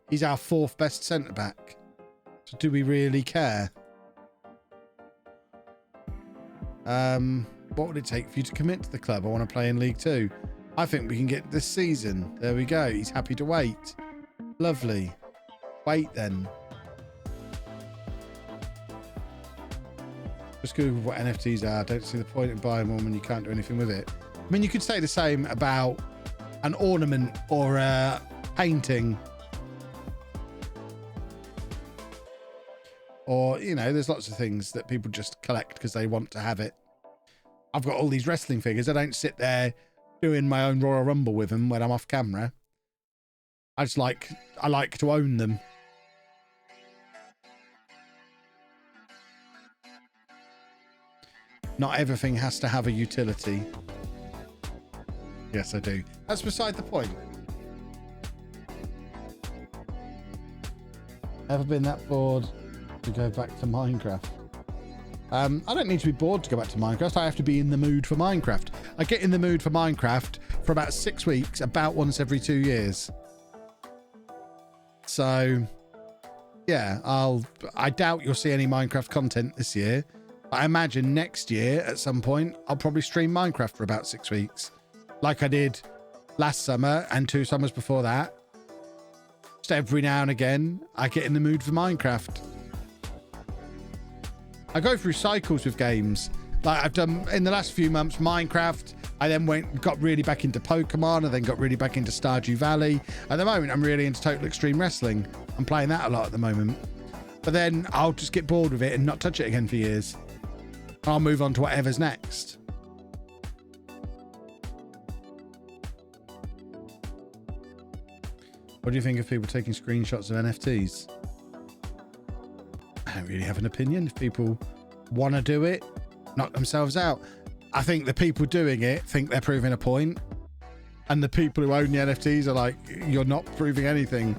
he's our 4th best centre-back. So do we really care? What would it take for you to commit to the club? I want to play in League 2. I think we can get this season. There we go. He's happy to wait. Lovely. Wait then. Just Google what NFTs are. Don't see the point in buying one when you can't do anything with it. I mean, you could say the same about an ornament or a painting. Or, you know, there's lots of things that people just collect because they want to have it. I've got all these wrestling figures. I don't sit there doing my own Royal Rumble with them when I'm off camera. I like to own them. Not everything has to have a utility. Yes, I do. That's beside the point. Ever been that bored to go back to Minecraft? I don't need to be bored to go back to Minecraft. I have to be in the mood for Minecraft. I get in the mood for Minecraft for about 6 weeks, about once every 2 years. So, yeah, I doubt you'll see any Minecraft content this year. I imagine next year at some point, I'll probably stream Minecraft for about 6 weeks. Like I did last summer and 2 summers before that. Just every now and again, I get in the mood for Minecraft. I go through cycles with games. Like I've done in the last few months, Minecraft. I then got really back into Pokemon. I then got really back into Stardew Valley. At the moment, I'm really into Total Extreme Wrestling. I'm playing that a lot at the moment. But then I'll just get bored with it and not touch it again for years. I'll move on to whatever's next. What do you think of people taking screenshots of NFTs? I don't really have an opinion. If people want to do it, knock themselves out. I think the people doing it think they're proving a point. And the people who own the NFTs are like, you're not proving anything.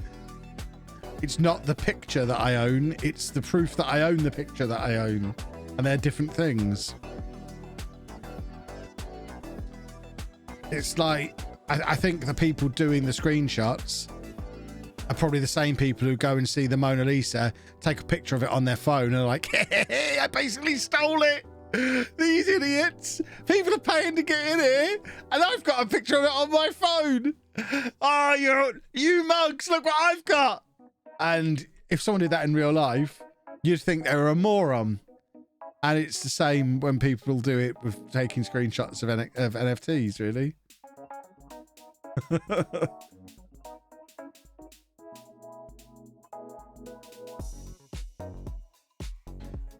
It's not the picture that I own. It's the proof that I own the picture that I own. And they're different things. It's like, I think the people doing the screenshots are probably the same people who go and see the Mona Lisa, take a picture of it on their phone and are like, hey, I basically stole it. These idiots. People are paying to get in here and I've got a picture of it on my phone. Oh, you mugs, look what I've got. And if someone did that in real life, you'd think they were a moron. And it's the same when people do it with taking screenshots of NFTs, really.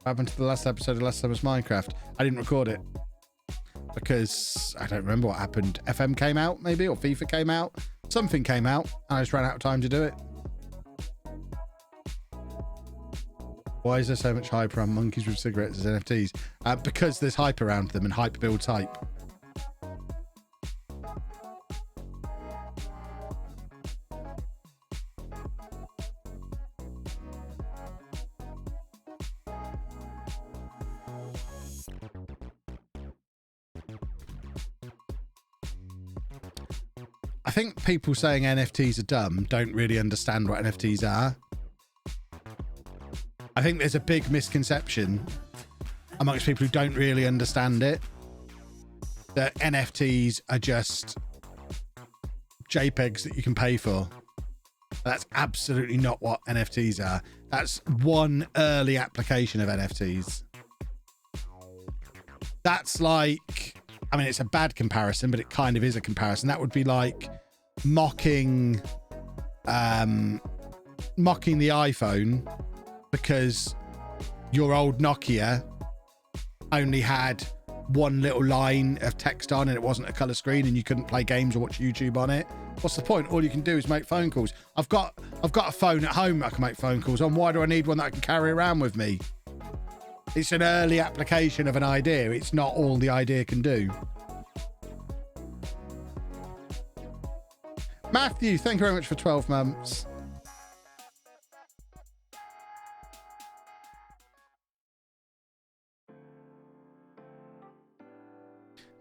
What happened to the last episode of last summer's Minecraft? I didn't record it because I don't remember what happened. FM came out, maybe, or FIFA came out. Something came out, and I just ran out of time to do it. Why is there so much hype around monkeys with cigarettes as NFTs? Because there's hype around them, and hype builds hype. I think people saying NFTs are dumb don't really understand what NFTs are. I think there's a big misconception amongst people who don't really understand it, that NFTs are just JPEGs that you can pay for. That's absolutely not what NFTs are. That's one early application of NFTs. That's like, I mean, it's a bad comparison, but it kind of is a comparison. That would be like mocking the iPhone because your old Nokia only had one little line of text on and it wasn't a color screen and you couldn't play games or watch YouTube on it. What's the point? All you can do is make phone calls. I've got a phone at home that I can make phone calls on. Why do I need one that I can carry around with me? It's an early application of an idea. It's not all the idea can do. Matthew, thank you very much for 12 months.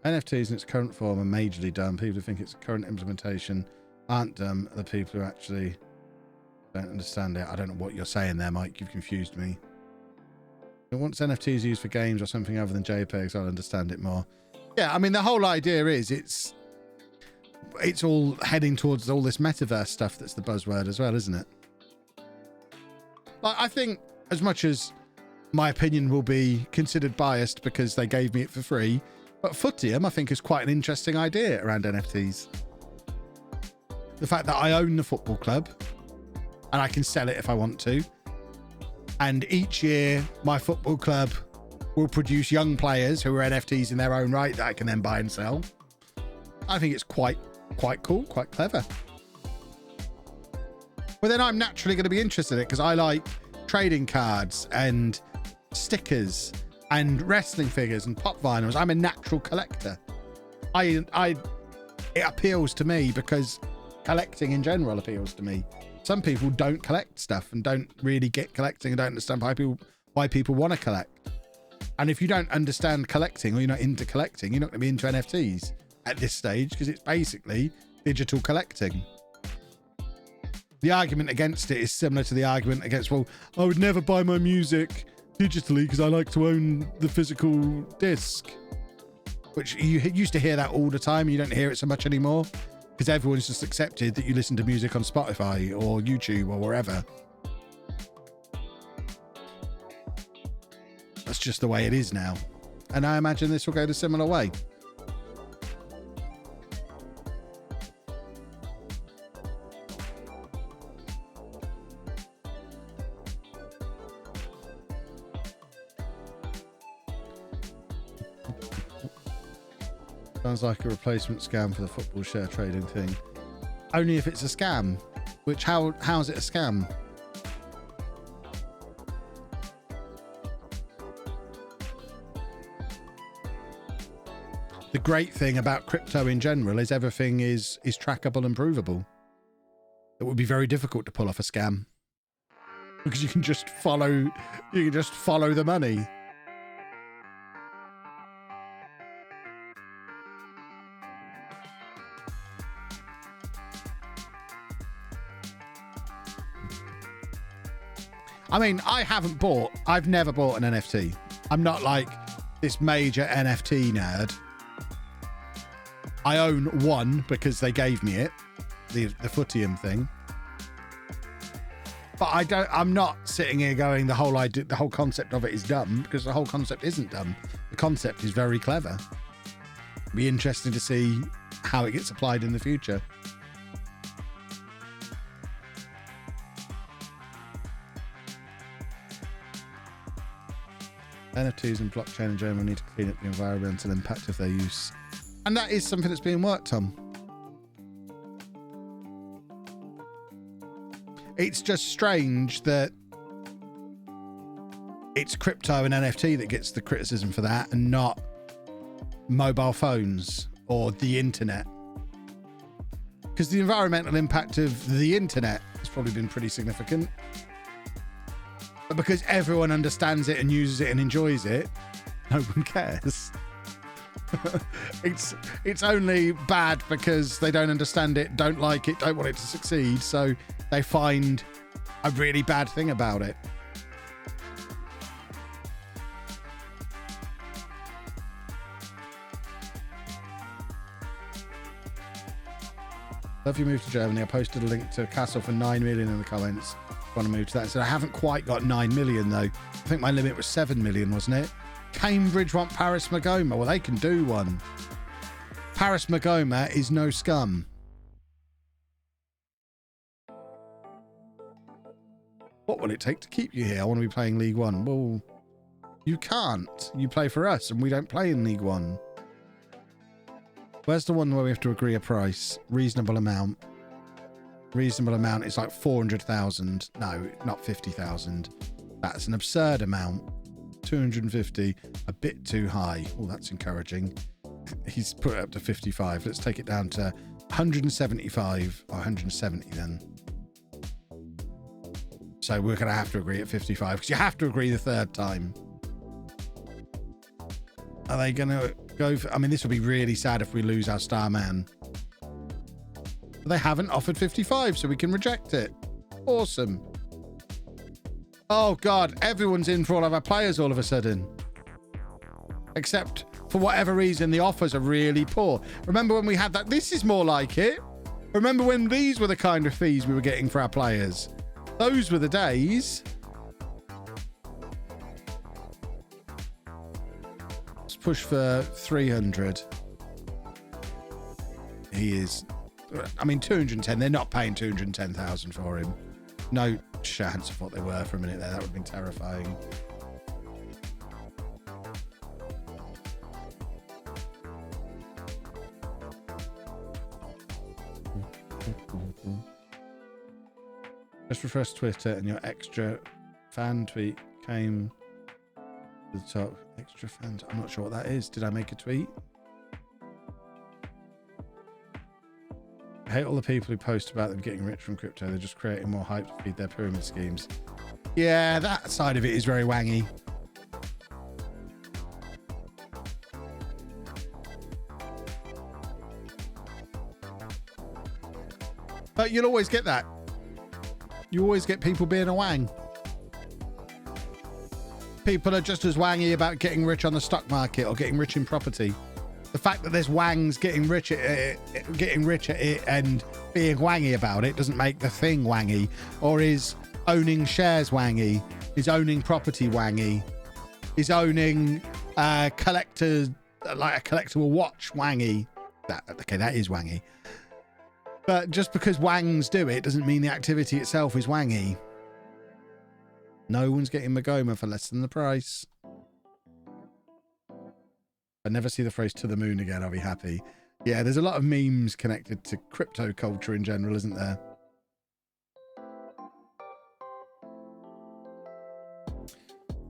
NFTs in its current form are majorly dumb. People who think its current implementation aren't dumb. The people who actually don't understand it. I don't know what you're saying there, Mike. You've confused me. But once NFTs are used for games or something other than JPEGs, I'll understand it more. Yeah, I mean, the whole idea is it's all heading towards all this metaverse stuff that's the buzzword as well, isn't it? Like, I think as much as my opinion will be considered biased because they gave me it for free, but Footium, I think, is quite an interesting idea around NFTs. The fact that I own the football club and I can sell it if I want to. And each year, my football club will produce young players who are NFTs in their own right that I can then buy and sell. I think it's quite cool, quite clever. But then I'm naturally going to be interested in it because I like trading cards and stickers and wrestling figures and pop vinyls. I'm a natural collector. It appeals to me because collecting in general appeals to me. Some people don't collect stuff and don't really get collecting and don't understand why people want to collect. And if you don't understand collecting or you're not into collecting, you're not going to be into NFTs at this stage because it's basically digital collecting. The argument against it is similar to the argument against, well, I would never buy my music digitally because I like to own the physical disc, which you used to hear that all the time. You don't hear it so much anymore because everyone's just accepted that you listen to music on Spotify or YouTube or wherever. That's just the way it is now. And I imagine this will go the similar way. Sounds like a replacement scam for the football share trading thing. Only if it's a scam. Which, how's it a scam? The great thing about crypto in general is everything is trackable and provable. It would be very difficult to pull off a scam because you can just follow the money. I mean, I've never bought an NFT. I'm not like this major NFT nerd. I own one because they gave me it, the Footium thing. But I'm not sitting here going the whole concept of it is dumb, because the whole concept isn't dumb. The concept is very clever. It'll be interesting to see how it gets applied in the future. NFTs and blockchain in general need to clean up the environmental impact of their use. And that is something that's being worked on. It's just strange that it's crypto and NFT that gets the criticism for that and not mobile phones or the internet. Because the environmental impact of the internet has probably been pretty significant. But because everyone understands it and uses it and enjoys it, no one cares. It's only bad because they don't understand it, don't like it, don't want it to succeed, so they find a really bad thing about it. Love you moved to Germany. I posted a link to a castle for 9 million in the comments. Want to move to that? So I haven't quite got 9 million though. I think my limit was 7 million, wasn't it? Cambridge want Paris Magoma. Well, they can do one. Paris Magoma is no scum. What will it take to keep you here? I want to be playing League One. Well, you can't. You play for us and we don't play in League One. Where's the one where we have to agree a price? Reasonable amount. Reasonable amount is like 400,000. No, not 50,000. That's an absurd amount. 250, a bit too high. Oh, that's encouraging. He's put it up to 55. Let's take it down to 175 or 170 then. So we're going to have to agree at 55 because you have to agree the third time. Are they going to go for... I mean, this would be really sad if we lose our star man. But they haven't offered 55, so we can reject it. Awesome. Oh, God. Everyone's in for all of our players all of a sudden. Except, for whatever reason, the offers are really poor. Remember when we had that? This is more like it. Remember when these were the kind of fees we were getting for our players? Those were the days. Let's push for 300. He is... I mean, 210. They're not paying 210,000 for him. No chance of what they were for a minute there. That would have been terrifying. Just refresh Twitter and your extra fan tweet came to the top. Extra fans. I'm not sure what that is. Did I make a tweet? I hate all the people who post about them getting rich from crypto. They're just creating more hype to feed their pyramid schemes. Yeah, that side of it is very wangy. But you'll always get that. You always get people being a wang. People are just as wangy about getting rich on the stock market or getting rich in property. The fact that there's wangs getting rich at it and being wangy about it doesn't make the thing wangy. Or is owning shares wangy? Is owning property wangy? Is owning collectors like a collectible watch wangy? That is wangy. But just because wangs do it doesn't mean the activity itself is wangy. No one's getting Magoma for less than the price. I never see the phrase "to the moon" again, I'll be happy. Yeah, there's a lot of memes connected to crypto culture in general, isn't there?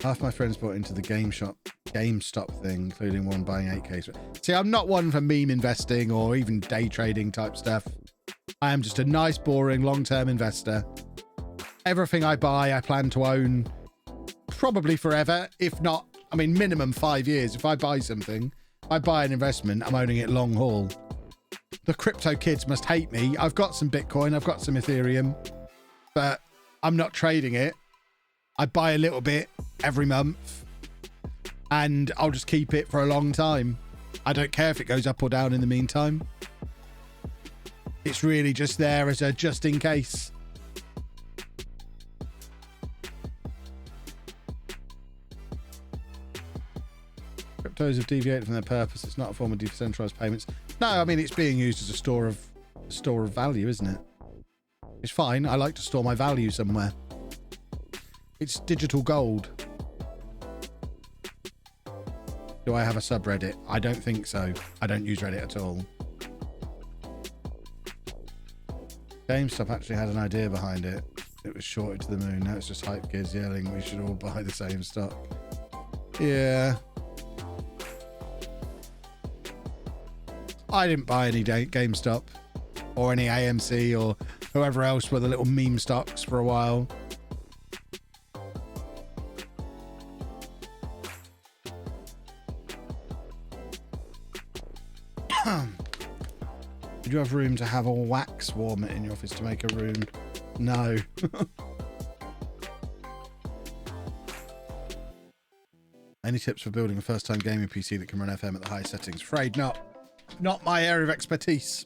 Half my friends bought into the GameStop thing, including one buying 8K. See, I'm not one for meme investing or even day trading type stuff. I am just a nice, boring, long-term investor. Everything I buy, I plan to own probably forever, if not, I mean, minimum 5 years. If I buy something, I buy an investment, I'm owning it long haul. The crypto kids must hate me. I've got some Bitcoin, I've got some Ethereum, but I'm not trading it. I buy a little bit every month and I'll just keep it for a long time. I don't care if it goes up or down in the meantime. It's really just there as a just in case. Cryptos have deviated from their purpose. It's not a form of decentralized payments. No, I mean, it's being used as a store of value, isn't it? It's fine. I like to store my value somewhere. It's digital gold. Do I have a subreddit? I don't think so. I don't use Reddit at all. GameStop actually had an idea behind it. It was shorted to the moon. Now it's just hype kids yelling we should all buy the same stock. Yeah. I didn't buy any GameStop or any AMC or whoever else were the little meme stocks for a while. Would you have room to have a wax warmer in your office to make a room? No. Any tips for building a first-time gaming PC that can run FM at the highest settings? Afraid not. Not my area of expertise.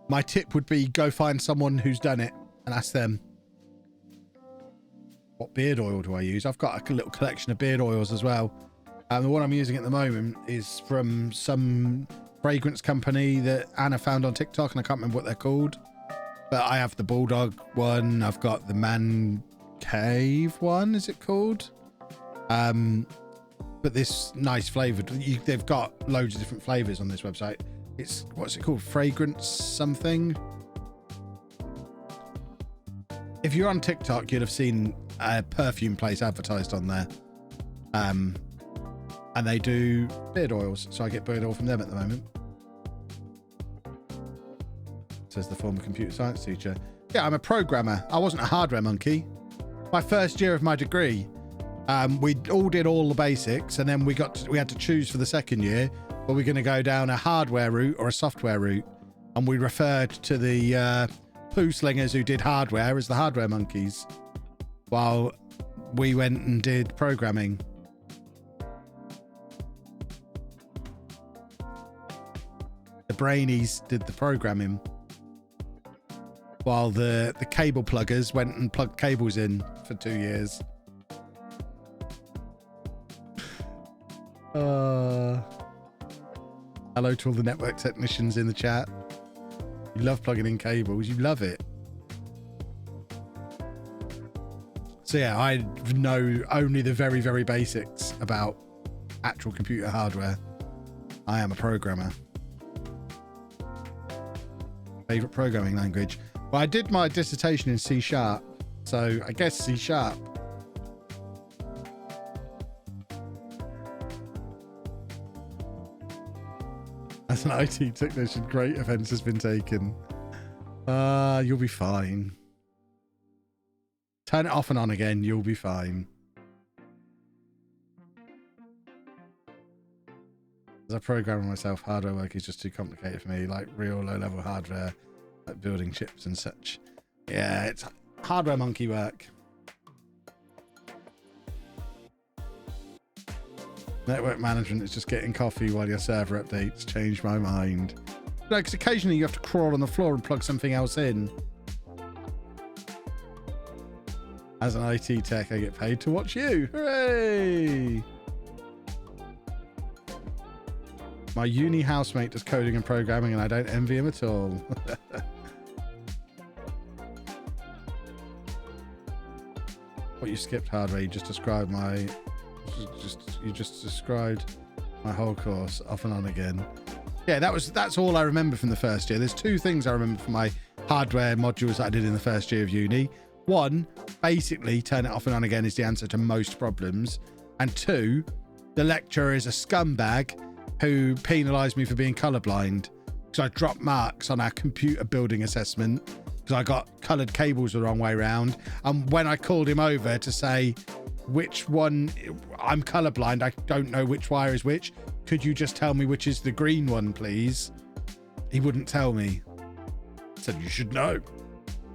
My tip would be go find someone who's done it and ask them. What beard oil do I use? I've got a little collection of beard oils as well. The one I'm using at the moment is from some fragrance company that Anna found on TikTok, and I can't remember what they're called. But I have the Bulldog one. I've got the Man Cave one, is it called? But this nice flavored. They've got loads of different flavors on this website. It's, what's it called? Fragrance something. If you're on TikTok, you'd have seen a perfume place advertised on there. And they do beard oils, so I get beard oil from them at the moment. Says the former computer science teacher. Yeah, I'm a programmer. I wasn't a hardware monkey. My first year of my degree, we all did all the basics, and then we had to choose for the second year, were we going to go down a hardware route or a software route? And we referred to the poo slingers who did hardware as the hardware monkeys, while we went and did programming. The brainies did the programming, while the cable pluggers went and plugged cables in for 2 years. Hello to all the network technicians in the chat. You love plugging in cables. You love it. So yeah, I know only the very, very basics about actual computer hardware. I am a programmer. Favorite programming language? Well, I did my dissertation in C#, so I guess C#. As an IT technician, great offense has been taken. You'll be fine. Turn it off and on again, you'll be fine. As a programmer myself, hardware work is just too complicated for me, like real low-level hardware, like building chips and such. Yeah, it's hardware monkey work. Network management is just getting coffee while your server updates. Changed my mind. No, because occasionally you have to crawl on the floor and plug something else in. As an IT tech, I get paid to watch you. Hooray! My uni housemate does coding and programming, and I don't envy him at all. What you skipped hardware, you just described my... You just described my whole course off and on again. Yeah, that's all I remember from the first year. There's two things I remember from my hardware modules that I did in the first year of uni. One, basically turn it off and on again is the answer to most problems. And two, the lecturer is a scumbag who penalised me for being colourblind because I dropped marks on our computer building assessment because I got coloured cables the wrong way around. And when I called him over to say which one, I'm colourblind, I don't know which wire is which, could you just tell me which is the green one, please? He wouldn't tell me. I said, you should know.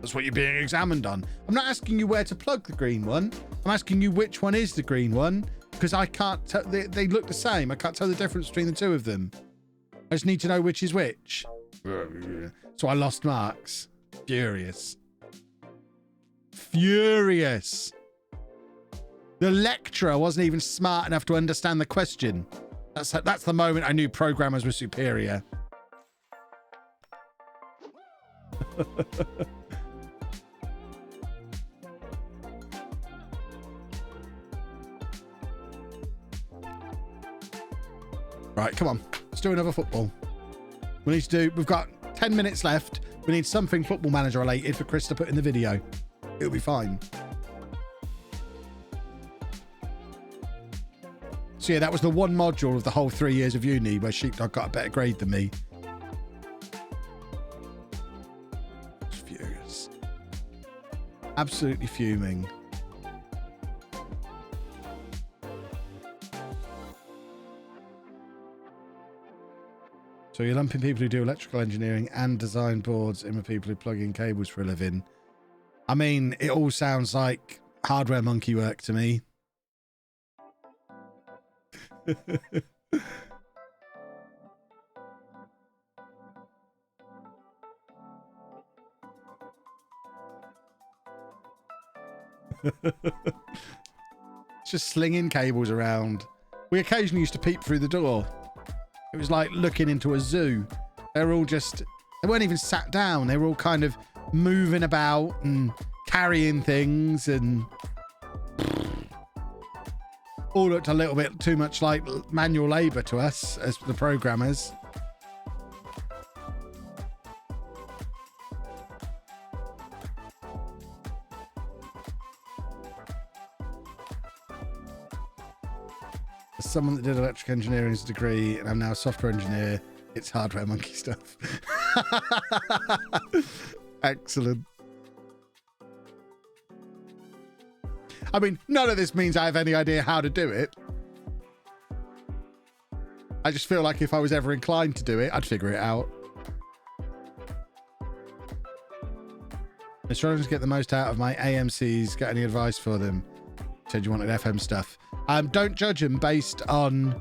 That's what you're being examined on. I'm not asking you where to plug the green one. I'm asking you which one is the green one, because I can't tell. They look the same. I can't tell the difference between the two of them. I just need to know which is which. So I lost marks. Furious. Furious. The lecturer wasn't even smart enough to understand the question. That's the moment I knew programmers were superior. Right, come on. Let's do another football. We've got 10 minutes left. We need something football manager related for Chris to put in the video. It'll be fine. So yeah, that was the one module of the whole 3 years of uni where Sheepdog got a better grade than me. Furious. Absolutely fuming. So you're lumping people who do electrical engineering and design boards in with people who plug in cables for a living. I mean, it all sounds like hardware monkey work to me. It's just slinging cables around. We occasionally used to peep through the door. It was like looking into a zoo. They weren't even sat down. They were all kind of moving about and carrying things, and all looked a little bit too much like manual labor to us as the programmers. As someone that did electric engineering as a degree, and I'm now a software engineer, it's hardware monkey stuff. Excellent. I mean, none of this means I have any idea how to do it. I just feel like if I was ever inclined to do it, I'd figure it out. I'm struggling to get the most out of my AMCs. Got any advice for them? Said you wanted FM stuff. Don't judge them based on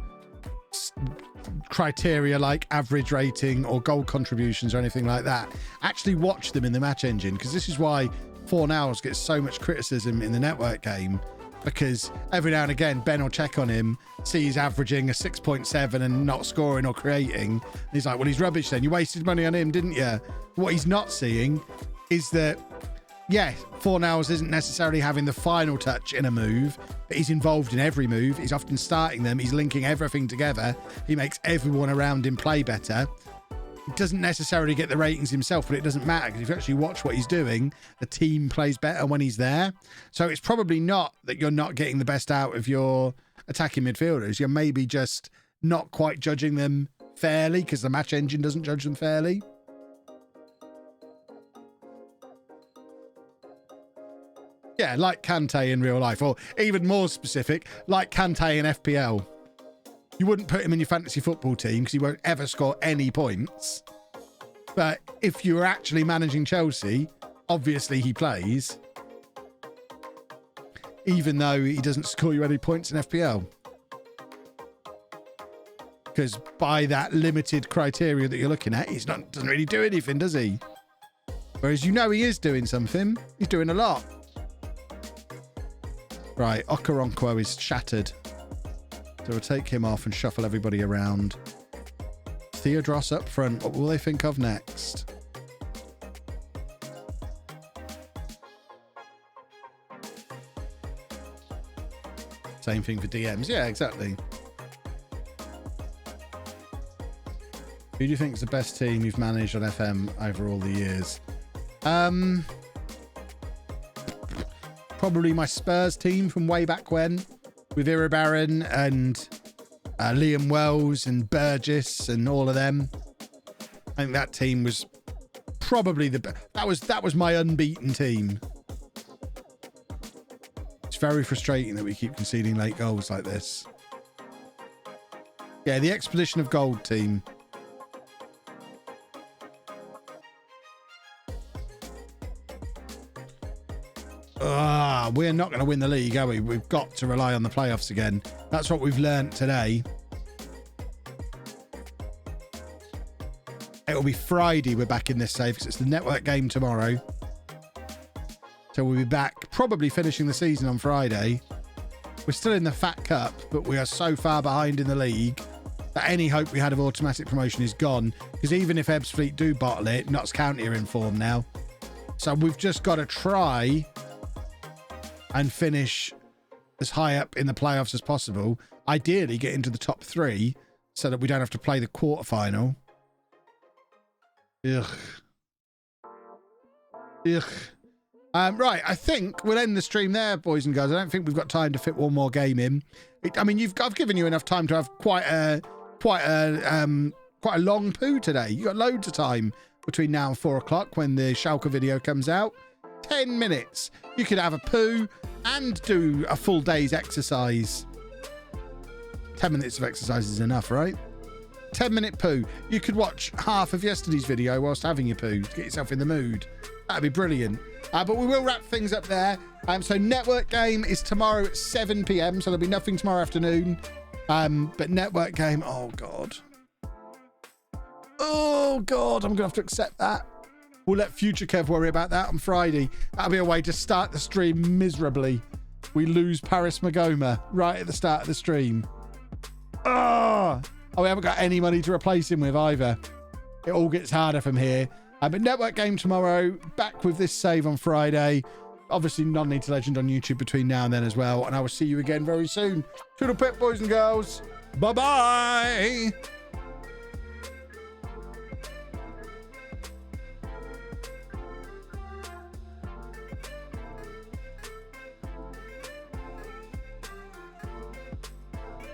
criteria like average rating or goal contributions or anything like that. Actually watch them in the match engine, because this is why 4 Nows gets so much criticism in the network game, because every now and again Ben will check on him, see he's averaging a 6.7 and not scoring or creating, and he's like, well, he's rubbish then, you wasted money on him, didn't you? What he's not seeing is that, yeah, 4 Nows isn't necessarily having the final touch in a move, but he's involved in every move. He's often starting them. He's linking everything together. He makes everyone around him play better. He doesn't necessarily get the ratings himself, but it doesn't matter, because if you actually watch what he's doing, the team plays better when he's there. So it's probably not that you're not getting the best out of your attacking midfielders. You're maybe just not quite judging them fairly, because the match engine doesn't judge them fairly. Yeah, like Kante in real life, or even more specific, like Kante in FPL. You wouldn't put him in your fantasy football team because he won't ever score any points. But if you're actually managing Chelsea, obviously he plays, even though he doesn't score you any points in FPL. Because by that limited criteria that you're looking at, doesn't really do anything, does he? Whereas you know he is doing something. He's doing a lot. Right, Okoronkwo is shattered. So we'll take him off and shuffle everybody around. Theodros up front. What will they think of next? Same thing for DMs. Yeah, exactly. Who do you think is the best team you've managed on FM over all the years? Probably my Spurs team from way back when, with Iribarren and Liam Wells and Burgess and all of them. I think that team was probably the best. That was my unbeaten team. It's very frustrating that we keep conceding late goals like this. Yeah, the Expedition of Gold team. We're not going to win the league, are we? We've got to rely on the playoffs again. That's what we've learnt today. It'll be Friday we're back in this save, because it's the network game tomorrow. So we'll be back, probably finishing the season on Friday. We're still in the Fat Cup, but we are so far behind in the league that any hope we had of automatic promotion is gone. Because even if Ebbsfleet do bottle it, Notts County are in form now. So we've just got to try and finish as high up in the playoffs as possible. Ideally, get into the top 3 so that we don't have to play the quarterfinal. Ugh. Right, I think we'll end the stream there, boys and girls. I don't think we've got time to fit one more game in. I've given you enough time to have quite a long poo today. You got loads of time between now and 4 o'clock when the Schalke video comes out. 10 minutes. You could have a poo and do a full day's exercise. 10 minutes of exercise is enough, right? 10-minute poo. You could watch half of yesterday's video whilst having your poo to get yourself in the mood. That'd be brilliant. But we will wrap things up there. So network game is tomorrow at 7 p.m. So there'll be nothing tomorrow afternoon. But network game, oh God. Oh God, I'm going to have to accept that. We'll let Future Kev worry about that on Friday. That'll be a way to start the stream miserably. We lose Paris Magoma right at the start of the stream. Oh, we haven't got any money to replace him with either. It all gets harder from here. But network game tomorrow. Back with this save on Friday. Obviously, non-need to legend on YouTube between now and then as well. And I will see you again very soon. Toodle pip, boys and girls. Bye-bye.